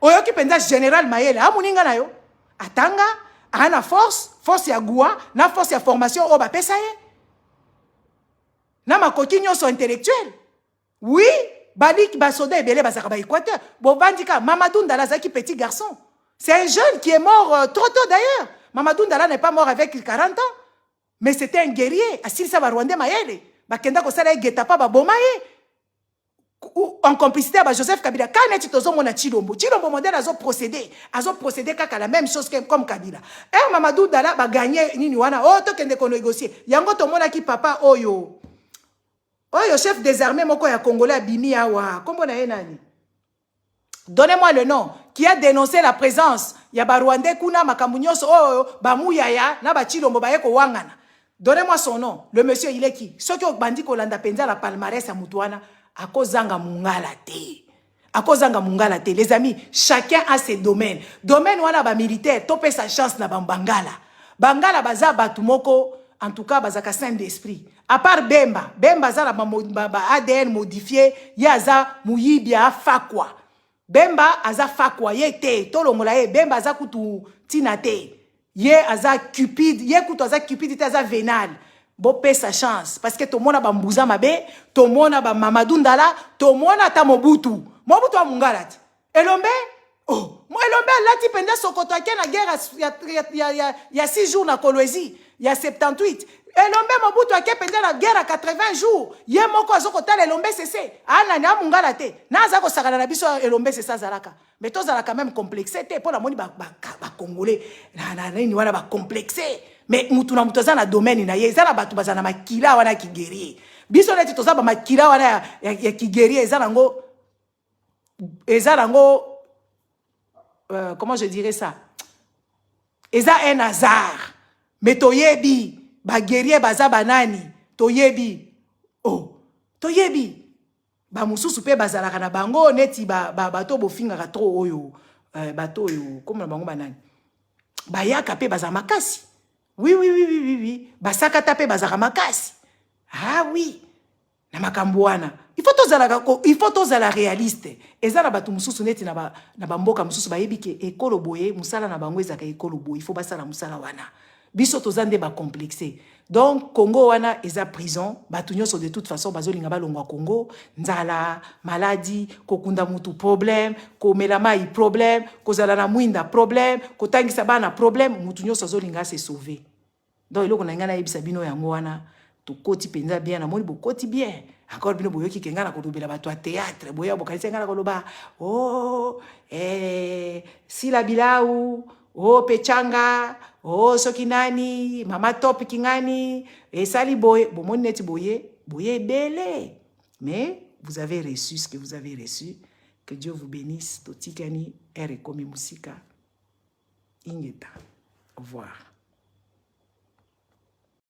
oyo ki penza général Mayele amuninga na yo atanga ana force ya goua na force ya formation o ba pesa ye na makoki nyonso intellectuel. Oui, balik basoda ebele bazaka ba Équateur. Bobandika Mamadou Ndala zaki petit garçon. C'est un jeune qui est mort trop tôt d'ailleurs. Mamadou Ndala n'est pas mort avec 40 ans, mais c'était un guerrier. Asili sa ba Rwandais mayele. Bakenda ko sala geta pa ba bomaye. En complicité avec Joseph Kabila. Quand est-ce que mona Chilombo? Chilombo modèle a procédé kaka la même chose comme Kabila. Et Mamadou Ndala ba gagner nini wana. Oh to kende ko négocier. Yango to mona ki papa oyo. Oyo chef des armées moko ya Congolais abimi awa. Kombo na ye nani? Donnez-moi le nom. Qui a dénoncé la présence ya ba Rwandais kuna makambu nyonso oyo ba muyaya na ba Chilombo ba yeko wangana. Donnez-moi son nom. Le monsieur il est qui? Soki bandi ko landa penza la palmarès ya mutuana akozanga mungala te. Akozanga mungala te. Les amis, chacun a ses domaines. Domaine wana ba militaire topé sa chance na bangala. Bangala baza batu moko en tout cas bazaka saint d'esprit. À part Bemba, Bemba za ba ADN modifié, yaza muyibia fakwa. Bemba aza fakwa ye te, tolongola ye Bemba aza kutu tina te. Ye aza cupide, ye kutu aza cupide te aza vénal. Bo pe sa chance parce que to mona ba mbuza mabe, to mona ba Mamadou Ndala, to mona ta Mobutu. Mobutu a mungala ti. Elombe oh, mo Elombe lati pende sokoto ake na guerre ya 6 jours na Kolwezi, ya 78. Elombe Mobutu ake pende na guerre à 80 jours. Ye moko azoko tala Elombe cessé. Ana na mungala te. Na azako sakana na biso Elombe c'est ça zalaka. Mais to zalaka même complexé te pour la moni ba congolais. Na nini wana ba complexé. Mais mutu na mutu na domaine na ye zala batu bazana makila wana ki guerrier. Biso neti to za ba makila wana ya ki guerrier ezarango comment je dirais ça? Eza un hasard. Mais toyebi ba guerrier baza banani toyebi oh toyebi ba mususu pe bazalaka na bango neti bato bofingaka trop oyo bato oyo comme na bango banani bayaka pe baza makasi oui basaka tape bazaka makasi ah oui na makambo wana il faut tozala réaliste ezala bato mususu neti na ba mboka mususu bayebi ke ekolo boye musala na bango ezaka ekolo boye il faut basala musala wana biso tozande ba complexé. Donc Congo wana eza prison, batu nyonso de toute façon bazolinga balongwa Congo, nzala, maladie, kokunda mutu problème, ko melama i problème, ko zala na mwinda problème, ko tangisa bana problème, mutu nyonso azolinga se sauver. Donc iloko na ngana yebisa bino yango wana, to koti penza bien na moni bo koti bien. Encore bino boyoki kenga na kolobela batu a théâtre, boya bokanisa ngana koloba, oh, si la bilau, oh pechanga, oh sokinani, mama top kingani, et sali boye, bon neti boye belé. Mais vous avez reçu ce que vous avez reçu. Que Dieu vous bénisse. Totikani, ere komi musika. Ingeta. Au revoir.